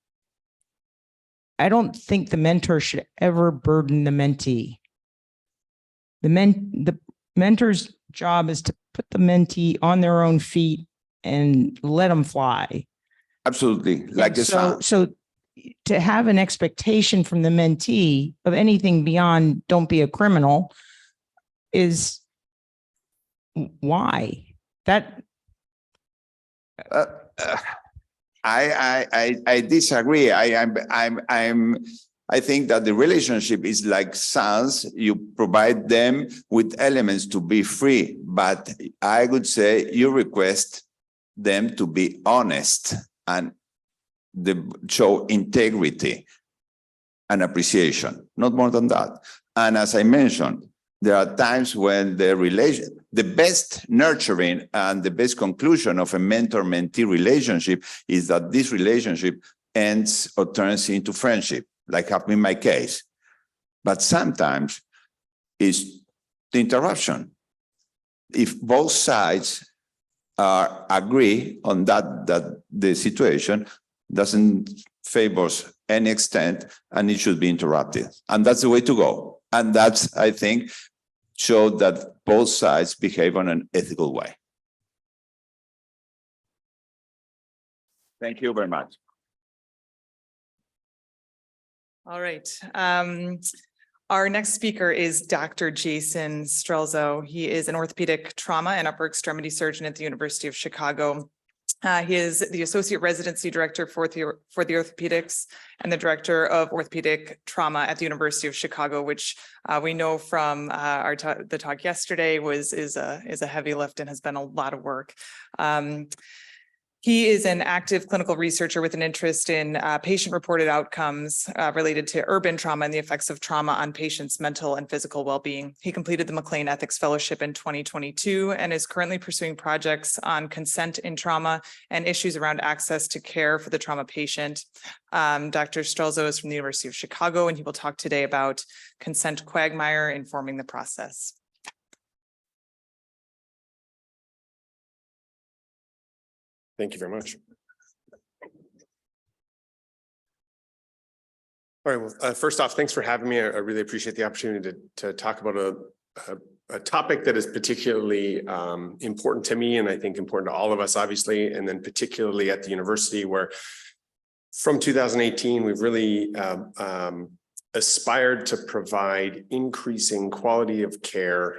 I don't think the mentor should ever burden the mentee. The mentor's job is to put the mentee on their own feet and let them fly. Absolutely, like a son. So to have an expectation from the mentee of anything beyond don't be a criminal is why that. I disagree. I think that the relationship is like sons. You provide them with elements to be free, but I would say you request them to be honest and show integrity and appreciation, not more than that. And as I mentioned, there are times when the best nurturing and the best conclusion of a mentor-mentee relationship is that this relationship ends or turns into friendship, like happened in my case. But sometimes it's the interruption. If both sides agree on that the situation doesn't favor any extent and it should be interrupted. And that's the way to go. And that's, I think, showed that both sides behave in an ethical way. Thank you very much. All right. Our next speaker is Dr. Jason Strelzo. He is an orthopedic trauma and upper extremity surgeon at the University of Chicago. He is the Associate Residency Director for the Orthopedics and the Director of Orthopedic Trauma at the University of Chicago, which we know from the talk yesterday is a heavy lift and has been a lot of work. He is an active clinical researcher with an interest in patient-reported outcomes related to urban trauma and the effects of trauma on patients' mental and physical well-being. He completed the MacLean Ethics Fellowship in 2022 and is currently pursuing projects on consent in trauma and issues around access to care for the trauma patient. Dr. Strelzo is from the University of Chicago, and he will talk today about consent quagmire informing the process. Thank you very much. All right, well, first off, thanks for having me. I really appreciate the opportunity to talk about a topic that is particularly important to me, and I think important to all of us, obviously, and then particularly at the university, where from 2018, we've really aspired to provide increasing quality of care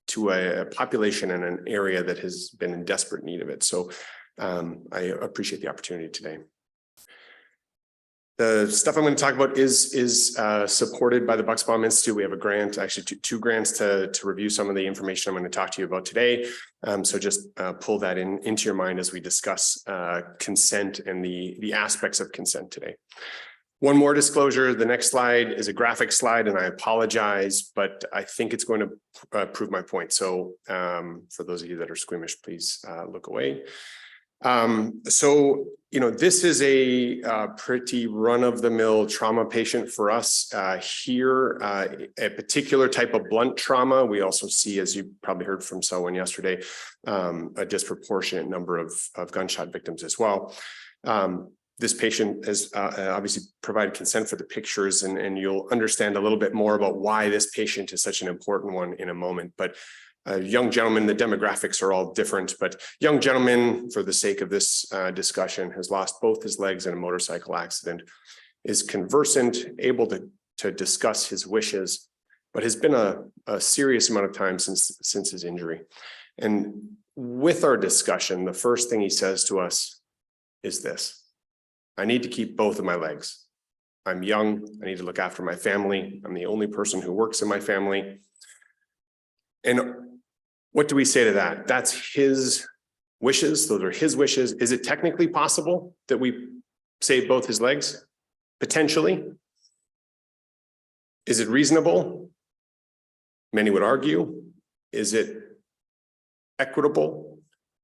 to a population in an area that has been in desperate need of it. So I appreciate the opportunity today. The stuff I'm going to talk about is supported by the Bucksbaum Institute. We have a grant, actually two grants to review some of the information I'm going to talk to you about today. So just pull that into your mind as we discuss consent and the aspects of consent today. One more disclosure, the next slide is a graphic slide, and I apologize, but I think it's going to prove my point. So for those of you that are squeamish, please look away. So, you know, this is a pretty run-of-the-mill trauma patient for us here, a particular type of blunt trauma. We also see, as you probably heard from someone yesterday, a disproportionate number of gunshot victims as well. This patient has obviously provided consent for the pictures, and you'll understand a little bit more about why this patient is such an important one in a moment. But a young gentleman, the demographics are all different, but young gentleman, for the sake of this discussion, has lost both his legs in a motorcycle accident, is conversant, able to discuss his wishes, but has been a serious amount of time since his injury. And with our discussion, the first thing he says to us is this: I need to keep both of my legs. I'm young. I need to look after my family. I'm the only person who works in my family. And what do we say to that? That's his wishes. Those are his wishes. Is it technically possible that we save both his legs? Potentially. Is it reasonable? Many would argue. Is it equitable?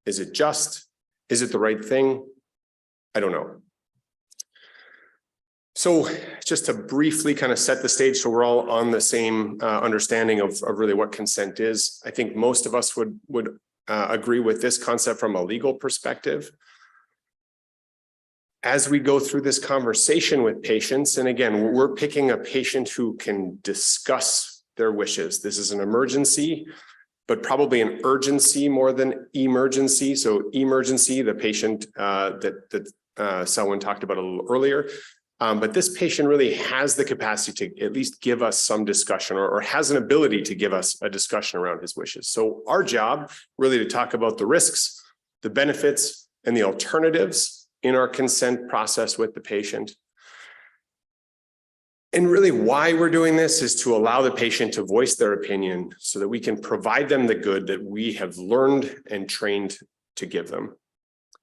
Is it just? Is it the right thing? I don't know. So just to briefly kind of set the stage so we're all on the same understanding of really what consent is, I think most of us would agree with this concept from a legal perspective. As we go through this conversation with patients, and again, we're picking a patient who can discuss their wishes. This is an emergency, but probably an urgency more than emergency. So emergency, the patient that Selwyn talked about a little earlier. But this patient really has the capacity to at least give us some discussion or has an ability to give us a discussion around his wishes. So our job really to talk about the risks, the benefits, and the alternatives in our consent process with the patient. And really why we're doing this is to allow the patient to voice their opinion so that we can provide them the good that we have learned and trained to give them.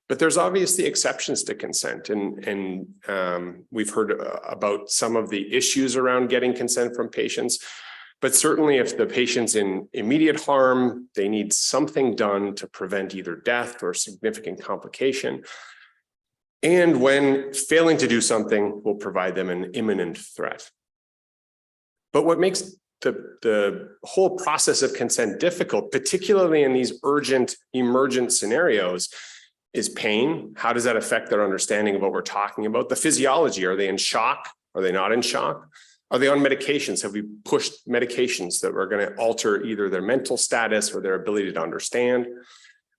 But there's obviously exceptions to consent, and we've heard about some of the issues around getting consent from patients. But certainly if the patient's in immediate harm, they need something done to prevent either death or significant complication. And when failing to do something, will provide them an imminent threat. But what makes the whole process of consent difficult, particularly in these urgent, emergent scenarios, is pain. How does that affect their understanding of what we're talking about? The physiology, are they in shock? Are they not in shock? Are they on medications? Have we pushed medications that are going to alter either their mental status or their ability to understand?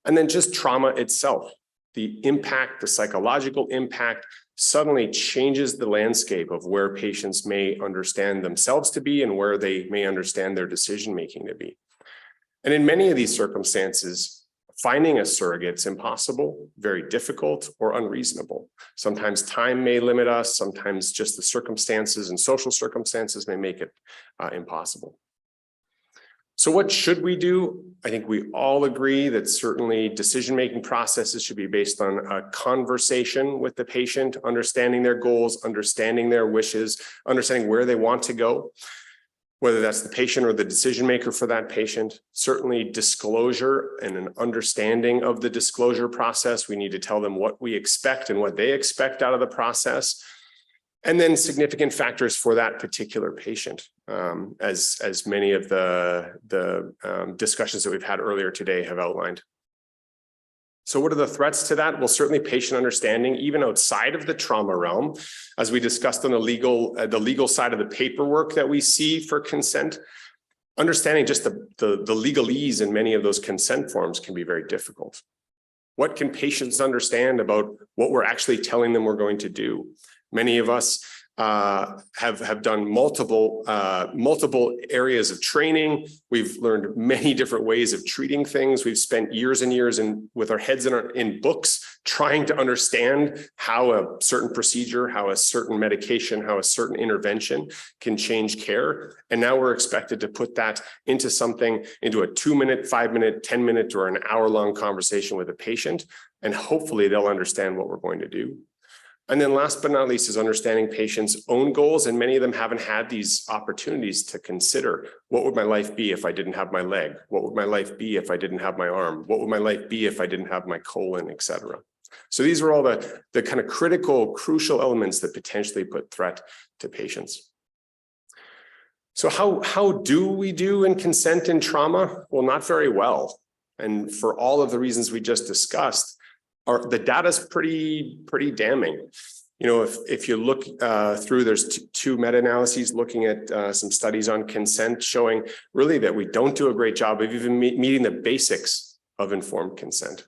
And then just trauma itself, the impact, the psychological impact suddenly changes the landscape of where patients may understand themselves to be and where they may understand their decision-making to be. And in many of these circumstances, finding a surrogate's impossible, very difficult, or unreasonable. Sometimes time may limit us, sometimes just the circumstances and social circumstances may make it impossible. So what should we do? I think we all agree that certainly decision-making processes should be based on a conversation with the patient, understanding their goals, understanding their wishes, understanding where they want to go, whether that's the patient or the decision maker for that patient. Certainly disclosure and an understanding of the disclosure process. We need to tell them what we expect and what they expect out of the process. And then significant factors for that particular patient, as many of the discussions that we've had earlier today have outlined. So what are the threats to that? Well, certainly patient understanding, even outside of the trauma realm, as we discussed on the legal side of the paperwork that we see for consent, understanding just the legalese in many of those consent forms can be very difficult. What can patients understand about what we're actually telling them we're going to do? Many of us have done multiple areas of training. We've learned many different ways of treating things. We've spent years and years with our heads in books trying to understand how a certain procedure, how a certain medication, how a certain intervention can change care. And now we're expected to put that into a 2-minute, 5-minute, 10-minute, or an hour-long conversation with a patient. And hopefully they'll understand what we're going to do. And then last but not least is understanding patients' own goals. And many of them haven't had these opportunities to consider, what would my life be if I didn't have my leg? What would my life be if I didn't have my arm? What would my life be if I didn't have my colon, et cetera? So these are all the kind of crucial elements that potentially put threat to patients. So how do we do in consent and trauma? Well, not very well. And for all of the reasons we just discussed, the data is pretty damning. You know, if you look through, there's two meta-analyses looking at some studies on consent showing really that we don't do a great job of even meeting the basics of informed consent.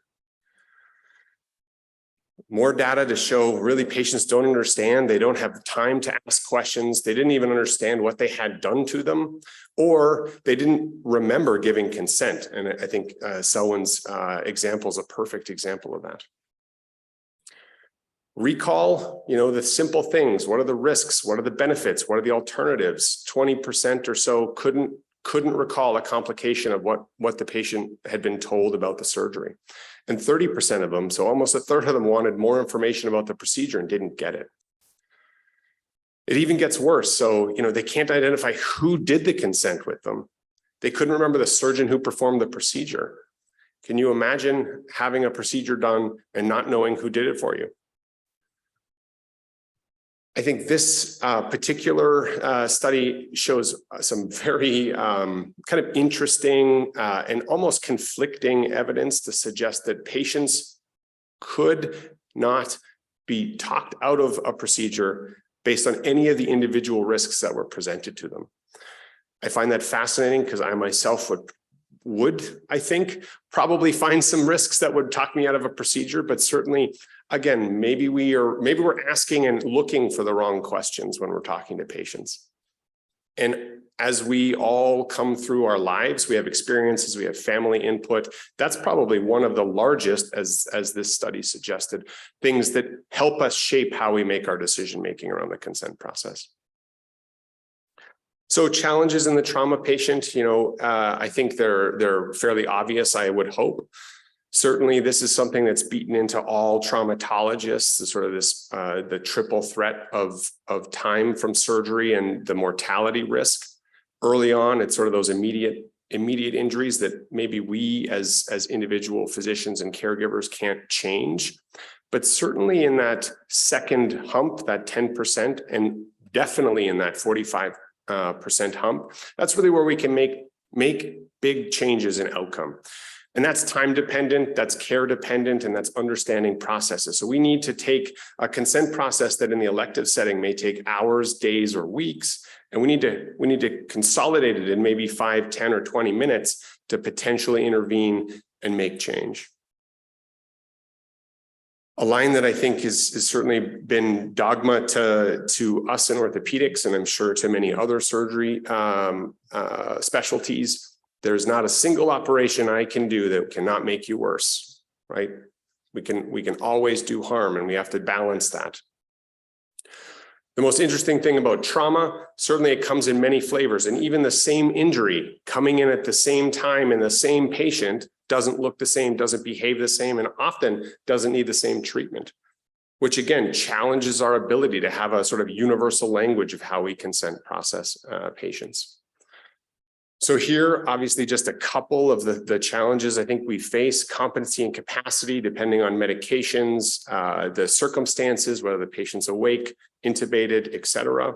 More data to show really patients don't understand, they don't have time to ask questions, they didn't even understand what they had done to them, or they didn't remember giving consent. And I think Selwyn's example is a perfect example of that. Recall, you know, the simple things. What are the risks? What are the benefits? What are the alternatives? 20% or so couldn't couldn't recall a complication of what the patient had been told about the surgery. And 30% of them, so almost a third of them, wanted more information about the procedure and didn't get it. It even gets worse. So, they can't identify who did the consent with them. They couldn't remember the surgeon who performed the procedure. Can you imagine having a procedure done and not knowing who did it for you? I think this particular study shows some very kind of interesting and almost conflicting evidence to suggest that patients could not be talked out of a procedure based on any of the individual risks that were presented to them. I find that fascinating because I myself would, I think, probably find some risks that would talk me out of a procedure, but certainly, again, maybe we're asking and looking for the wrong questions when we're talking to patients. And as we all come through our lives, we have experiences, we have family input. That's probably one of the largest, as this study suggested, things that help us shape how we make our decision-making around the consent process. So challenges in the trauma patient, I think they're fairly obvious, I would hope. Certainly, this is something that's beaten into all traumatologists, the triple threat of time from surgery and the mortality risk. Early on, it's sort of those immediate injuries that maybe we as individual physicians and caregivers can't change. But certainly in that second hump, that 10%, and definitely in that 45% hump, that's really where we can make big changes in outcome. And that's time dependent, that's care dependent, and that's understanding processes. So we need to take a consent process that in the elective setting may take hours, days, or weeks, and we need to consolidate it in maybe 5, 10, or 20 minutes to potentially intervene and make change. A line that I think has certainly been dogma to us in orthopedics, and I'm sure to many other surgery specialties. There's not a single operation I can do that cannot make you worse, right? We can always do harm, and we have to balance that. The most interesting thing about trauma, certainly it comes in many flavors, and even the same injury coming in at the same time in the same patient doesn't look the same, doesn't behave the same, and often doesn't need the same treatment, which again challenges our ability to have a sort of universal language of how we consent process patients. So here, obviously, just a couple of the challenges I think we face: competency and capacity, depending on medications, the circumstances, whether the patient's awake, intubated, et cetera.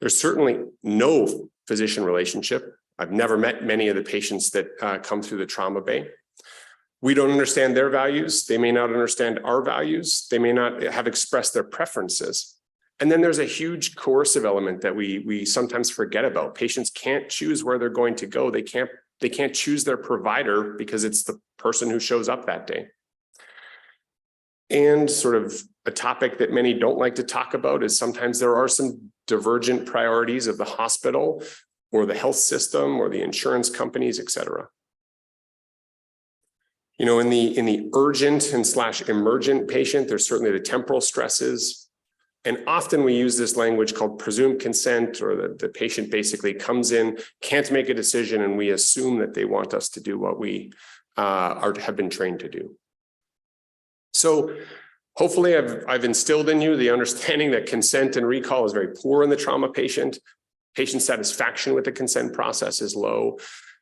There's certainly no physician relationship. I've never met many of the patients that come through the trauma bay. We don't understand their values. They may not understand our values. They may not have expressed their preferences. And then there's a huge coercive element that we sometimes forget about. Patients can't choose where they're going to go. They can't choose their provider because it's the person who shows up that day. And sort of a topic that many don't like to talk about is sometimes there are some divergent priorities of the hospital or the health system or the insurance companies, et cetera. In the urgent and / emergent patient, there's certainly the temporal stresses. And often we use this language called presumed consent, or the patient basically comes in, can't make a decision, and we assume that they want us to do what we have been trained to do. So hopefully I've instilled in you the understanding that consent and recall is very poor in the trauma patient. Patient satisfaction with the consent process is low.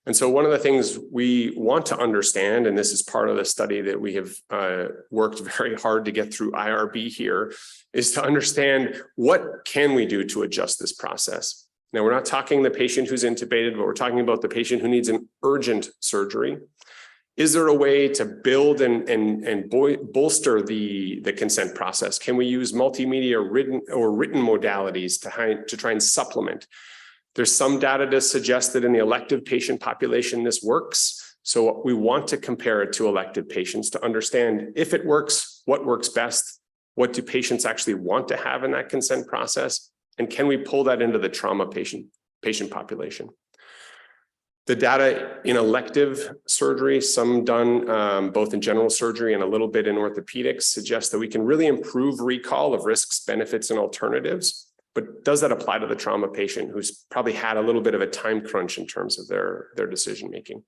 And so one of the things we want to understand, and this is part of the study that we have worked very hard to get through IRB here, is to understand what can we do to adjust this process. Now, we're not talking the patient who's intubated, but we're talking about the patient who needs an urgent surgery. Is there a way to build and bolster the consent process? Can we use multimedia written modalities to try and supplement? There's some data to suggest that in the elective patient population, this works. So we want to compare it to elective patients to understand if it works, what works best, what do patients actually want to have in that consent process, and can we pull that into the trauma patient population? The data in elective surgery, some done both in general surgery and a little bit in orthopedics, suggest that we can really improve recall of risks, benefits, and alternatives but does that apply to the trauma patient who's probably had a little bit of a time crunch in terms of their decision-making?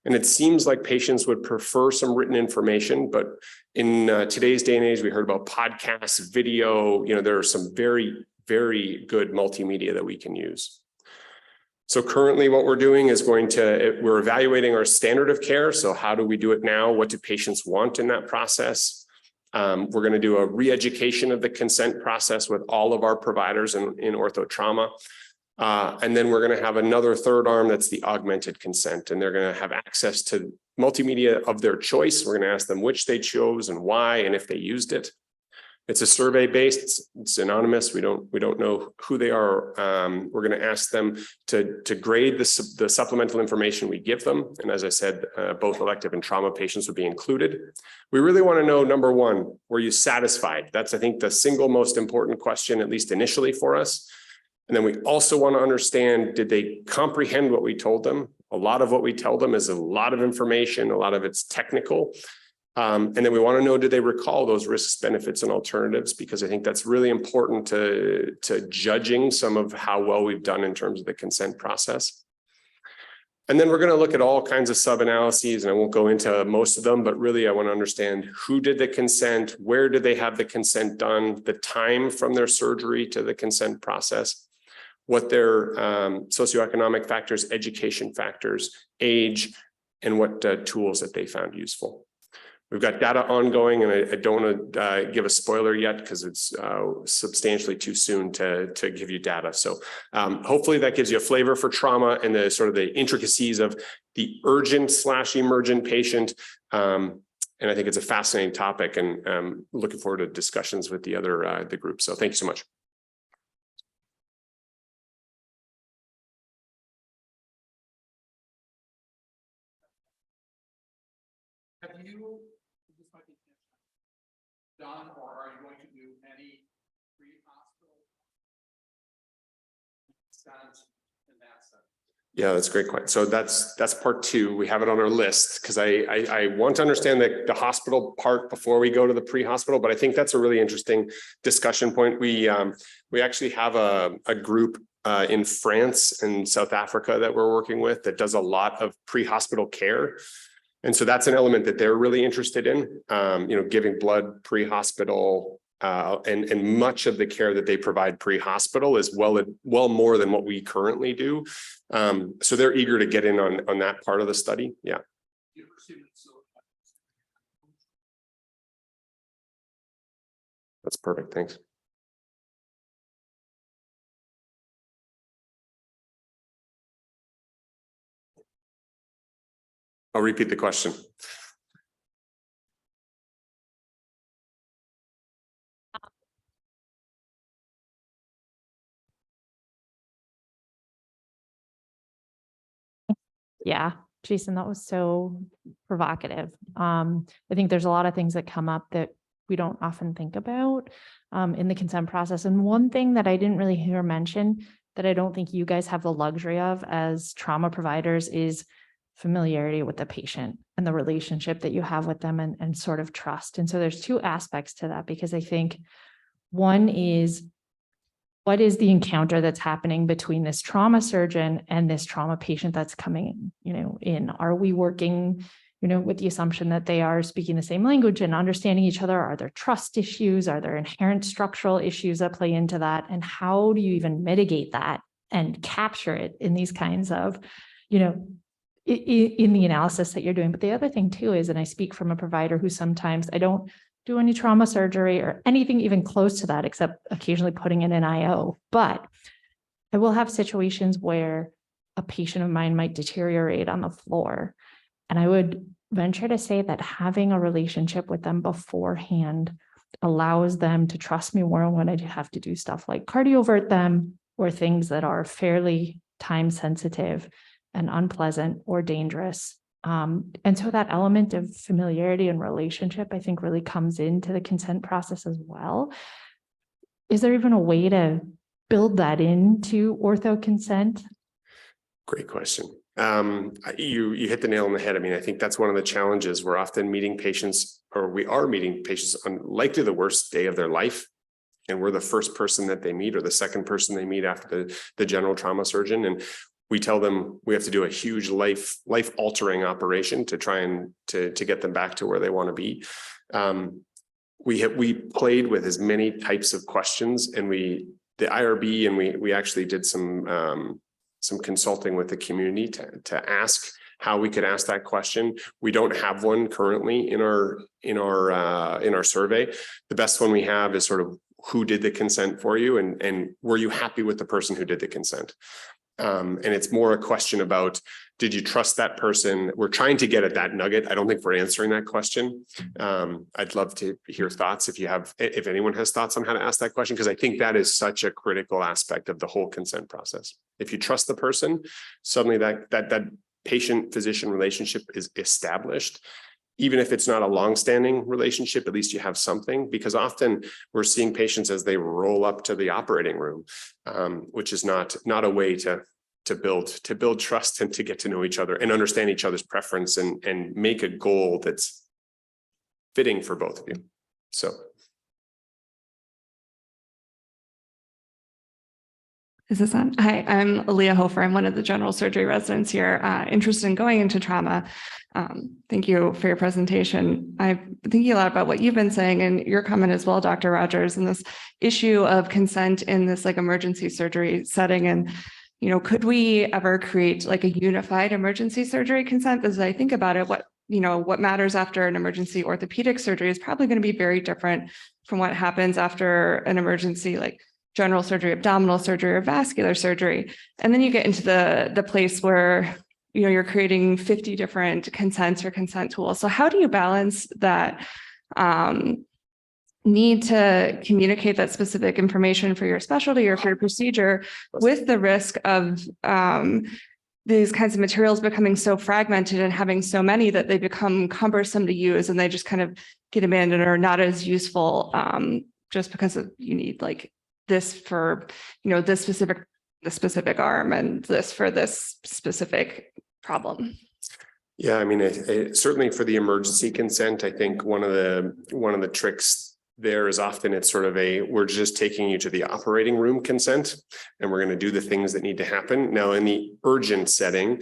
And it seems like patients would prefer some written information, but in today's day and age, we heard about podcasts, video, there are some very, very good multimedia that we can use. So currently what we're doing is we're evaluating our standard of care. So how do we do it now? What do patients want in that process? We're going to do a re-education of the consent process with all of our providers in ortho trauma. And then we're going to have another third arm that's the augmented consent, and they're going to have access to multimedia of their choice. We're going to ask them which they chose and why, and if they used it. It's a survey based, it's anonymous. We don't know who they are. We're going to ask them to grade the supplemental information we give them. And as I said, both elective and trauma patients would be included. We really want to know, number one, were you satisfied? That's, I think, the single most important question, at least initially for us. And then we also want to understand, did they comprehend what we told them? A lot of what we tell them is a lot of information, a lot of it's technical. And then we want to know, did they recall those risks, benefits, and alternatives? Because I think that's really important to judging some of how well we've done in terms of the consent process. And then we're going to look at all kinds of sub-analyses, and I won't go into most of them, but really I want to understand who did the consent, where did they have the consent done, the time from their surgery to the consent process, what their socioeconomic factors, education factors, age, and what tools that they found useful. We've got data ongoing, and I don't want to give a spoiler yet because it's substantially too soon to give you data. So hopefully that gives you a flavor for trauma and the sort of the intricacies of the urgent/emergent patient. And I think it's a fascinating topic, and looking forward to discussions with the other the group. So thank you so much. Have you, this might be done, or are you going to do any pre-hospital consent in that sense? Yeah, that's a great question. So that's part two. We have it on our list because I want to understand the hospital part before we go to the pre-hospital, but I think that's a really interesting discussion point. We actually have a group in France and South Africa that we're working with that does a lot of pre-hospital care. And so that's an element that they're really interested in, giving blood pre-hospital, and much of the care that they provide pre-hospital is well more than what we currently do. So they're eager to get in on that part of the study. Yeah. That's perfect. Thanks. I'll repeat the question. Yeah, Jason, that was so provocative. I think there's a lot of things that come up that we don't often think about in the consent process. And one thing that I didn't really hear mentioned that I don't think you guys have the luxury of as trauma providers is familiarity with the patient and the relationship that you have with them and sort of trust. And so there's two aspects to that, because I think one is, what is the encounter that's happening between this trauma surgeon and this trauma patient that's coming, in? Are we working, with the assumption that they are speaking the same language and understanding each other? Are there trust issues? Are there inherent structural issues that play into that? And how do you even mitigate that and capture it in these kinds of, in the analysis that you're doing? But the other thing too is, and I speak from a provider who sometimes I don't do any trauma surgery or anything even close to that, except occasionally putting in an IO. But I will have situations where a patient of mine might deteriorate on the floor. And I would venture to say that having a relationship with them beforehand allows them to trust me more when I have to do stuff like cardiovert them or things that are fairly time sensitive and unpleasant or dangerous. And so that element of familiarity and relationship, I think, really comes into the consent process as well. Is there even a way to build that into ortho consent? Great question. You hit the nail on the head. I mean, I think that's one of the challenges. We're often meeting patients, or we are meeting patients on likely the worst day of their life. and we're the first person that they meet or the second person they meet after the general trauma surgeon. And we tell them we have to do a huge life altering operation to try and to get them back to where they want to be. We played with as many types of questions, and the IRB, and we actually did some consulting with the community to ask how we could ask that question. We don't have one currently in our survey. The best one we have is sort of who did the consent for you, and were you happy with the person who did the consent? And it's more a question about, did you trust that person? We're trying to get at that nugget. I don't think we're answering that question. I'd love to hear thoughts if anyone has thoughts on how to ask that question, because I think that is such a critical aspect of the whole consent process. If you trust the person, suddenly that patient-physician relationship is established. Even if it's not a long-standing relationship, at least you have something, because often we're seeing patients as they roll up to the operating room, which is not a way to build trust and to get to know each other and understand each other's preference and make a goal that's fitting for both of you. So. Is this on? Hi, I'm Aaliyah Hofer. I'm one of the general surgery residents here, interested in going into trauma. Thank you for your presentation. I've been thinking a lot about what you've been saying and your comment as well, Dr. Rogers, and this issue of consent in this like emergency surgery setting. And, you know, could we ever create like a unified emergency surgery consent? As I think about it, what matters after an emergency orthopedic surgery is probably going to be very different from what happens after an emergency like general surgery, abdominal surgery, or vascular surgery. And then you get into the place where, you know, you're creating 50 different consents or consent tools. So how do you balance that need to communicate that specific information for your specialty or for your procedure with the risk of these kinds of materials becoming so fragmented and having so many that they become cumbersome to use and they just kind of get abandoned or not as useful just because you need like this for, you know, the specific arm and this for this specific problem. Yeah, I mean, certainly for the emergency consent, I think one of the tricks there is often it's sort of we're just taking you to the operating room consent, and we're going to do the things that need to happen. Now, in the urgent setting,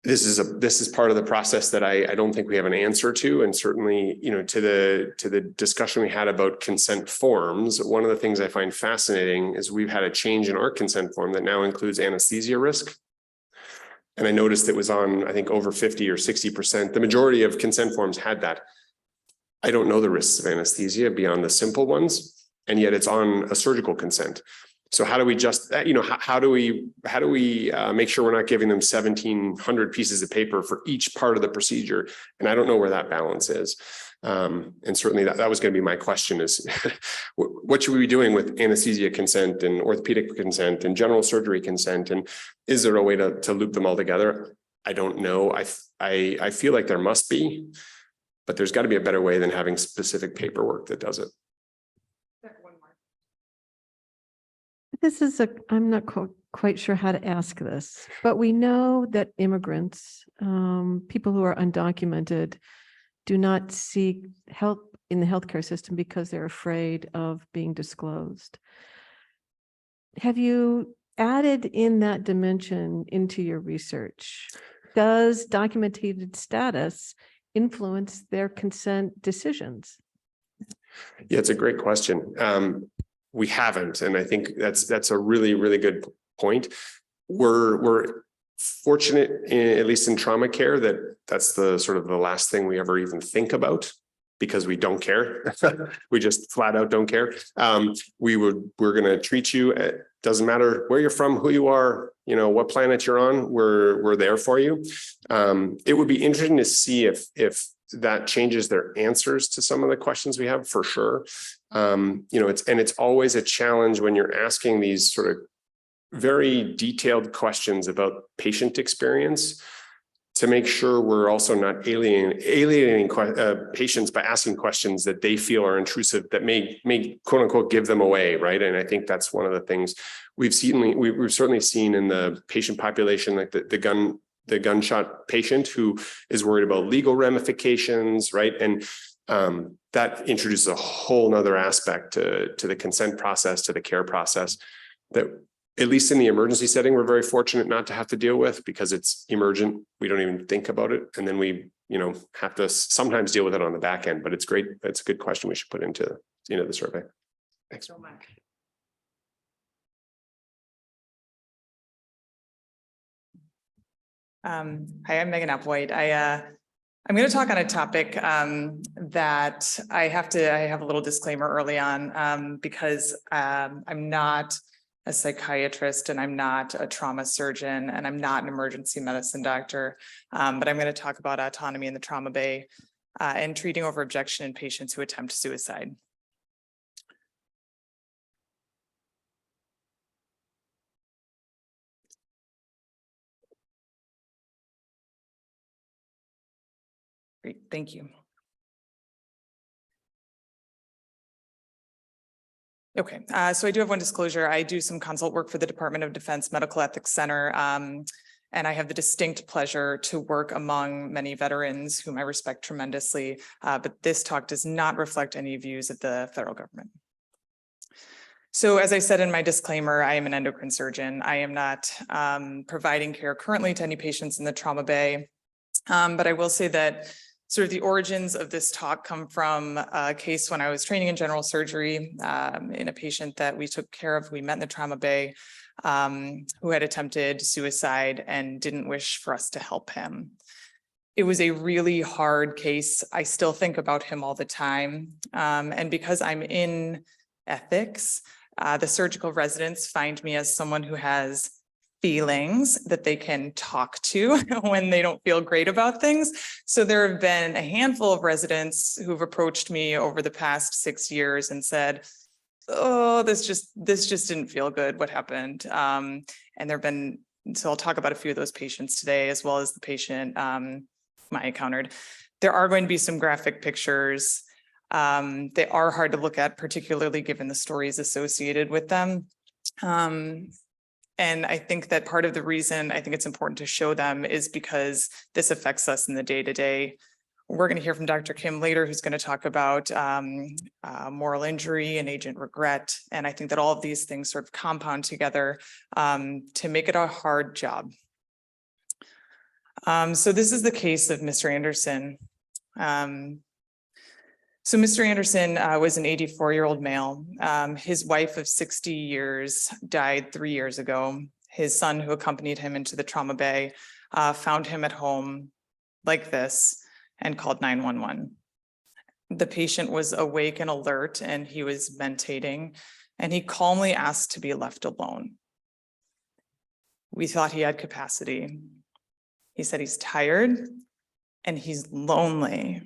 this is part of the process that I don't think we have an answer to. And certainly, you know, to the discussion we had about consent forms, one of the things I find fascinating is we've had a change in our consent form that now includes anesthesia risk. And I noticed it was on, I think, over 50 or 60%. The majority of consent forms had that. I don't know the risks of anesthesia beyond the simple ones, and yet it's on a surgical consent. So how do we how do we make sure we're not giving them 1,700 pieces of paper for each part of the procedure? And I don't know where that balance is. And certainly that was going to be my question is, what should we be doing with anesthesia consent and orthopedic consent and general surgery consent? And is there a way to loop them all together? I don't know. I feel like there must be, but there's got to be a better way than having specific paperwork that does it. I'm not quite sure how to ask this, but we know that immigrants, people who are undocumented, do not seek help in the healthcare system because they're afraid of being disclosed. Have you added in that dimension into your research? Does documented status influence their consent decisions? Yeah, it's a great question. We haven't, and I think that's a really, really good point. We're fortunate, at least in trauma care, that's the sort of the last thing we ever even think about because we don't care. We just flat out don't care. We're going to treat you. It doesn't matter where you're from, who you are, you know, what planet you're on. We're there for you. It would be interesting to see if that changes their answers to some of the questions we have, for sure. You know, it's always a challenge when you're asking these sort of very detailed questions about patient experience to make sure we're also not alienating patients by asking questions that they feel are intrusive that may quote unquote give them away, right? And I think that's one of the things we've certainly seen in the patient population, like the gunshot patient who is worried about legal ramifications, right? And that introduces a whole nother aspect to the consent process, to the care process that, at least in the emergency setting, we're very fortunate not to have to deal with because it's emergent. We don't even think about it. And then we, have to sometimes deal with it on the back end, but it's great. That's a good question we should put into, the survey. Thanks so much. Hi, I'm Megan Applewhite. I'm going to talk on a topic that I have a little disclaimer early on because I'm not a psychiatrist and I'm not a trauma surgeon and I'm not an emergency medicine doctor, but I'm going to talk about autonomy in the trauma bay and treating over objection in patients who attempt suicide. Great, thank you. Okay, so I do have one disclosure. I do some consult work for the Department of Defense Medical Ethics Center, and I have the distinct pleasure to work among many veterans whom I respect tremendously, but this talk does not reflect any views of the federal government. So as I said in my disclaimer, I am an endocrine surgeon. I am not providing care currently to any patients in the trauma bay, but I will say that sort of the origins of this talk come from a case when I was training in general surgery in a patient that we took care of. We met in the trauma bay who had attempted suicide and didn't wish for us to help him. It was a really hard case. I still think about him all the time. And because I'm in ethics, the surgical residents find me as someone who has feelings that they can talk to when they don't feel great about things. So there have been a handful of residents who've approached me over the past 6 years and said, oh, this just didn't feel good. What happened? And there've been, so I'll talk about a few of those patients today, as well as the patient I encountered. There are going to be some graphic pictures. They are hard to look at, particularly given the stories associated with them. And I think that part of the reason I think it's important to show them is because this affects us in the day-to-day. We're going to hear from Dr. Kim later, who's going to talk about moral injury and agent regret. And I think that all of these things sort of compound together to make it a hard job. So this is the case of Mr. Anderson. So Mr. Anderson was an 84-year-old male. His wife of 60 years died 3 years ago. His son, who accompanied him into the trauma bay, found him at home like this and called 911. The patient was awake and alert, and he was mentating, and he calmly asked to be left alone. We thought he had capacity. He said he's tired and he's lonely.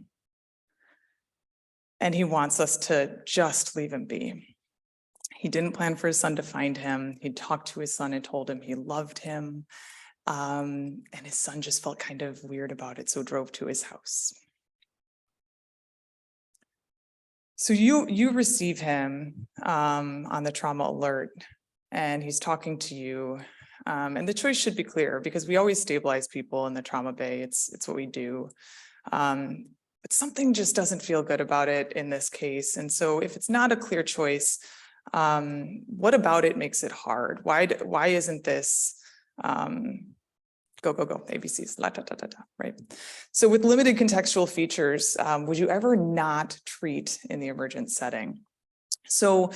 And he wants us to just leave him be. He didn't plan for his son to find him. He talked to his son and told him he loved him. And his son just felt kind of weird about it, so drove to his house. So you receive him on the trauma alert, and he's talking to you. And the choice should be clear because we always stabilize people in the trauma bay. It's what we do. But something just doesn't feel good about it in this case. And so if it's not a clear choice, what about it makes it hard? Why isn't this go, ABCs, right? So with limited contextual features, would you ever not treat in the emergent setting? So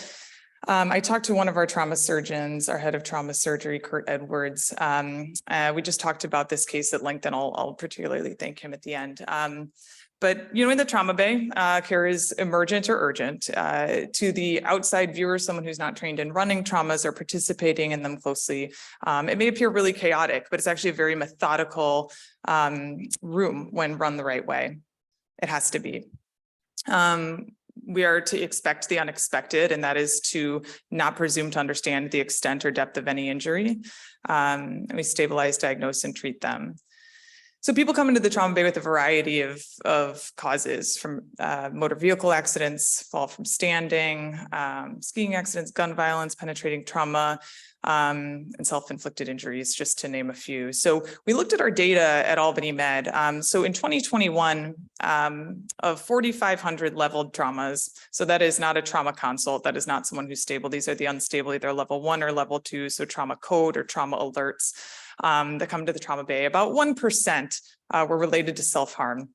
I talked to one of our trauma surgeons, our head of trauma surgery, Kurt Edwards. We just talked about this case at length, and I'll particularly thank him at the end. But, in the trauma bay, care is emergent or urgent. To the outside viewer, someone who's not trained in running traumas or participating in them closely, it may appear really chaotic, but it's actually a very methodical room when run the right way. It has to be. We are to expect the unexpected, and that is to not presume to understand the extent or depth of any injury. And we stabilize, diagnose, and treat them. So people come into the trauma bay with a variety of causes, from motor vehicle accidents, fall from standing, skiing accidents, gun violence, penetrating trauma, and self-inflicted injuries, just to name a few. So we looked at our data at Albany Med. So in 2021, of 4,500 leveled traumas, so that is not a trauma consult, that is not someone who's stable. These are the unstable, either level 1 or level 2, so trauma code or trauma alerts that come to the trauma bay. About 1% were related to self-harm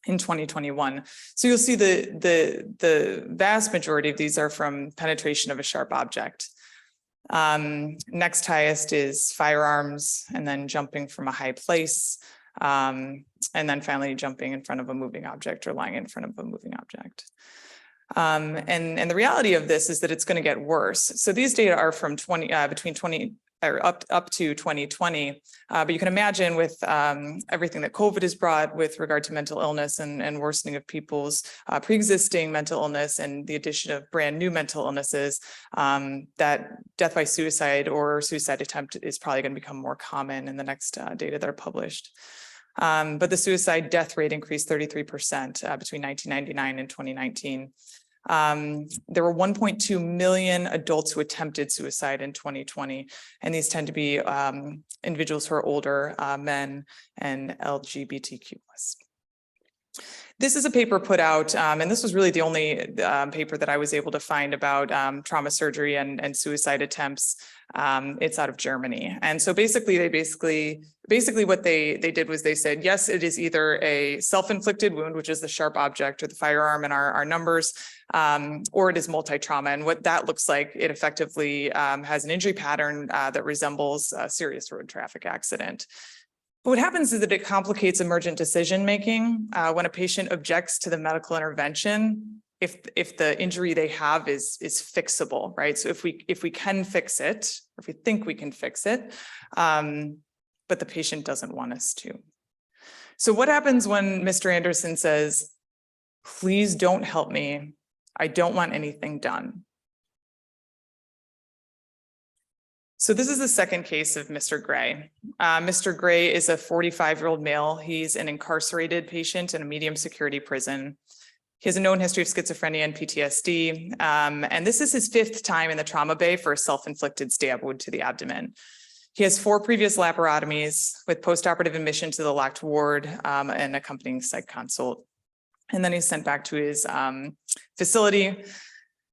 in 2021. So you'll see the vast majority of these are from penetration of a sharp object. Next highest is firearms, and then jumping from a high place, and then finally jumping in front of a moving object or lying in front of a moving object. And the reality of this is that it's going to get worse. So these data are from between 20 or up to 2020, but you can imagine with everything that COVID has brought with regard to mental illness and worsening of people's pre-existing mental illness and the addition of brand new mental illnesses, that death by suicide or suicide attempt is probably going to become more common in the next data that are published. But the suicide death rate increased 33% between 1999 and 2019. There were 1.2 million adults who attempted suicide in 2020, and these tend to be individuals who are older, men, and LGBTQ+. This is a paper put out, and this was really the only paper that I was able to find about trauma surgery and suicide attempts. It's out of Germany. And so basically what they did was they said, yes, it is either a self-inflicted wound, which is the sharp object or the firearm in our numbers, or it is multi-trauma. And what that looks like, it effectively has an injury pattern that resembles a serious road traffic accident. But what happens is that it complicates emergent decision-making. When a patient objects to the medical intervention, if the injury they have is fixable, right? So if we can fix it, or if we think we can fix it, but the patient doesn't want us to. So what happens when Mr. Anderson says, please don't help me, I don't want anything done? So this is the second case of Mr. Gray. Mr. Gray is a 45-year-old male. He's an incarcerated patient in a medium security prison. He has a known history of schizophrenia and PTSD. And this is his 5th time in the trauma bay for a self-inflicted stab wound to the abdomen. He has 4 previous laparotomies with postoperative admission to the locked ward and accompanying psych consult. And then he's sent back to his facility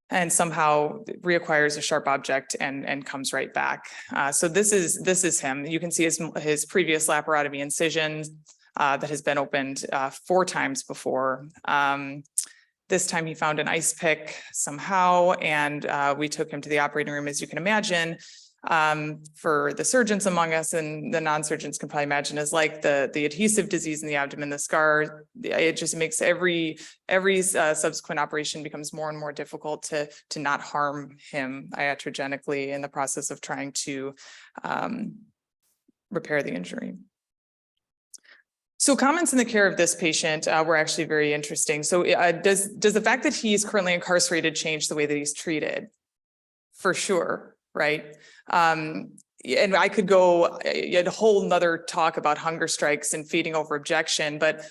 and somehow reacquires a sharp object and comes right back. So this is him. You can see his previous laparotomy incisions that has been opened 4 times before. This time he found an ice pick somehow, and we took him to the operating room, as you can imagine. For the surgeons among us, and the non-surgeons can probably imagine, is like the adhesive disease in the abdomen, the scar. It just makes every subsequent operation becomes more and more difficult to not harm him iatrogenically in the process of trying to repair the injury. So comments in the care of this patient were actually very interesting. So does the fact that he's currently incarcerated change the way that he's treated? For sure, right? And I could go a whole nother talk about hunger strikes and feeding over objection. But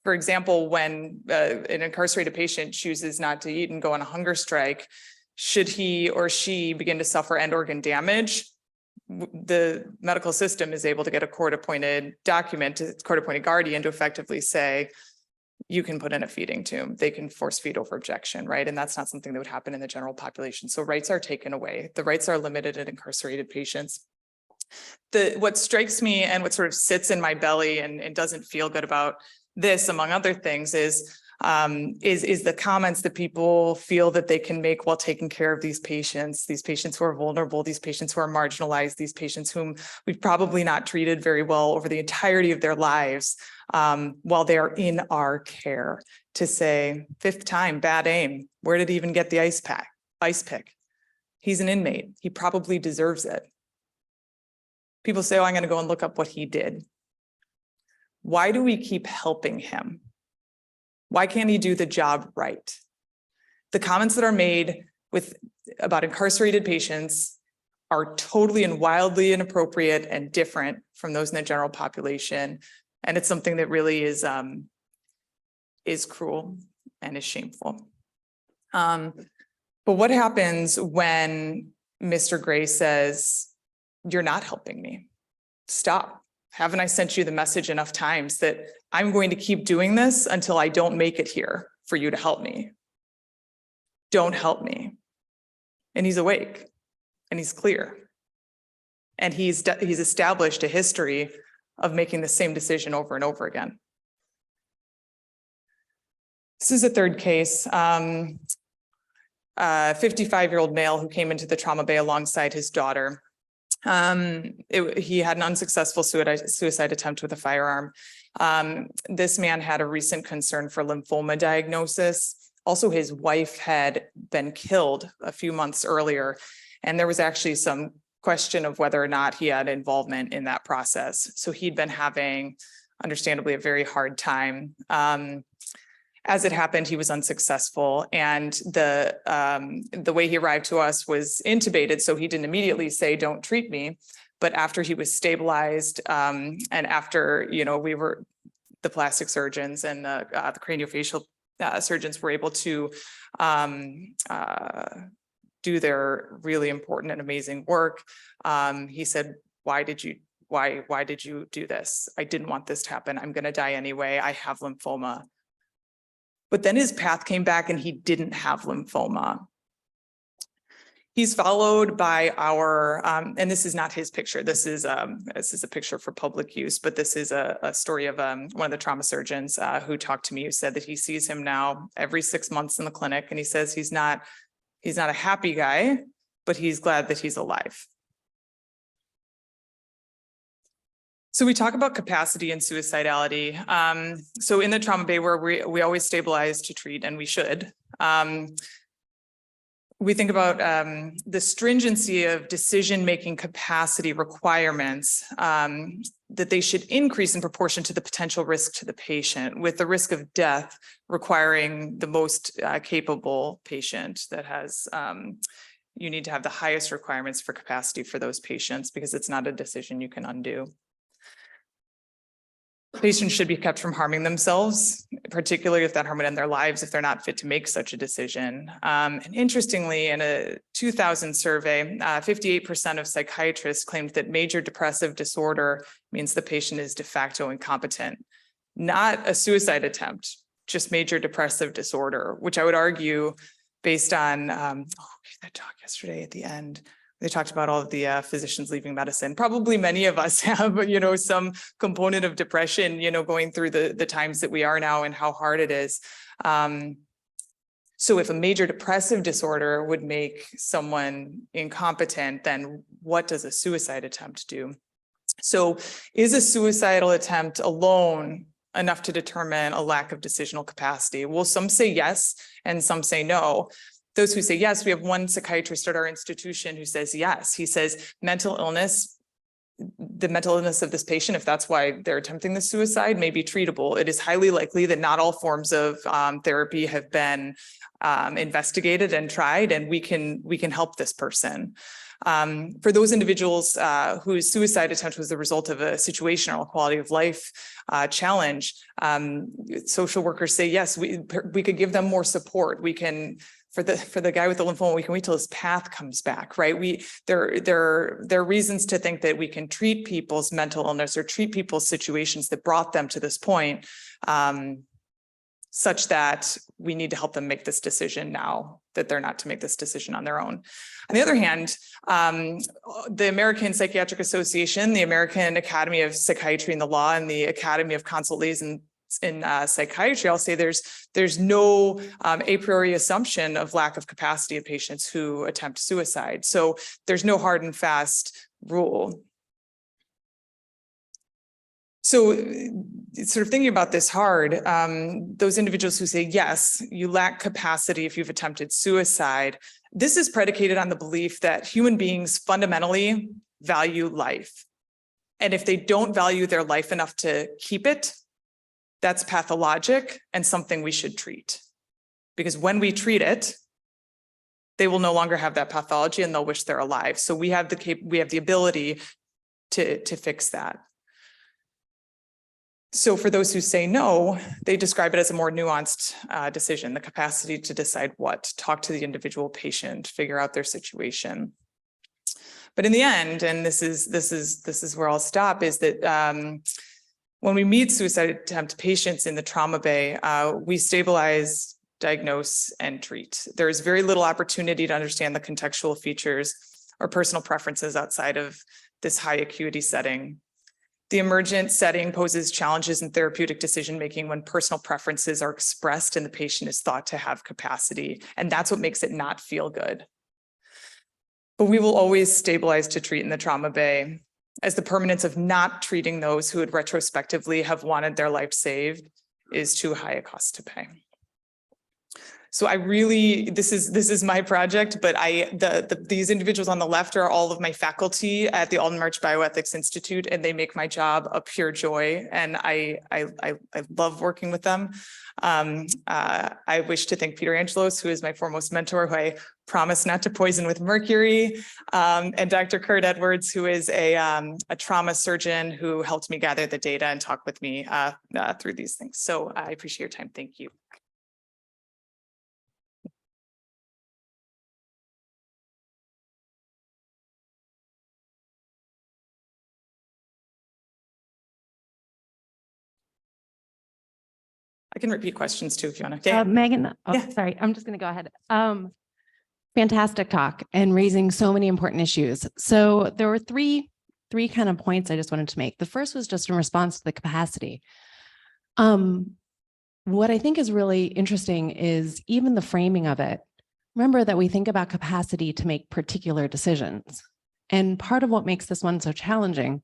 for example, when an incarcerated patient chooses not to eat and go on a hunger strike, should he or she begin to suffer end organ damage, the medical system is able to get a court-appointed court-appointed guardian to effectively say, you can put in a feeding tube. They can force feed over objection, right? And that's not something that would happen in the general population. So rights are taken away. The rights are limited in incarcerated patients. What strikes me and what sort of sits in my belly and doesn't feel good about this, among other things, is the comments that people feel that they can make while taking care of these patients who are vulnerable, these patients who are marginalized, these patients whom we've probably not treated very well over the entirety of their lives, while they are in our care, to say, 5th time, bad aim. Where did he even get the ice pick? He's an inmate. He probably deserves it. People say, oh, I'm going to go and look up what he did. Why do we keep helping him? Why can't he do the job right? The comments that are made about incarcerated patients are totally and wildly inappropriate and different from those in the general population. And it's something that really is cruel and is shameful. But what happens when Mr. Gray says, "You're not helping me. Stop. Haven't I sent you the message enough times that I'm going to keep doing this until I don't make it here for you to help me? Don't help me." And he's awake and he's clear. And he's established a history of making the same decision over and over again. This is a third case. A 55-year-old male who came into the trauma bay alongside his daughter. He had an unsuccessful suicide attempt with a firearm. This man had a recent concern for lymphoma diagnosis. Also, his wife had been killed a few months earlier, and there was actually some question of whether or not he had involvement in that process. So he'd been having, understandably, a very hard time. As it happened, he was unsuccessful, and the way he arrived to us was intubated, so he didn't immediately say, "Don't treat me." But after he was stabilized, and after the plastic surgeons and the craniofacial surgeons were able to do their really important and amazing work, he said, why did you do this? I didn't want this to happen. I'm going to die anyway. I have lymphoma. But then his path came back and he didn't have lymphoma. He's followed by our, and this is not his picture. This is a picture for public use, but this is a story of one of the trauma surgeons who talked to me, who said that he sees him now every 6 months in the clinic. And he says he's not a happy guy, but he's glad that he's alive. So we talk about capacity and suicidality. So in the trauma bay, where we always stabilize to treat, and we should, we think about the stringency of decision-making capacity requirements, that they should increase in proportion to the potential risk to the patient, with the risk of death requiring the most capable patient that has, you need to have the highest requirements for capacity for those patients, because it's not a decision you can undo. Patients should be kept from harming themselves, particularly if that harm would end their lives if they're not fit to make such a decision. And interestingly, in a 2000 survey, 58% of psychiatrists claimed that major depressive disorder means the patient is de facto incompetent, not a suicide attempt, just major depressive disorder, which I would argue, based on that talk yesterday at the end, they talked about all of the physicians leaving medicine. Probably many of us have, some component of depression, going through the times that we are now and how hard it is. So if a major depressive disorder would make someone incompetent, then what does a suicide attempt do? So is a suicidal attempt alone enough to determine a lack of decisional capacity? Well, some say yes, and some say no. Those who say yes, we have one psychiatrist at our institution who says yes. He says mental illness, the mental illness of this patient, if that's why they're attempting the suicide, may be treatable. It is highly likely that not all forms of therapy have been investigated and tried, and we can help this person. For those individuals whose suicide attempt was the result of a situational or quality of life challenge, social workers say, yes, we could give them more support. We can, for the guy with the lymphoma, we can wait till his path comes back, right? There are reasons to think that we can treat people's mental illness or treat people's situations that brought them to this point, such that we need to help them make this decision now, that they're not to make this decision on their own. On the other hand, the American Psychiatric Association, the American Academy of Psychiatry and the Law, and the Academy of Consult Liaisons in psychiatry, I'll say there's no a priori assumption of lack of capacity of patients who attempt suicide. So there's no hard and fast rule. So sort of thinking about this hard, those individuals who say, yes, you lack capacity if you've attempted suicide, this is predicated on the belief that human beings fundamentally value life. And if they don't value their life enough to keep it, that's pathologic and something we should treat. Because when we treat it, they will no longer have that pathology and they'll wish they're alive. So we have the ability to fix that. So for those who say no, they describe it as a more nuanced decision, the capacity to decide what, talk to the individual patient, figure out their situation. But in the end, and this is where I'll stop, is that when we meet suicide attempt patients in the trauma bay, we stabilize, diagnose, and treat. There is very little opportunity to understand the contextual features or personal preferences outside of this high acuity setting. The emergent setting poses challenges in therapeutic decision-making when personal preferences are expressed and the patient is thought to have capacity. And that's what makes it not feel good. But we will always stabilize to treat in the trauma bay, as the permanence of not treating those who would retrospectively have wanted their life saved is too high a cost to pay. So I really, this is my project, but these individuals on the left are all of my faculty at the Alden March Bioethics Institute, and they make my job a pure joy. And I love working with them. I wish to thank Peter Angelos, who is my foremost mentor, who I promise not to poison with mercury, and Dr. Kurt Edwards, who is a trauma surgeon who helped me gather the data and talk with me through these things. So I appreciate your time. Thank you. I can repeat questions too, if you want to. Megan, Yeah. Sorry, I'm just going to go ahead. Fantastic talk and raising so many important issues. So there were three kind of points I just wanted to make. The first was just in response to the capacity. What I think is really interesting is even the framing of it. Remember that we think about capacity to make particular decisions. And part of what makes this one so challenging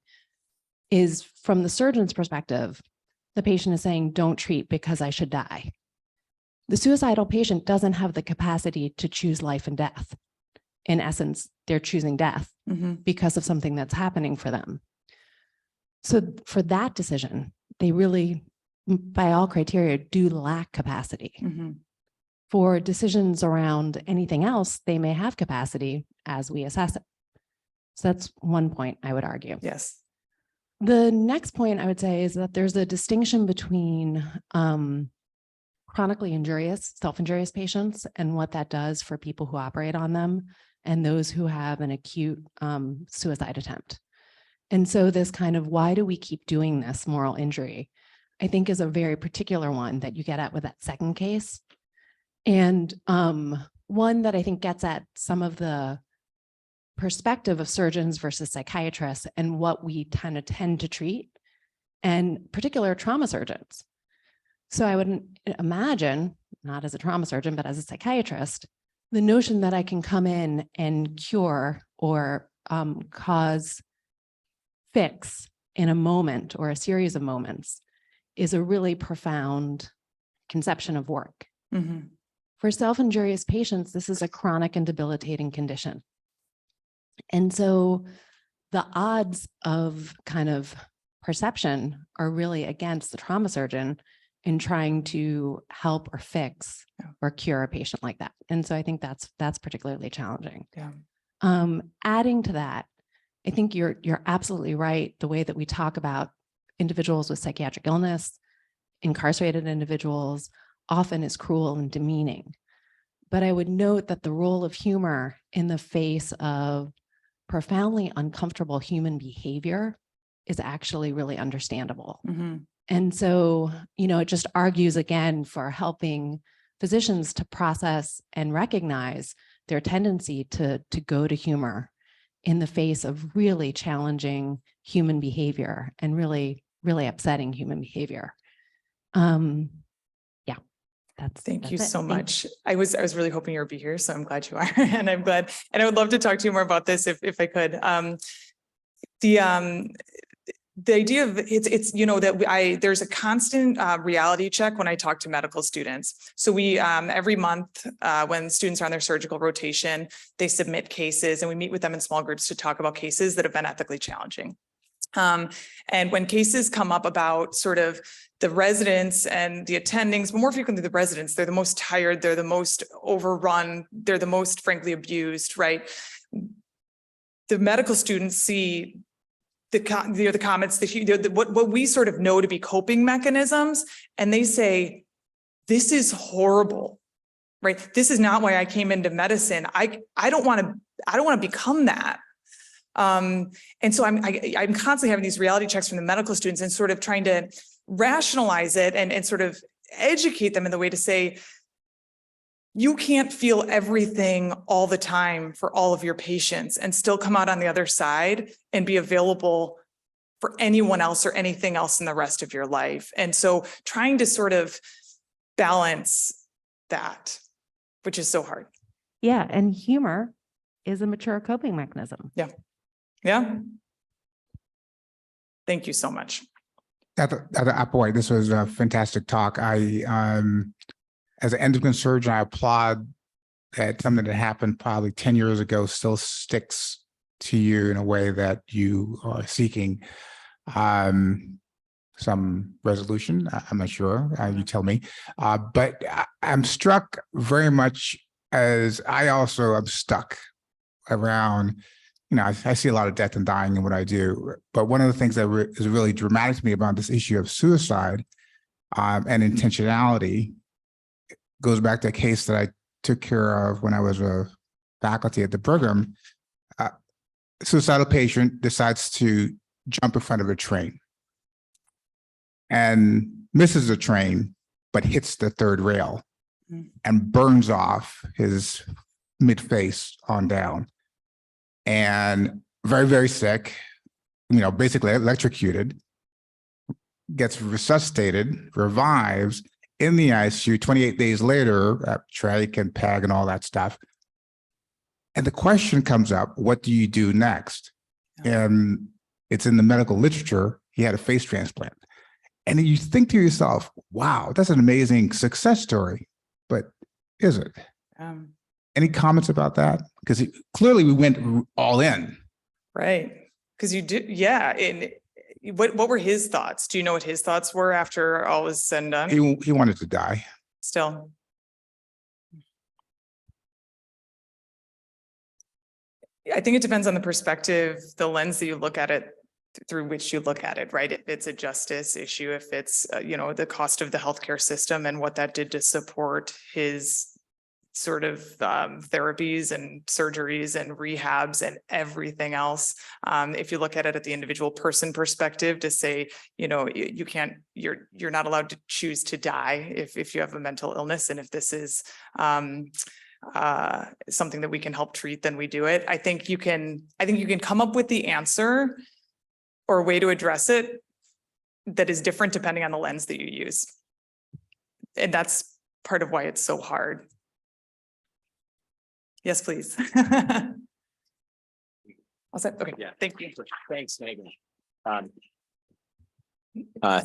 is from the surgeon's perspective, the patient is saying, don't treat because I should die. The suicidal patient doesn't have the capacity to choose life and death. In essence, they're choosing death because of something that's happening for them. So for that decision, they really, by all criteria, do lack capacity. For decisions around anything else, they may have capacity as we assess it. So that's one point I would argue. Yes. The next point I would say is that there's a distinction between chronically injurious, self-injurious patients and what that does for people who operate on them and those who have an acute suicide attempt. And so this kind of why do we keep doing this moral injury, I think is a very particular one that you get at with that second case. And one that I think gets at some of the perspective of surgeons versus psychiatrists and what we kind of tend to treat, and particular trauma surgeons. So I would imagine, not as a trauma surgeon, but as a psychiatrist, the notion that I can come in and cure or fix in a moment or a series of moments is a really profound conception of work. For self-injurious patients, this is a chronic and debilitating condition. And so the odds of kind of perception are really against the trauma surgeon in trying to help or fix or cure a patient like that. And so I think that's particularly challenging. Adding to that, I think you're absolutely right. The way that we talk about individuals with psychiatric illness, incarcerated individuals, often is cruel and demeaning. But I would note that the role of humor in the face of profoundly uncomfortable human behavior is actually really understandable. And so, it just argues again for helping physicians to process and recognize their tendency to go to humor in the face of really challenging human behavior and really, really upsetting human behavior. Thank you so much. I was really hoping you would be here, so I'm glad you are, and I'm glad. And I would love to talk to you more about this if I could. The idea of it's that there's a constant reality check when I talk to medical students. So we every month when students are on their surgical rotation, they submit cases, and we meet with them in small groups to talk about cases that have been ethically challenging. And when cases come up about sort of the residents and the attendings, but more frequently the residents, they're the most tired, they're the most overrun, they're the most frankly abused, right? The medical students see the comments that what we sort of know to be coping mechanisms, and they say, this is horrible, right? This is not why I came into medicine. I don't want to become that. And so I'm constantly having these reality checks from the medical students and sort of trying to rationalize it and sort of educate them in the way to say, you can't feel everything all the time for all of your patients and still come out on the other side and be available for anyone else or anything else in the rest of your life. And so trying to sort of balance that, which is so hard. Yeah, and humor is a mature coping mechanism. Yeah. Yeah. Thank you so much. Dr. Applewhite, this was a fantastic talk. As an endocrine surgeon, I applaud that something that happened probably 10 years ago still sticks to you in a way that you are seeking some resolution. I'm not sure, you tell me. But I'm struck very much as I also am stuck around, I see a lot of death and dying in what I do. But one of the things that is really dramatic to me about this issue of suicide and intentionality goes back to a case that I took care of when I was a faculty at the program. Suicidal patient decides to jump in front of a train and misses the train, but hits the third rail and burns off his mid-face on down. And very, very sick, basically electrocuted, gets resuscitated, revives, in the ICU 28 days later, trach and PEG and all that stuff. And the question comes up, what do you do next? And it's in the medical literature, he had a face transplant. And you think to yourself, wow, that's an amazing success story, but is it? Any comments about that? Because clearly we went all in. Right. Because you did, yeah. And what were his thoughts? Do you know what his thoughts were after all was said and done? He wanted to die. Still. I think it depends on the perspective, the lens that you look at it through which you look at it, right? If it's a justice issue, if it's, the cost of the healthcare system and what that did to support his sort of therapies and surgeries and rehabs and everything else. If you look at it at the individual person perspective to say, you can't, you're not allowed to choose to die if you have a mental illness. And if this is something that we can help treat, then we do it. I think you can come up with the answer or a way to address it that is different depending on the lens that you use. And that's part of why it's so hard. Yes, please. All set? Okay. Yeah. Thank you. Thanks, Megan.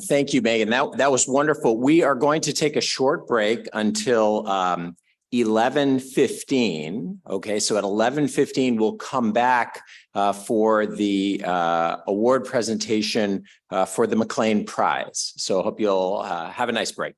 Thank you, Megan. That was wonderful. We are going to take a short break until 11:15. Okay, so at 11:15, we'll come back for the award presentation for the MacLean Prize. So I hope you'll have a nice break.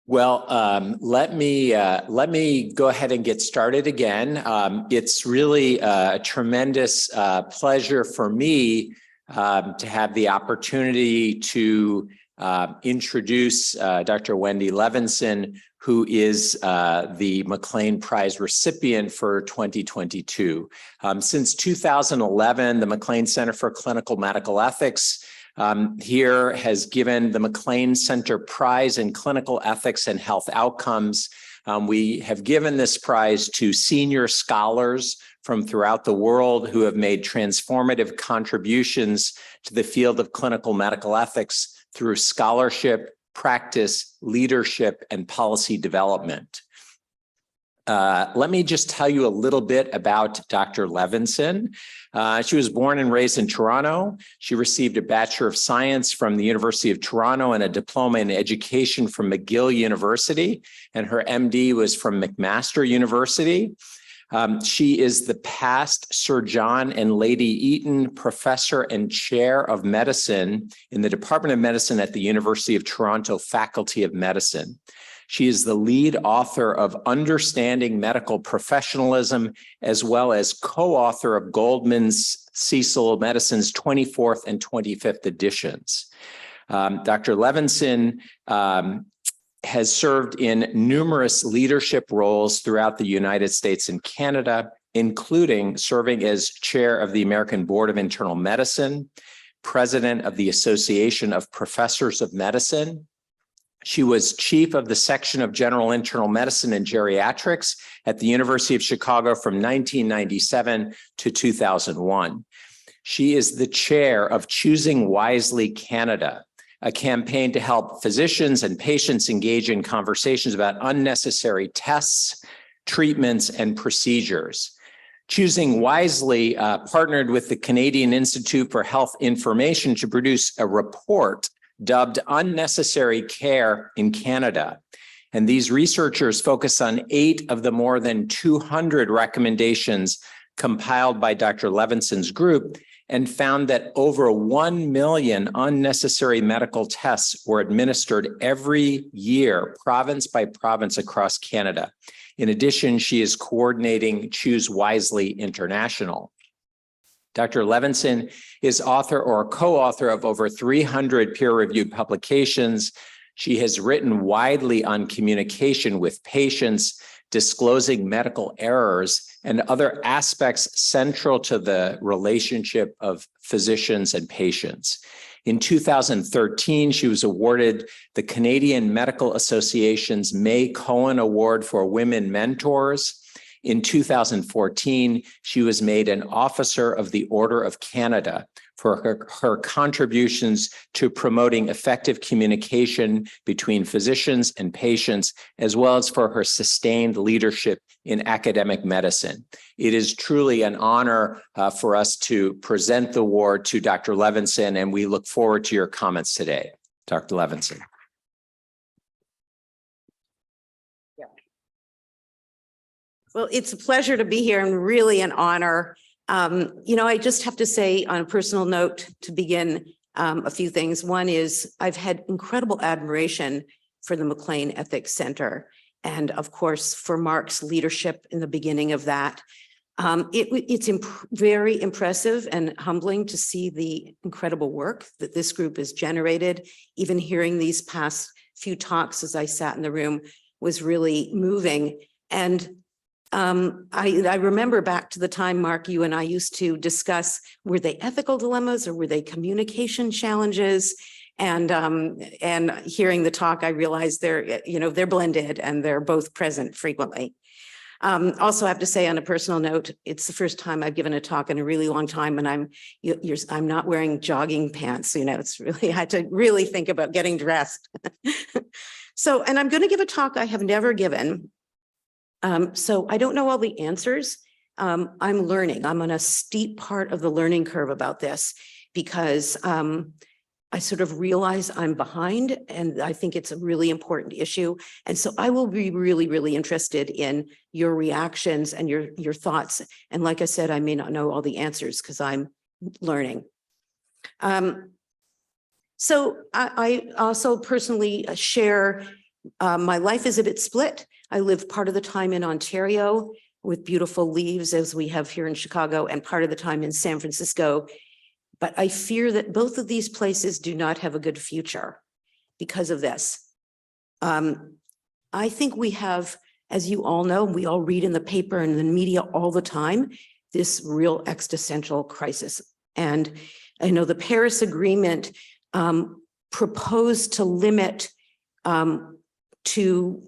Well, let me go ahead and get started again. It's really a tremendous pleasure for me to have the opportunity to introduce Dr. Wendy Levinson, who is the MacLean Prize recipient for 2022. Since 2011, the MacLean Center for Clinical Medical Ethics here has given the MacLean Center Prize in Clinical Ethics and Health Outcomes. We have given this prize to senior scholars from throughout the world who have made transformative contributions to the field of clinical medical ethics through scholarship, practice, leadership, and policy development. Let me just tell you a little bit about Dr. Levinson. She was born and raised in Toronto. She received a Bachelor of Science from the University of Toronto and a diploma in education from McGill University, and her MD was from McMaster University. She is the past Sir John and Lady Eaton Professor and Chair of Medicine in the Department of Medicine at the University of Toronto Faculty of Medicine. She is the lead author of Understanding Medical Professionalism, as well as co-author of Goldman's Cecil Medicine's 24th and 25th editions. Dr. Levinson has served in numerous leadership roles throughout the United States and Canada, including serving as chair of the American Board of Internal Medicine, president of the Association of Professors of Medicine. She was chief of the section of General Internal Medicine and Geriatrics at the University of Chicago from 1997 to 2001. She is the chair of Choosing Wisely Canada, a campaign to help physicians and patients engage in conversations about unnecessary tests, treatments, and procedures. Choosing Wisely partnered with the Canadian Institute for Health Information to produce a report dubbed Unnecessary Care in Canada. And these researchers focus on 8 of the more than 200 recommendations compiled by Dr. Levinson's group, and found that over 1 million unnecessary medical tests were administered every year, province by province across Canada. In addition, she is coordinating Choose Wisely International. Dr. Levinson is author or co-author of over 300 peer-reviewed publications. She has written widely on communication with patients, disclosing medical errors, and other aspects central to the relationship of physicians and patients. In 2013, she was awarded the Canadian Medical Association's May Cohen Award for Women Mentors. In 2014, she was made an Officer of the Order of Canada for her contributions to promoting effective communication between physicians and patients, as well as for her sustained leadership in academic medicine. It is truly an honor for us to present the award to Dr. Levinson, and we look forward to your comments today. Dr. Levinson. Well, it's a pleasure to be here and really an honor. I just have to say on a personal note to begin a few things. One is I've had incredible admiration for the MacLean Ethics Center and of course for Mark's leadership in the beginning of that. It's very impressive and humbling to see the incredible work that this group has generated. Even hearing these past few talks as I sat in the room was really moving. And I remember back to the time, Mark, you and I used to discuss, were they ethical dilemmas or were they communication challenges? And hearing the talk, I realized they're blended and they're both present frequently. Also, I have to say on a personal note, it's the first time I've given a talk in a really long time, and I'm not wearing jogging pants. It's really, I had to really think about getting dressed. And I'm going to give a talk I have never given. So I don't know all the answers. I'm learning. I'm on a steep part of the learning curve about this because I sort of realize I'm behind, and I think it's a really important issue. And so I will be really, really interested in your reactions and your thoughts. And like I said, I may not know all the answers because I'm learning. So I also personally share my life is a bit split. I live part of the time in Ontario with beautiful leaves as we have here in Chicago, and part of the time in San Francisco. But I fear that both of these places do not have a good future because of this. I think we have, as you all know, we all read in the paper and in the media all the time, this real existential crisis. And I know the Paris Agreement proposed to limit to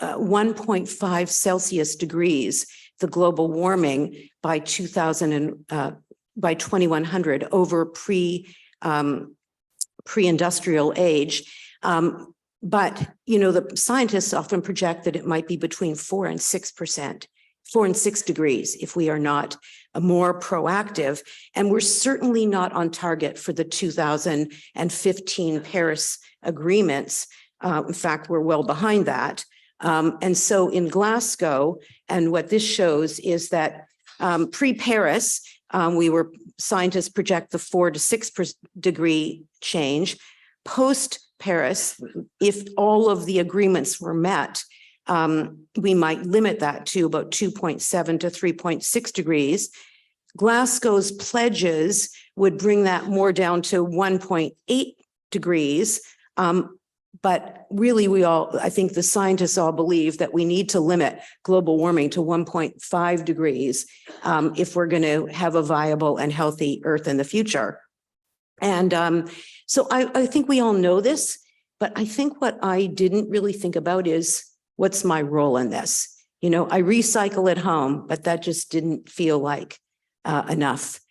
1.5 Celsius degrees the global warming by 2100 over pre-industrial age. But, you know, the scientists often project that it might be between 4 and 6%, 4 and 6 degrees if we are not more proactive. And we're certainly not on target for the 2015 Paris agreements. In fact, we're well behind that. And so in Glasgow, and what this shows is that pre-Paris, scientists project the 4 to 6 degree change. Post-Paris, if all of the agreements were met, we might limit that to about 2.7 to 3.6 degrees. Glasgow's pledges would bring that more down to 1.8 degrees. But really, I think the scientists all believe that we need to limit global warming to 1.5 degrees if we're going to have a viable and healthy Earth in the future. And so I think we all know this, but I think what I didn't really think about is what's my role in this? You know, I recycle at home, but that just didn't feel like enough.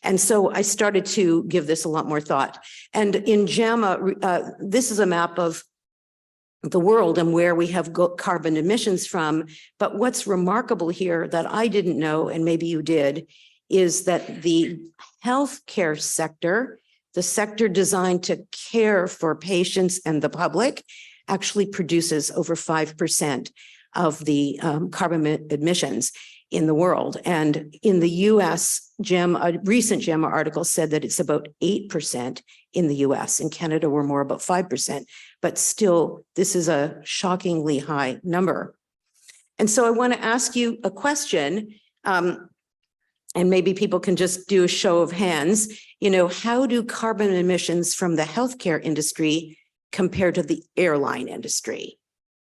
And so I started to give this a lot more thought. And in JAMA, this is a map of the world and where we have carbon emissions from. But what's remarkable here that I didn't know, and maybe you did, is that the healthcare sector, the sector designed to care for patients and the public, actually produces over 5% of the carbon emissions in the world. And in the US, a recent JAMA article said that it's about 8% in the US. In Canada, we're more about 5%, but still, this is a shockingly high number. And so I want to ask you a question, and maybe people can just do a show of hands. You know, how do carbon emissions from the healthcare industry compare to the airline industry?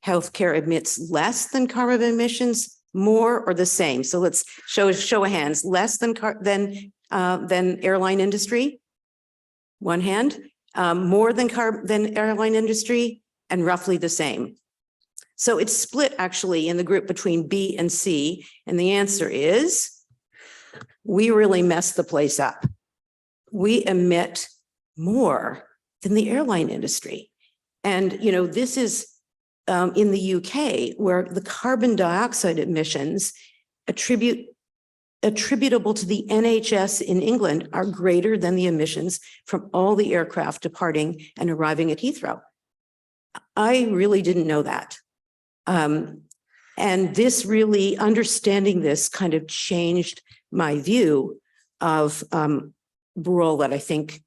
Healthcare emits less than carbon emissions, more, or the same? So let's show of hands. Less than airline industry? One hand. More than airline industry, and roughly the same. So it's split actually in the group between B and C, and the answer is we really messed the place up. We emit more than the airline industry. And, you know, this is in the UK, where the carbon dioxide emissions attributable to the NHS in England are greater than the emissions from all the aircraft departing and arriving at Heathrow. I really didn't know that. And this really, understanding this kind of changed my view of the role that I think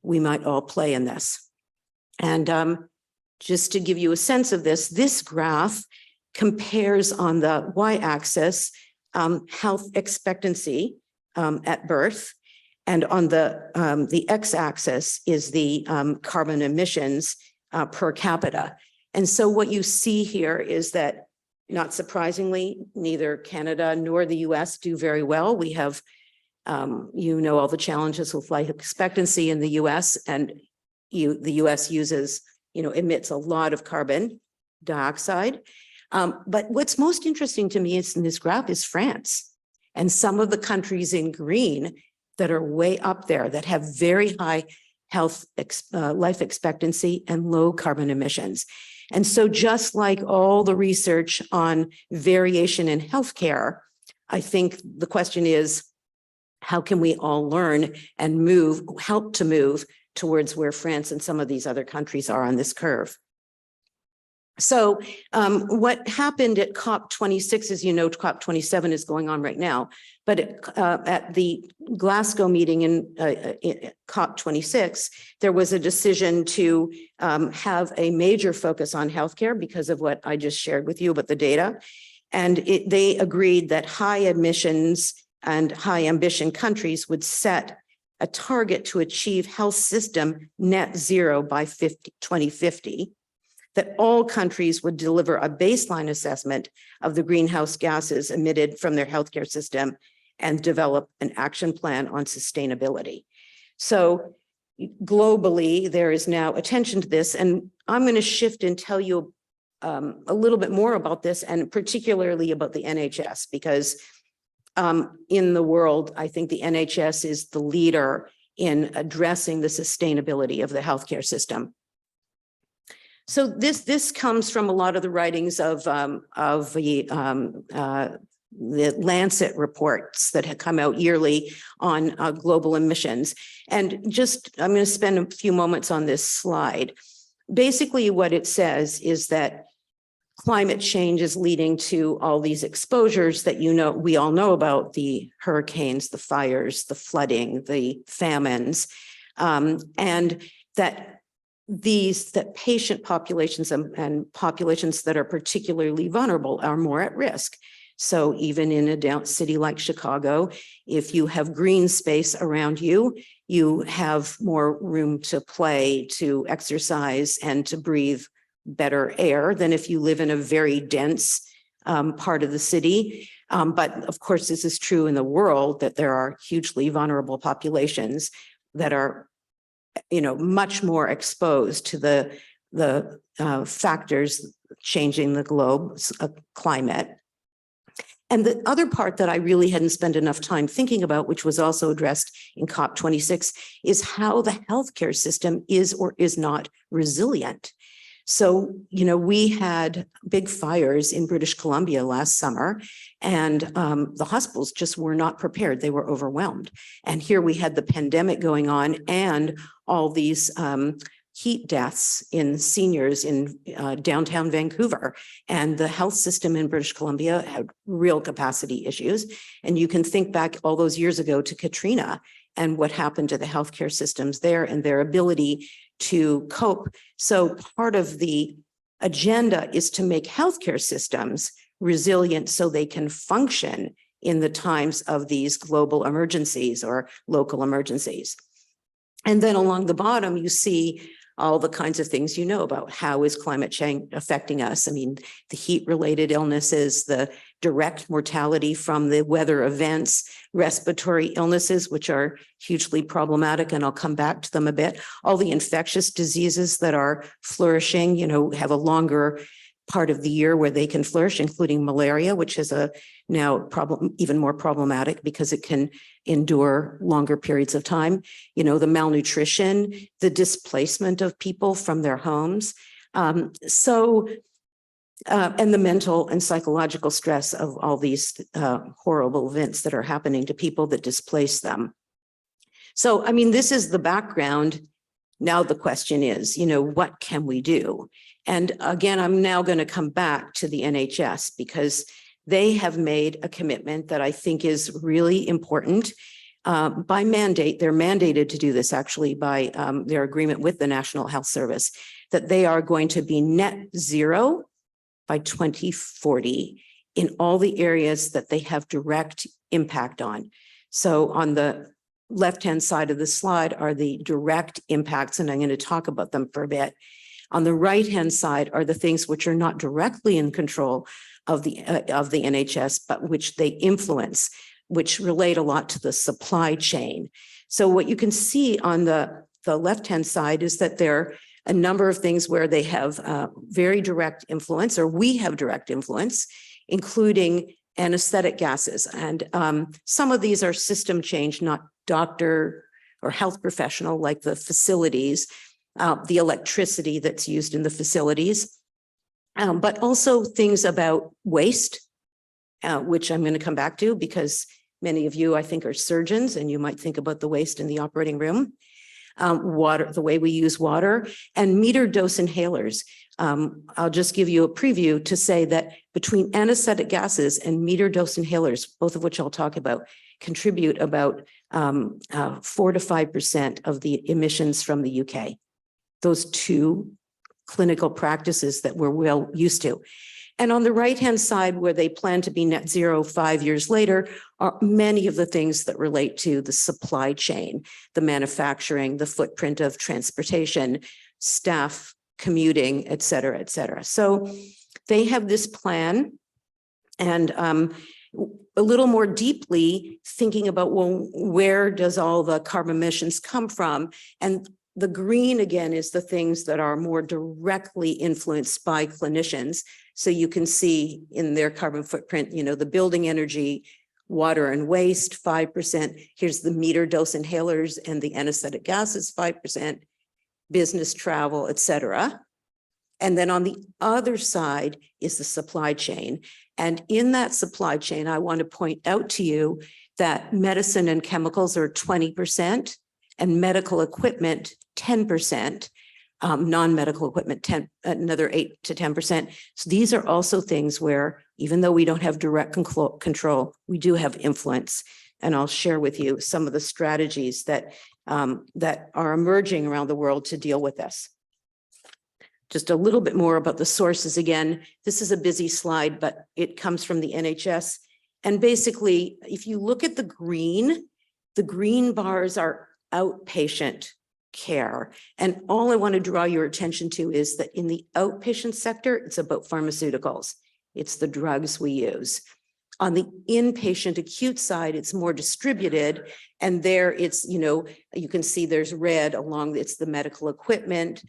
we might all play in this. And just to give you a sense of this, this graph compares on the y-axis health expectancy at birth, and on the x-axis is the carbon emissions per capita. And so what you see here is that, not surprisingly, neither Canada nor the US do very well. We have, you know, all the challenges with life expectancy in the US, and the US uses, you know, emits a lot of carbon dioxide. But what's most interesting to me is in this graph is France, and some of the countries in green that are way up there that have very high life expectancy and low carbon emissions. And so just like all the research on variation in healthcare, I think the question is, how can we all learn and help to move towards where France and some of these other countries are on this curve? So what happened at COP26, as you know, COP27 is going on right now, but at the Glasgow meeting in COP26, there was a decision to have a major focus on healthcare because of what I just shared with you about the data. And they agreed that high emissions and high ambition countries would set a target to achieve health system net zero by 2050. That all countries would deliver a baseline assessment of the greenhouse gases emitted from their healthcare system and develop an action plan on sustainability. So globally, there is now attention to this, and I'm going to shift and tell you a little bit more about this, and particularly about the NHS, because in the world, I think the NHS is the leader in addressing the sustainability of the healthcare system. So this comes from a lot of the writings of the Lancet reports that have come out yearly on global emissions. And just, I'm going to spend a few moments on this slide. Basically, what it says is that climate change is leading to all these exposures that we all know about: the hurricanes, the fires, the flooding, the famines, and that patient populations and populations that are particularly vulnerable are more at risk. So even in a city like Chicago, if you have green space around you, you have more room to play, to exercise, and to breathe better air than if you live in a very dense part of the city. But of course, this is true in the world, that there are hugely vulnerable populations that are much more exposed to the factors changing the globe's climate. And the other part that I really hadn't spent enough time thinking about, which was also addressed in COP26, is how the healthcare system is or is not resilient. So, we had big fires in British Columbia last summer, and the hospitals just were not prepared. They were overwhelmed. And here we had the pandemic going on and all these heat deaths in seniors in downtown Vancouver. And the health system in British Columbia had real capacity issues. And you can think back all those years ago to Katrina and what happened to the healthcare systems there and their ability to cope. So part of the agenda is to make healthcare systems resilient so they can function in the times of these global emergencies or local emergencies. And then along the bottom, you see all the kinds of things about how is climate change affecting us. I mean, the heat-related illnesses, the direct mortality from the weather events, respiratory illnesses, which are hugely problematic, and I'll come back to them a bit. All the infectious diseases that are flourishing, have a longer part of the year where they can flourish, including malaria, which is a now problem, even more problematic because it can endure longer periods of time. The malnutrition, the displacement of people from their homes. And the mental and psychological stress of all these horrible events that are happening to people that displace them. So, I mean, this is the background. Now the question is, what can we do? And again, I'm now going to come back to the NHS because they have made a commitment that I think is really important. By mandate, they're mandated to do this actually by their agreement with the National Health Service, that they are going to be net zero by 2040 in all the areas that they have direct impact on. So on the left-hand side of the slide are the direct impacts, and I'm going to talk about them for a bit. On the right-hand side are the things which are not directly in control of the NHS, but which they influence, which relate a lot to the supply chain. So what you can see on the left-hand side is that there are a number of things where they have very direct influence, or we have direct influence, including anesthetic gases. And some of these are system change, not doctor or health professional, like the facilities, the electricity that's used in the facilities, but also things about waste, which I'm going to come back to because many of you, I think, are surgeons and you might think about the waste in the operating room. Water, the way we use water, and meter dose inhalers. I'll just give you a preview to say that between anesthetic gases and meter dose inhalers, both of which I'll talk about, contribute about 4 to 5% of the emissions from the UK. Those two clinical practices that we're well used to. And on the right-hand side, where they plan to be net zero 5 years later, are many of the things that relate to the supply chain, the manufacturing, the footprint of transportation, staff, commuting, et cetera, et cetera. So they have this plan, and a little more deeply thinking about, well, where does all the carbon emissions come from? And the green, again, is the things that are more directly influenced by clinicians. So you can see in their carbon footprint, the building energy, water and waste, 5%. Here's the meter dose inhalers and the anesthetic gases, 5%, business travel, et cetera. And then on the other side is the supply chain. And in that supply chain, I want to point out to you that medicine and chemicals are 20% and medical equipment 10%. Non-medical equipment, another 8 to 10%. So these are also things where, even though we don't have direct control, we do have influence. And I'll share with you some of the strategies that are emerging around the world to deal with this. Just a little bit more about the sources. Again, this is a busy slide, but it comes from the NHS. And basically, if you look at the green bars are outpatient care. And all I want to draw your attention to is that in the outpatient sector, it's about pharmaceuticals. It's the drugs we use. On the inpatient acute side, it's more distributed. And there it's, you can see there's red along, it's the medical equipment,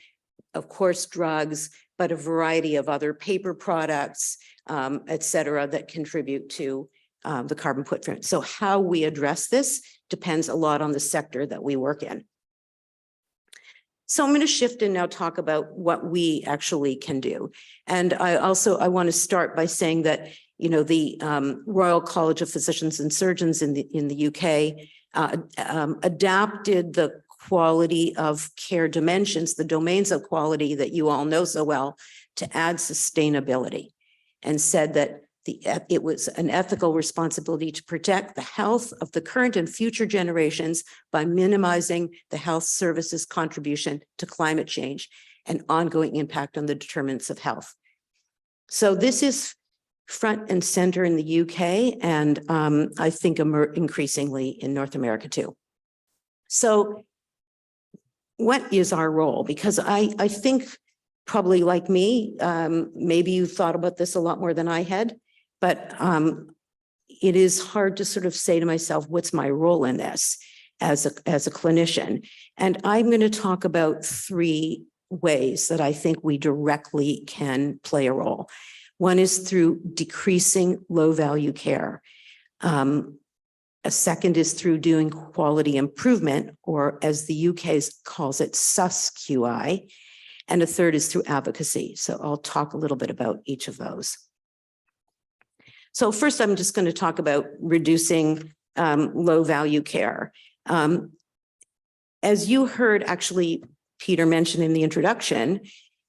of course, drugs, but a variety of other paper products, et cetera, that contribute to the carbon footprint. So how we address this depends a lot on the sector that we work in. So I'm going to shift and now talk about what we actually can do. And I want to start by saying that, the Royal College of Physicians and Surgeons in the UK adapted the quality of care dimensions, the domains of quality that you all know so well, to add sustainability, and said that it was an ethical responsibility to protect the health of the current and future generations by minimizing the health services contribution to climate change and ongoing impact on the determinants of health. So this is front and center in the UK, and I think increasingly in North America too. So what is our role? Because I think probably like me, maybe you thought about this a lot more than I had. But it is hard to sort of say to myself, what's my role in this as a clinician? And I'm going to talk about 3 ways that I think we directly can play a role. One is through decreasing low value care. A second is through doing quality improvement, or as the UK calls it, SUSQI. And a third is through advocacy. So I'll talk a little bit about each of those. So first, I'm just going to talk about reducing low value care. As you heard, actually, Peter mentioned in the introduction,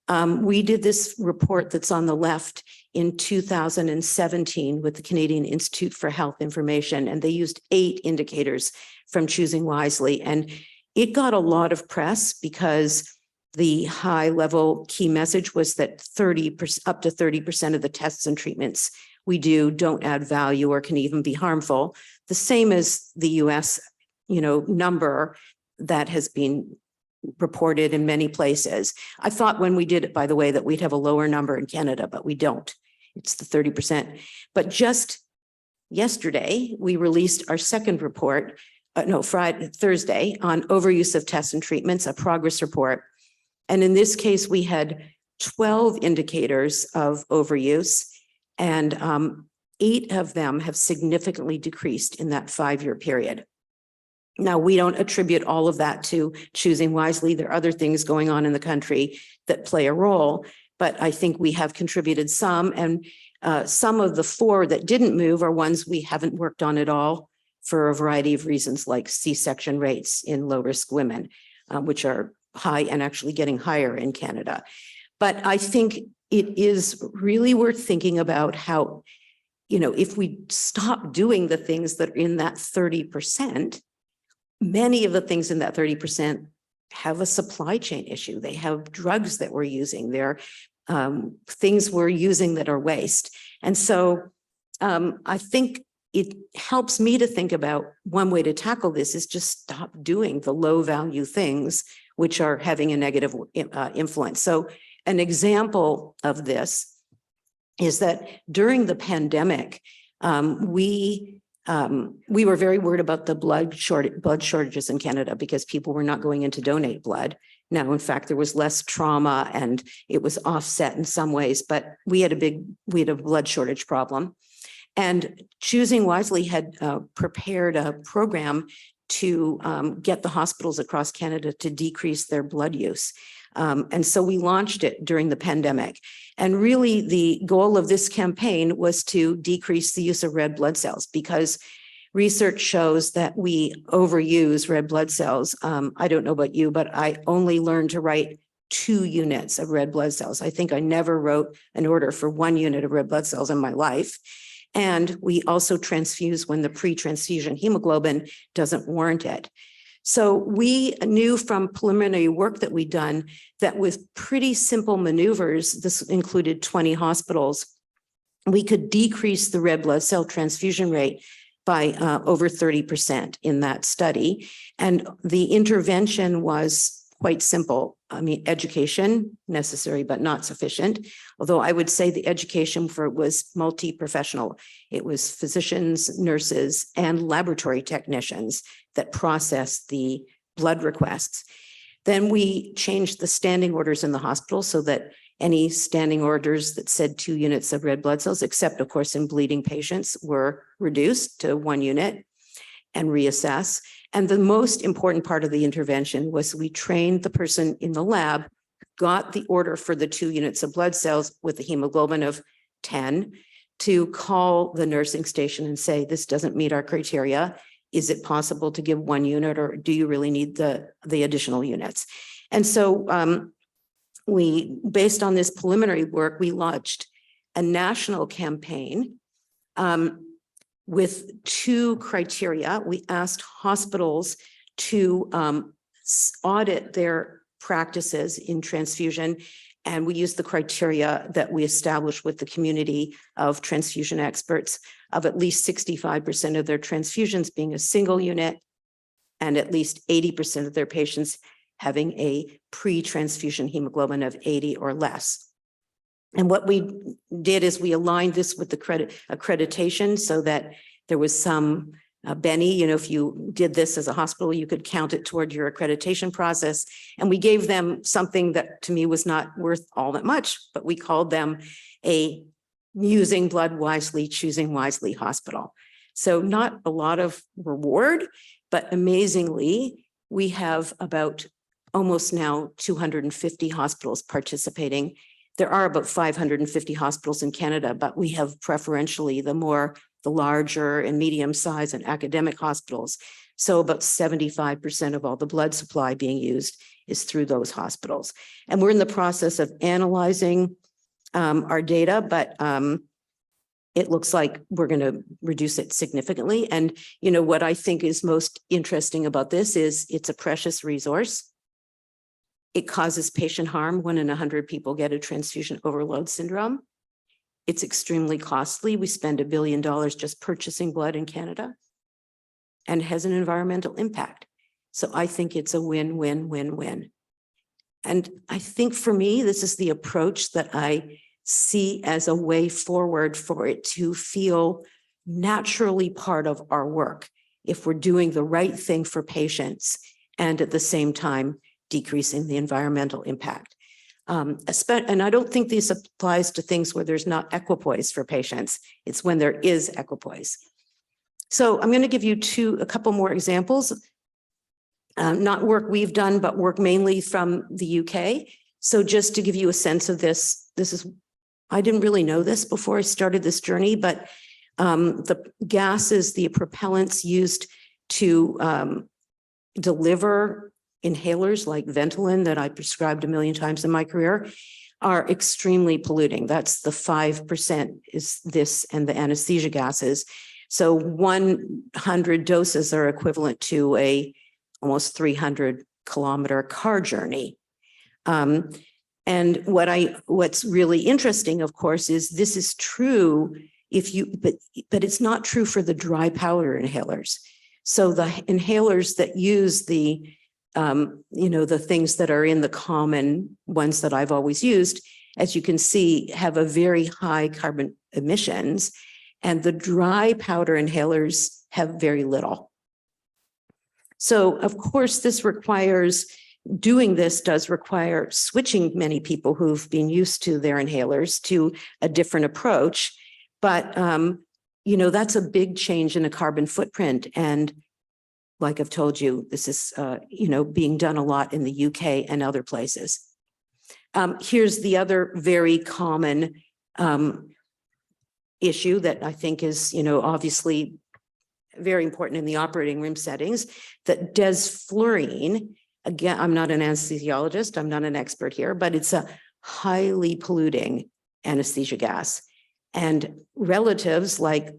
we did this report that's on the left in 2017 with the Canadian Institute for Health Information, and they used 8 indicators from Choosing Wisely. And it got a lot of press because the high level key message was that up to 30% of the tests and treatments we do don't add value or can even be harmful. The same as the US, number that has been reported in many places. I thought when we did it, by the way, that we'd have a lower number in Canada, but we don't. It's the 30%. But just yesterday, we released our second report, Thursday, on overuse of tests and treatments, a progress report. And in this case, we had 12 indicators of overuse, and 8 of them have significantly decreased in that 5-year period. Now, we don't attribute all of that to Choosing Wisely. There are other things going on in the country that play a role, but I think we have contributed some, and some of the 4 that didn't move are ones we haven't worked on at all for a variety of reasons, like C-section rates in low-risk women, which are high and actually getting higher in Canada. But I think it is really worth thinking about how, if we stop doing the things that are in that 30%, many of the things in that 30% have a supply chain issue. They have drugs that we're using. They're things we're using that are waste. And so I think it helps me to think about one way to tackle this is just stop doing the low value things which are having a negative influence. So an example of this is that during the pandemic, we were very worried about the blood shortages in Canada because people were not going in to donate blood. Now, in fact, there was less trauma and it was offset in some ways, but we had a blood shortage problem. And Choosing Wisely had prepared a program to get the hospitals across Canada to decrease their blood use. And so we launched it during the pandemic. And really the goal of this campaign was to decrease the use of red blood cells because research shows that we overuse red blood cells. I don't know about you, but I only learned to write 2 units of red blood cells. I think I never wrote an order for 1 unit of red blood cells in my life. And we also transfuse when the pre-transfusion hemoglobin doesn't warrant it. So we knew from preliminary work that we'd done that with pretty simple maneuvers, this included 20 hospitals, we could decrease the red blood cell transfusion rate by over 30% in that study. And the intervention was quite simple. I mean, education necessary, but not sufficient. Although I would say the education for it was multi-professional. It was physicians, nurses, and laboratory technicians that processed the blood requests. Then we changed the standing orders in the hospital so that any standing orders that said 2 units of red blood cells, except of course in bleeding patients, were reduced to 1 unit and reassess. And the most important part of the intervention was we trained the person in the lab, got the order for the 2 units of blood cells with a hemoglobin of 10 to call the nursing station and say, this doesn't meet our criteria. Is it possible to give 1 unit or do you really need the additional units? And so we, based on this preliminary work, we launched a national campaign with 2 criteria. We asked hospitals to audit their practices in transfusion, and we used the criteria that we established with the community of transfusion experts of at least 65% of their transfusions being a single unit and at least 80% of their patients having a pre-transfusion hemoglobin of 80 or less. And what we did is we aligned this with the accreditation so that there was some Benny, you know, if you did this as a hospital, you could count it toward your accreditation process. And we gave them something that to me was not worth all that much, but we called them a using blood wisely, choosing wisely hospital. So not a lot of reward, but amazingly, we have about almost now 250 hospitals participating. There are about 550 hospitals in Canada, but we have preferentially the larger and medium size and academic hospitals. So about 75% of all the blood supply being used is through those hospitals. And we're in the process of analyzing our data, but it looks like we're going to reduce it significantly. And, you know, what I think is most interesting about this is it's a precious resource. It causes patient harm. 1 in 100 people get a transfusion overload syndrome. It's extremely costly. We spend $1 billion just purchasing blood in Canada and has an environmental impact. So I think it's a win-win-win-win. And I think for me, this is the approach that I see as a way forward for it to feel naturally part of our work if we're doing the right thing for patients and at the same time decreasing the environmental impact. And I don't think this applies to things where there's not equipoise for patients. It's when there is equipoise. So I'm going to give you a couple more examples. Not work we've done, but work mainly from the UK. So just to give you a sense of this, I didn't really know this before I started this journey, but the gases, the propellants used to deliver inhalers like Ventolin that I prescribed 1 million times in my career are extremely polluting. That's the 5% is this and the anesthesia gases. So 100 doses are equivalent to a almost 300-kilometer car journey. And what's really interesting, of course, is this is true but it's not true for the dry powder inhalers. So the inhalers that use the the things that are in the common ones that I've always used, as you can see, have a very high carbon emissions, and the dry powder inhalers have very little. So of course, does require switching many people who've been used to their inhalers to a different approach. But, that's a big change in a carbon footprint. And like I've told you, this is, being done a lot in the UK and other places. Here's the other very common issue that I think is, obviously very important in the operating room settings, that desflurane, again, I'm not an anesthesiologist, I'm not an expert here, but it's a highly polluting anesthesia gas. And relatives like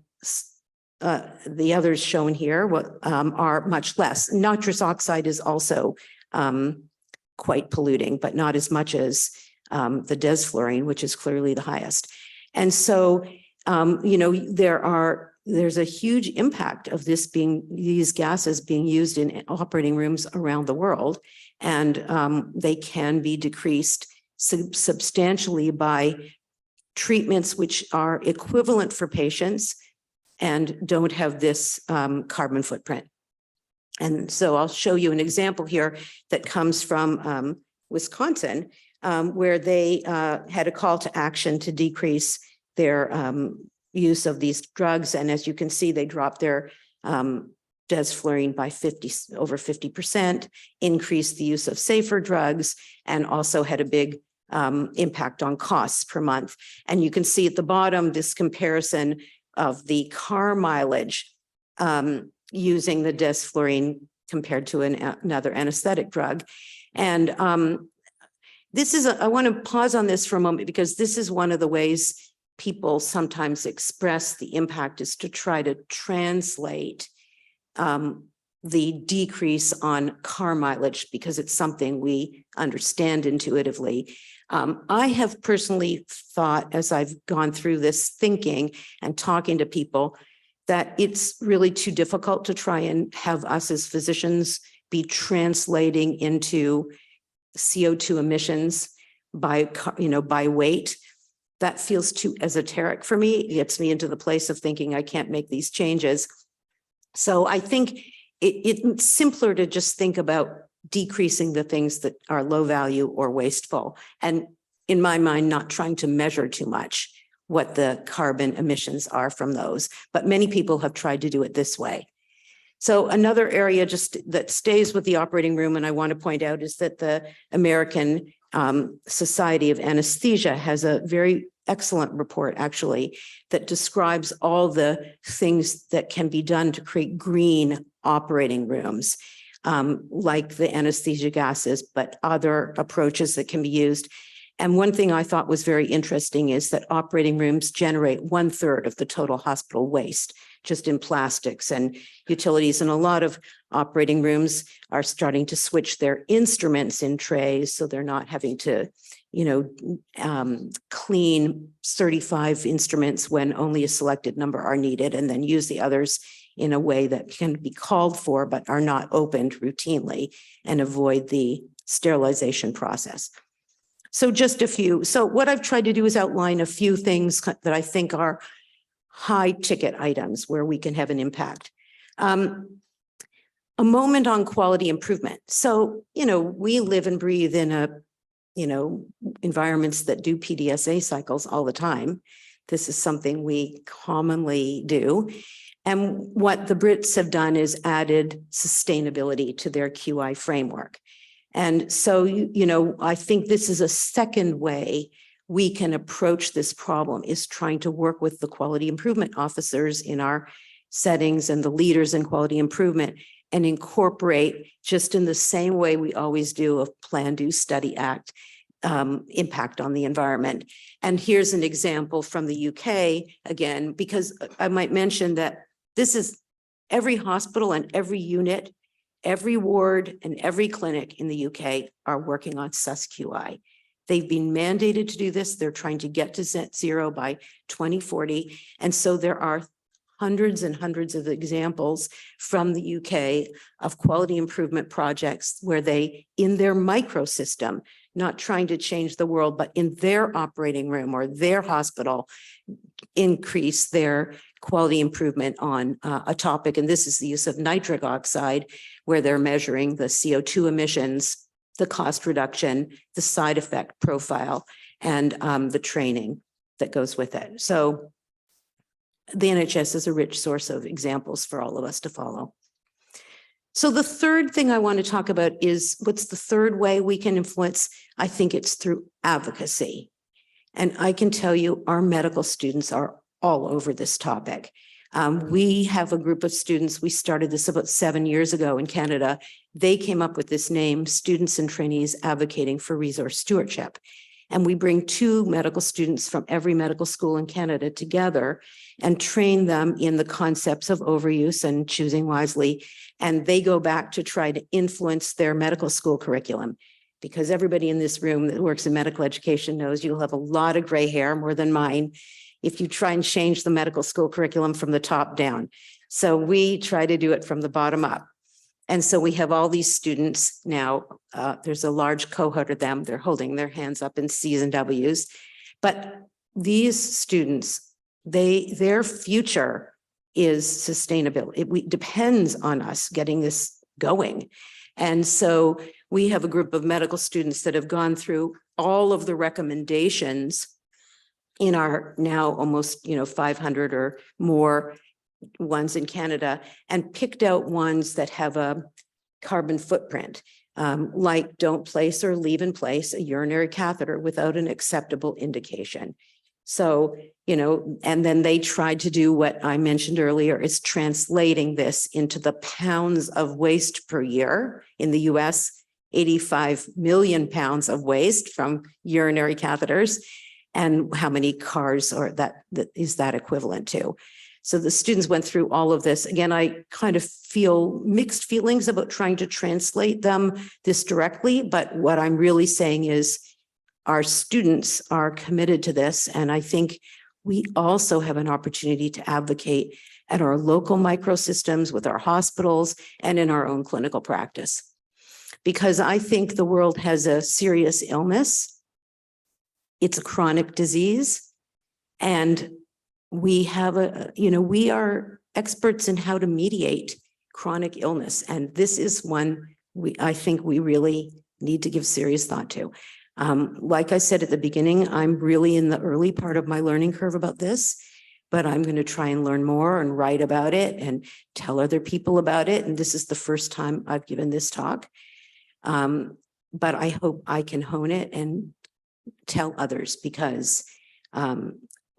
the others shown here are much less. Nitrous oxide is also quite polluting, but not as much as the desflurane, which is clearly the highest. And so, there's a huge impact of these gases being used in operating rooms around the world. And they can be decreased substantially by treatments which are equivalent for patients and don't have this carbon footprint. And so I'll show you an example here that comes from Wisconsin, where they had a call to action to decrease their use of these drugs. And as you can see, they dropped their desflurane by over 50%, increased the use of safer drugs, and also had a big impact on costs per month. And you can see at the bottom, this comparison of the car mileage using the desflurane compared to another anesthetic drug. And I want to pause on this for a moment, because this is one of the ways people sometimes express the impact, is to try to translate the decrease on car mileage, because it's something we understand intuitively. I have personally thought, as I've gone through this thinking and talking to people, that it's really too difficult to try and have us as physicians be translating into CO2 emissions by weight. That feels too esoteric for me. It gets me into the place of thinking I can't make these changes. So I think it's simpler to just think about decreasing the things that are low value or wasteful. And in my mind, not trying to measure too much what the carbon emissions are from those. But many people have tried to do it this way. So another area just that stays with the operating room, and I want to point out, is that the American Society of Anesthesia has a very excellent report, actually, that describes all the things that can be done to create green operating rooms, like the anesthesia gases, but other approaches that can be used. And one thing I thought was very interesting is that operating rooms generate 1/3 of the total hospital waste, just in plastics and utilities. And a lot of operating rooms are starting to switch their instruments in trays, so they're not having to, clean 35 instruments when only a selected number are needed, and then use the others in a way that can be called for, but are not opened routinely, and avoid the sterilization process. So just a few. So what I've tried to do is outline a few things that I think are high ticket items where we can have an impact. A moment on quality improvement. So, we live and breathe in environments that do PDSA cycles all the time. This is something we commonly do. And what the Brits have done is added sustainability to their QI framework. And so, I think this is a second way we can approach this problem, is trying to work with the quality improvement officers in our settings and the leaders in quality improvement, and incorporate, just in the same way we always do, of Plan, Do, Study, Act, impact on the environment. And here's an example from the UK, again, because I might mention that this is every hospital and every unit, every ward and every clinic in the UK are working on SUS-QI. They've been mandated to do this. They're trying to get to net zero by 2040. And so there are hundreds and hundreds of examples from the UK of quality improvement projects where they, in their microsystem, not trying to change the world, but in their operating room or their hospital, increase their quality improvement on a topic. And this is the use of nitric oxide, where they're measuring the CO2 emissions, the cost reduction, the side effect profile, and the training that goes with it. So the NHS is a rich source of examples for all of us to follow. So the third thing I want to talk about is what's the third way we can influence? I think it's through advocacy. And I can tell you our medical students are all over this topic. We have a group of students, we started this about 7 years ago in Canada. They came up with this name, Students and Trainees Advocating for Resource Stewardship. And we bring 2 medical students from every medical school in Canada together and train them in the concepts of overuse and choosing wisely. And they go back to try to influence their medical school curriculum. Because everybody in this room that works in medical education knows you'll have a lot of gray hair, more than mine, if you try and change the medical school curriculum from the top down. So we try to do it from the bottom up. And so we have all these students now, there's a large cohort of them, they're holding their hands up in C's and W's. But these students, their future is sustainability. It depends on us getting this going. And so we have a group of medical students that have gone through all of the recommendations in our now almost 500 or more ones in Canada, and picked out ones that have a carbon footprint, like don't place or leave in place a urinary catheter without an acceptable indication. So, and then they tried to do what I mentioned earlier, is translating this into the pounds of waste per year. In the US, 85 million pounds of waste from urinary catheters, and how many cars are that is that equivalent to. So the students went through all of this. Again, I kind of feel mixed feelings about trying to translate this directly, but what I'm really saying is our students are committed to this. And I think we also have an opportunity to advocate at our local microsystems with our hospitals and in our own clinical practice. Because I think the world has a serious illness. It's a chronic disease. And we have we are experts in how to mediate chronic illness. And this is one I think we really need to give serious thought to. Like I said at the beginning, I'm really in the early part of my learning curve about this, but I'm going to try and learn more and write about it and tell other people about it. And this is the first time I've given this talk. But I hope I can hone it and tell others, because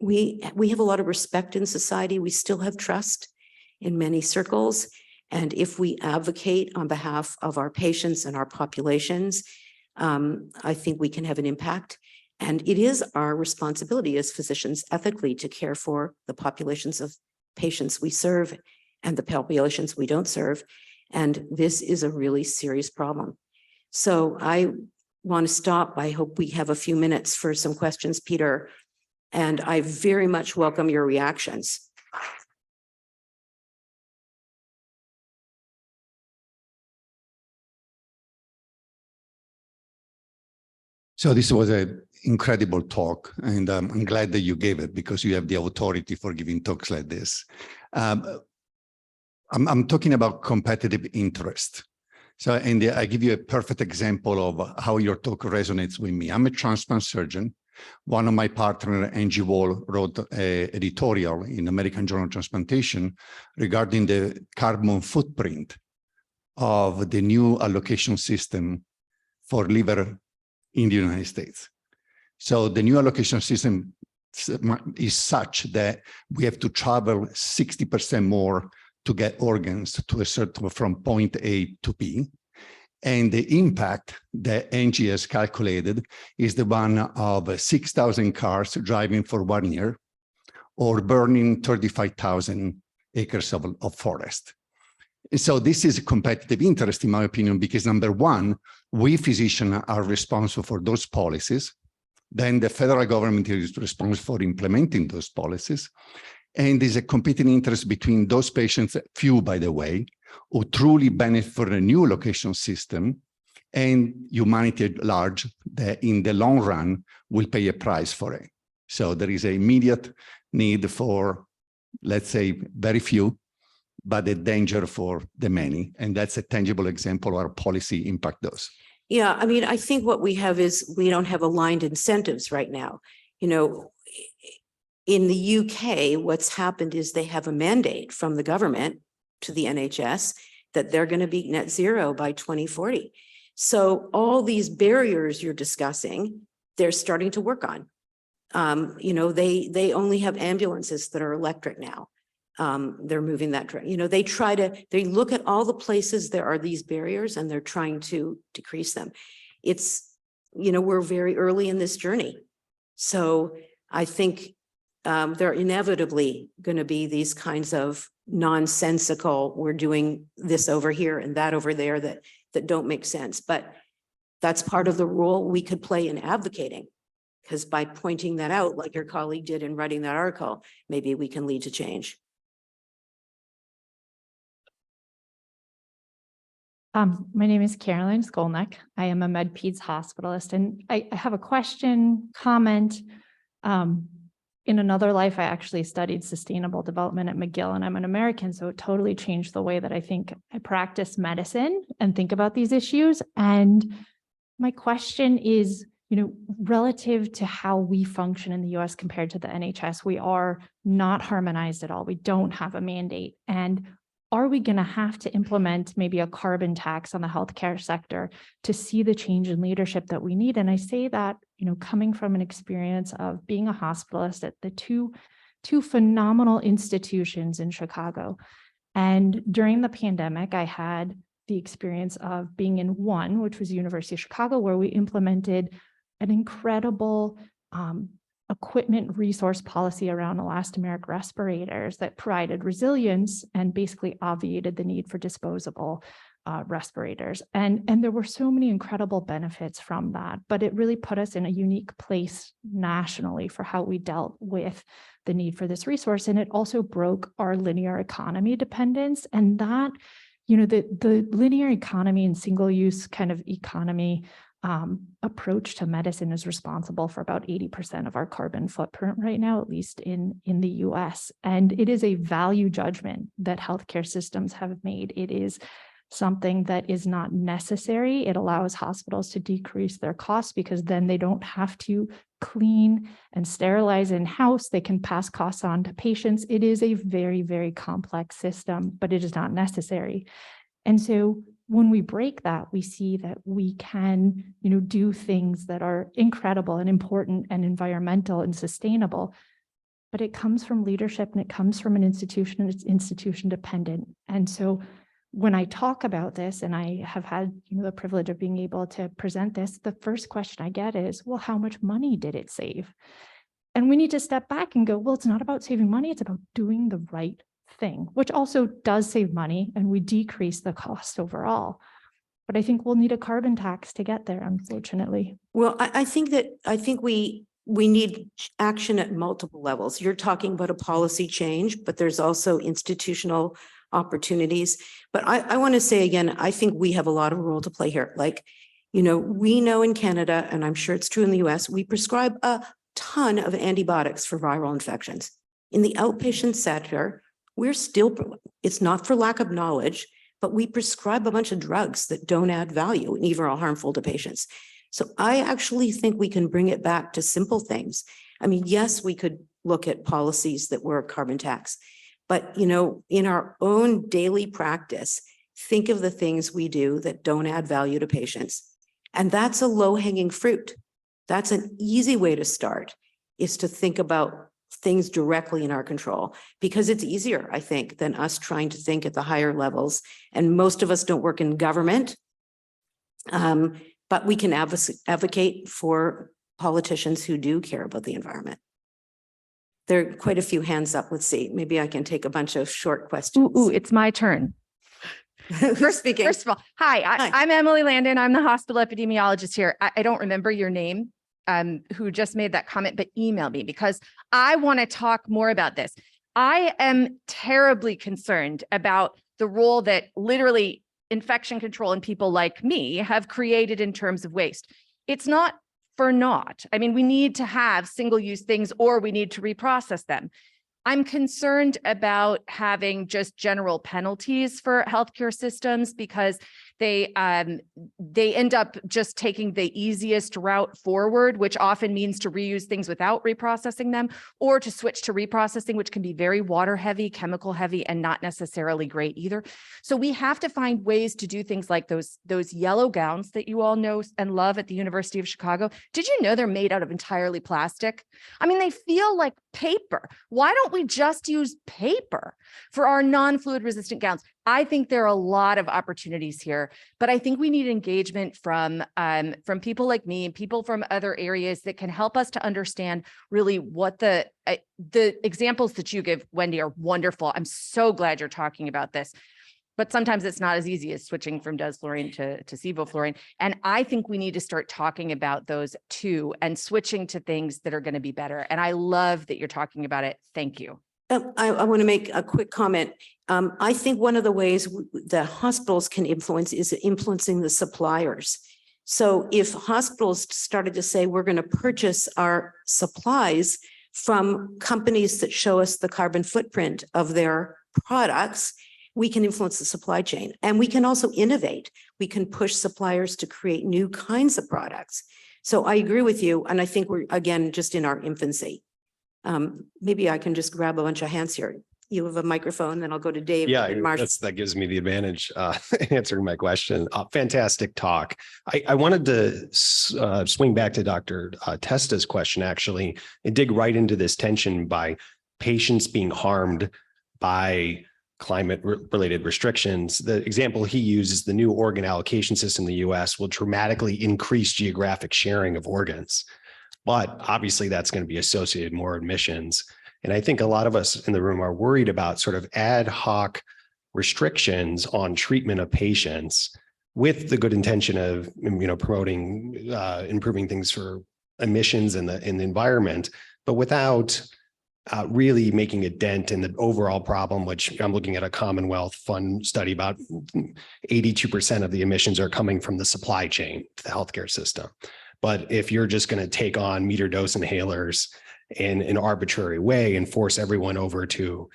we have a lot of respect in society. We still have trust in many circles. And if we advocate on behalf of our patients and our populations, I think we can have an impact. And it is our responsibility as physicians ethically to care for the populations of patients we serve and the populations we don't serve. And this is a really serious problem. So I want to stop. I hope we have a few minutes for some questions, Peter. And I very much welcome your reactions. So this was an incredible talk, and I'm glad that you gave it, because you have the authority for giving talks like this. I'm talking about competitive interest. So, and I give you a perfect example of how your talk resonates with me. I'm a transplant surgeon. One of my partners, Angie Wall, wrote an editorial in American Journal of Transplantation regarding the carbon footprint of the new allocation system for liver in the United States. So the new allocation system is such that we have to travel 60% more to get organs to a certain, from point A to B. And the impact that Angie has calculated is the one of 6,000 cars driving for 1 year, or burning 35,000 acres of forest. So this is a competitive interest, in my opinion, because number one, we physicians are responsible for those policies. Then the federal government is responsible for implementing those policies. And there's a competing interest between those patients, few by the way, who truly benefit from a new allocation system, and humanity at large that in the long run will pay a price for it. So there is an immediate need for, let's say, very few, but a danger for the many. And that's a tangible example of our policy impact those. Yeah, I mean, I think what we have is we don't have aligned incentives right now. In the UK, what's happened is they have a mandate from the government to the NHS that they're going to be net zero by 2040. So all these barriers you're discussing, they're starting to work on. You know, they only have ambulances that are electric now. They're moving that, you know, they look at all the places there are these barriers and they're trying to decrease them. It's, you know, we're very early in this journey. So I think there are inevitably going to be these kinds of nonsensical, we're doing this over here and that over there that don't make sense. But that's part of the role we could play in advocating, because by pointing that out, like your colleague did in writing that article, maybe we can lead to change. My name is Caroline Skolnick. I am a MedPeds hospitalist, and I have a question, comment. In another life, I actually studied sustainable development at McGill, and I'm an American, so it totally changed the way that I think I practice medicine and think about these issues. And my question is, you know, relative to how we function in the US compared to the NHS, we are not harmonized at all. We don't have a mandate. And are we going to have to implement maybe a carbon tax on the healthcare sector to see the change in leadership that we need? And I say that, you know, coming from an experience of being a hospitalist at the two phenomenal institutions in Chicago. And during the pandemic, I had the experience of being in one, which was University of Chicago, where we implemented an incredible equipment resource policy around elastomeric respirators that provided resilience and basically obviated the need for disposable respirators. And there were so many incredible benefits from that, but it really put us in a unique place nationally for how we dealt with the need for this resource. And it also broke our linear economy dependence. And that, you know, the linear economy and single-use kind of economy approach to medicine is responsible for about 80% of our carbon footprint right now, at least in the US. And it is a value judgment that healthcare systems have made. It is something that is not necessary. It allows hospitals to decrease their costs because then they don't have to clean and sterilize in-house. They can pass costs on to patients. It is a very, very complex system, but it is not necessary. And so when we break that, we see that we can, you know, do things that are incredible and important and environmental and sustainable, but it comes from leadership and it comes from an institution, and it's institution dependent. And so when I talk about this, and I have had, you know, the privilege of being able to present this, the first question I get is, well, how much money did it save? And we need to step back and go, well, it's not about saving money, it's about doing the right thing, which also does save money, and we decrease the cost overall. But I think we'll need a carbon tax to get there, unfortunately. Well, I think we need action at multiple levels. You're talking about a policy change, but there's also institutional opportunities. But I want to say again, I think we have a lot of role to play here. Like, you know, we know in Canada, and I'm sure it's true in the US, we prescribe a ton of antibiotics for viral infections. In the outpatient sector, we're still, it's not for lack of knowledge, but we prescribe a bunch of drugs that don't add value and even are harmful to patients. So I actually think we can bring it back to simple things. I mean, yes, we could look at policies that were a carbon tax, but, you know, in our own daily practice, think of the things we do that don't add value to patients. And that's a low-hanging fruit. That's an easy way to start, is to think about things directly in our control, because it's easier, I think, than us trying to think at the higher levels. And most of us don't work in government, but we can advocate for politicians who do care about the environment. There are quite a few hands up. Let's see, maybe I can take a bunch of short questions. Ooh, it's my turn. Who's speaking? First of all, hi, I'm Emily Landon. I'm the hospital epidemiologist here. I don't remember your name, who just made that comment, but email me because I want to talk more about this. I am terribly concerned about the role that literally infection control and people like me have created in terms of waste. It's not for naught. I mean, we need to have single-use things or we need to reprocess them. I'm concerned about having just general penalties for healthcare systems because they end up just taking the easiest route forward, which often means to reuse things without reprocessing them, or to switch to reprocessing, which can be very water heavy, chemical heavy, and not necessarily great either. So we have to find ways to do things like those yellow gowns that you all know and love at the University of Chicago. Did you know they're made out of entirely plastic? I mean, they feel like paper. Why don't we just use paper for our non-fluid resistant gowns? I think there are a lot of opportunities here, but I think we need engagement from people like me and people from other areas that can help us to understand really what the examples that you give, Wendy, are wonderful. I'm so glad you're talking about this. But sometimes it's not as easy as switching from desflurane to sevoflurane. And I think we need to start talking about those too and switching to things that are going to be better. And I love that you're talking about it. Thank you. I want to make a quick comment. I think one of the ways that hospitals can influence is influencing the suppliers. So if hospitals started to say, we're going to purchase our supplies from companies that show us the carbon footprint of their products, we can influence the supply chain, and we can also innovate. We can push suppliers to create new kinds of products. So I agree with you. And I think we're, again, just in our infancy. Maybe I can just grab a bunch of hands here. You have a microphone, then I'll go to Dave. Yeah, and Marcia. that gives me the advantage answering my question. Fantastic talk. I wanted to swing back to Dr. Testa's question, actually, and dig right into this tension by patients being harmed by climate-related restrictions. The example he uses, the new organ allocation system in the US will dramatically increase geographic sharing of organs. But obviously that's going to be associated more admissions. And I think a lot of us in the room are worried about sort of ad hoc restrictions on treatment of patients with the good intention of, promoting, improving things for emissions in the environment, but without really making a dent in the overall problem, which I'm looking at a Commonwealth Fund study about 82% of the emissions are coming from the supply chain to the healthcare system. But if you're just going to take on meter dose inhalers in an arbitrary way and force everyone over to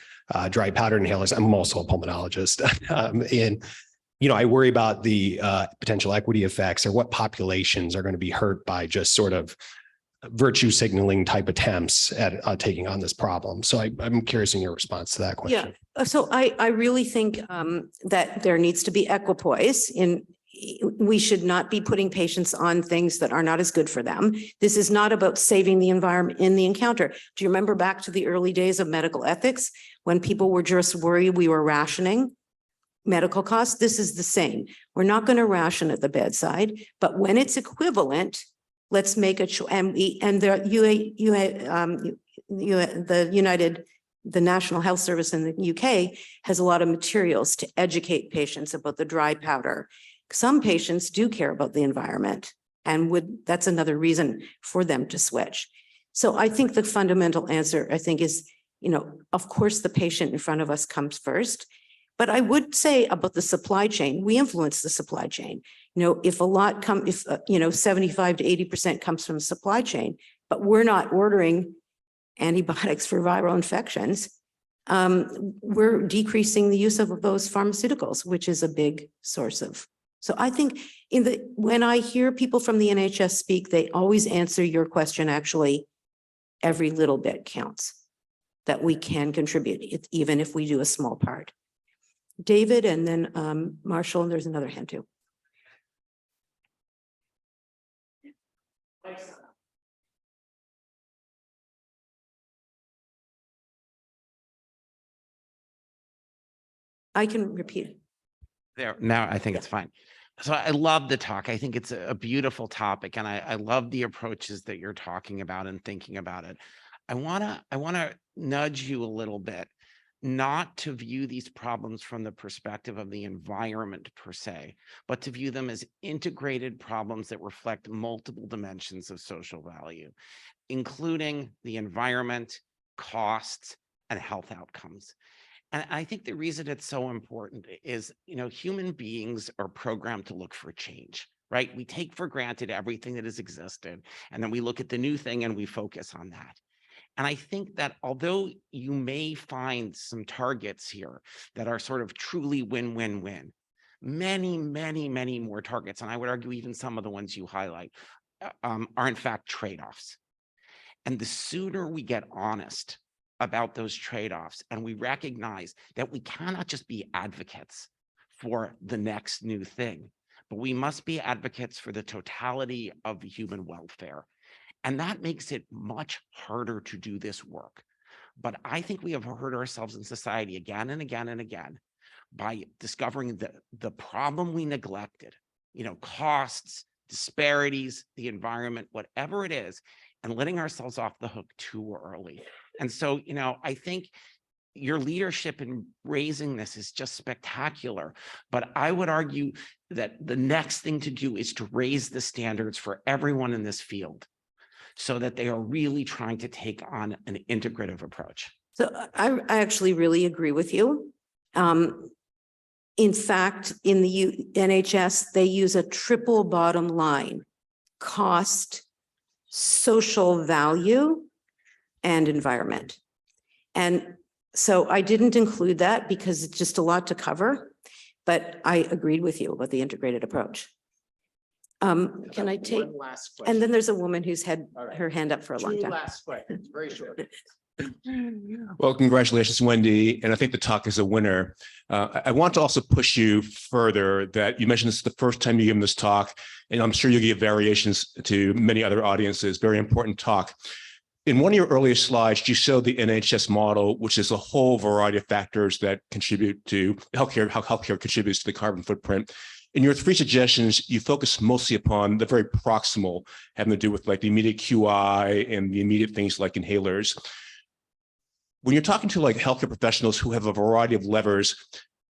dry powder inhalers, I'm also a pulmonologist, and I worry about the potential equity effects, or what populations are going to be hurt by just sort of virtue signaling type attempts at taking on this problem. So I'm curious in your response to that question. Yeah, so I really think that there needs to be equipoise in. We should not be putting patients on things that are not as good for them. This is not about saving the environment in the encounter. Do you remember back to the early days of medical ethics when people were just worried we were rationing medical costs? This is the same. We're not going to ration at the bedside, but when it's equivalent, let's make a choice. And the National Health Service in the UK has a lot of materials to educate patients about the dry powder. Some patients do care about the environment, and that's another reason for them to switch. So I think the fundamental answer, I think, is, of course, the patient in front of us comes first. But I would say about the supply chain, we influence the supply chain. If a lot 75 to 80% comes from the supply chain, but we're not ordering antibiotics for viral infections, we're decreasing the use of those pharmaceuticals, which is a big source of. So I think when I hear people from the NHS speak, they always answer your question, actually, every little bit counts, that we can contribute, even if we do a small part. David, and then Marshall, and there's another hand too. I can repeat it. There, now I think it's fine. So I love the talk. I think it's a beautiful topic, and I love the approaches that you're talking about and thinking about it. I wanna nudge you a little bit, not to view these problems from the perspective of the environment per se, but to view them as integrated problems that reflect multiple dimensions of social value, including the environment, costs, and health outcomes. And I think the reason it's so important is, human beings are programmed to look for change, right? We take for granted everything that has existed, and then we look at the new thing and we focus on that. And I think that although you may find some targets here that are sort of truly win-win-win, many, many, many more targets, and I would argue even some of the ones you highlight are in fact trade-offs. And the sooner we get honest about those trade-offs and we recognize that we cannot just be advocates for the next new thing, but we must be advocates for the totality of human welfare. And that makes it much harder to do this work. But I think we have hurt ourselves in society again and again and again by discovering the problem we neglected, costs, disparities, the environment, whatever it is, and letting ourselves off the hook too early. And so, I think your leadership in raising this is just spectacular. But I would argue that the next thing to do is to raise the standards for everyone in this field so that they are really trying to take on an integrative approach. So I actually really agree with you. In fact, in the NHS, they use a triple bottom line: cost, social value, and environment. And so I didn't include that because it's just a lot to cover, but I agreed with you about the integrated approach. Can I take, One last question. and then there's a woman who's had her hand up for a long Two time. last questions, very short. Well, congratulations, Wendy. And I think the talk is a winner. I want to also push you further that you mentioned this is the first time you give this talk, and I'm sure you'll give variations to many other audiences. Very important talk. In one of your earlier slides, you showed the NHS model, which is a whole variety of factors that contribute to healthcare, how healthcare contributes to the carbon footprint. In your three suggestions, you focus mostly upon the very proximal, having to do with like the immediate QI and the immediate things like inhalers. When you're talking to like healthcare professionals who have a variety of levers,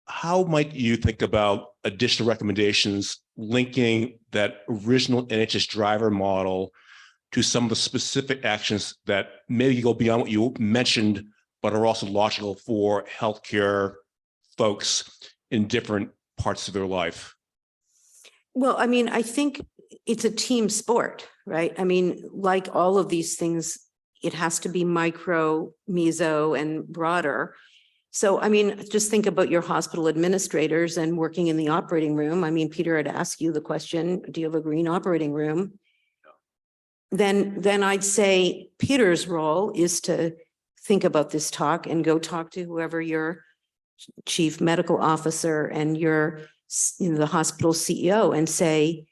how might you think about additional recommendations linking that original NHS driver model to some of the specific actions that maybe go beyond what you mentioned, but are also logical for healthcare folks in different parts of their life? Well, I mean, I think it's a team sport, right? I mean, like all of these things, it has to be micro, meso, and broader. So, I mean, just think about your hospital administrators and working in the operating room. I mean, Peter had asked you the question, do you have a green operating room? Then I'd say Peter's role is to think about this talk and go talk to whoever your chief medical officer and your, the hospital CEO and say,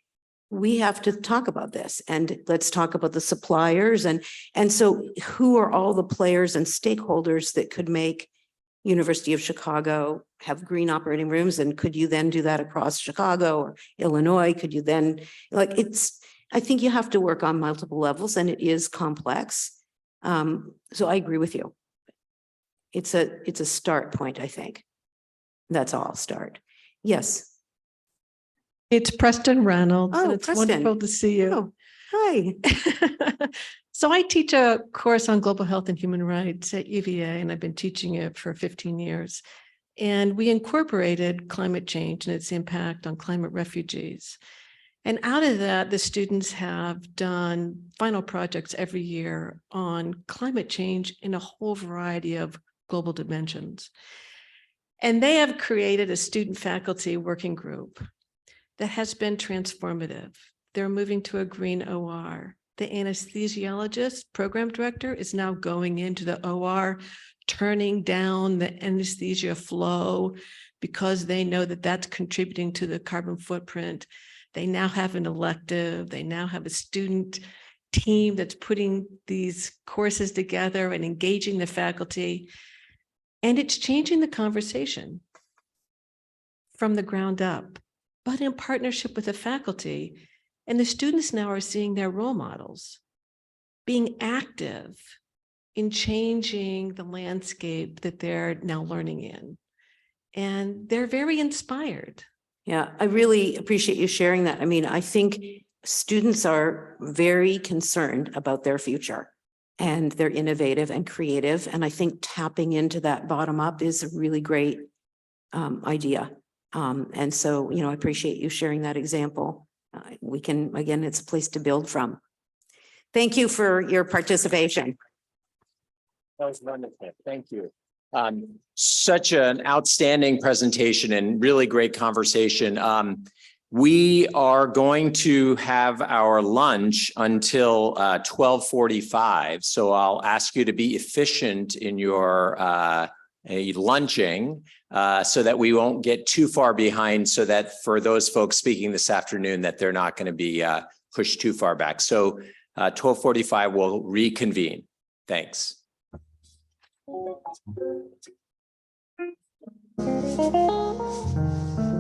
we have to talk about this and let's talk about the suppliers. And so who are all the players and stakeholders that could make University of Chicago have green operating rooms? And could you then do that across Chicago or Illinois? Could you then, like, I think you have to work on multiple levels and it is complex. So I agree with you. It's a start point, I think. That's all, start. Yes. It's Preston Reynolds. Oh, and it's Preston. wonderful to see you. Oh, hi. So I teach a course on global health and human rights at UVA, and I've been teaching it for 15 years. And we incorporated climate change and its impact on climate refugees. And out of that, the students have done final projects every year on climate change in a whole variety of global dimensions. And they have created a student faculty working group that has been transformative. They're moving to a green OR. The anesthesiologist program director is now going into the OR, turning down the anesthesia flow because they know that that's contributing to the carbon footprint. They now have an elective. They now have a student team that's putting these courses together and engaging the faculty. And it's changing the conversation from the ground up, but in partnership with the faculty. And the students now are seeing their role models being active in changing the landscape that they're now learning in. And they're very inspired. Yeah, I really appreciate you sharing that. I mean, I think students are very concerned about their future and they're innovative and creative. And I think tapping into that bottom up is a really great idea. And so, I appreciate you sharing that example. We can, again, it's a place to build from. Thank you for your participation. That was wonderful. Thank you. Such an outstanding presentation and really great conversation. We are going to have our lunch until 12:45. So I'll ask you to be efficient in your lunching so that we won't get too far behind, so that for those folks speaking this afternoon, that they're not going to be pushed too far back. So 12:45 we'll reconvene. Thanks. Thank you.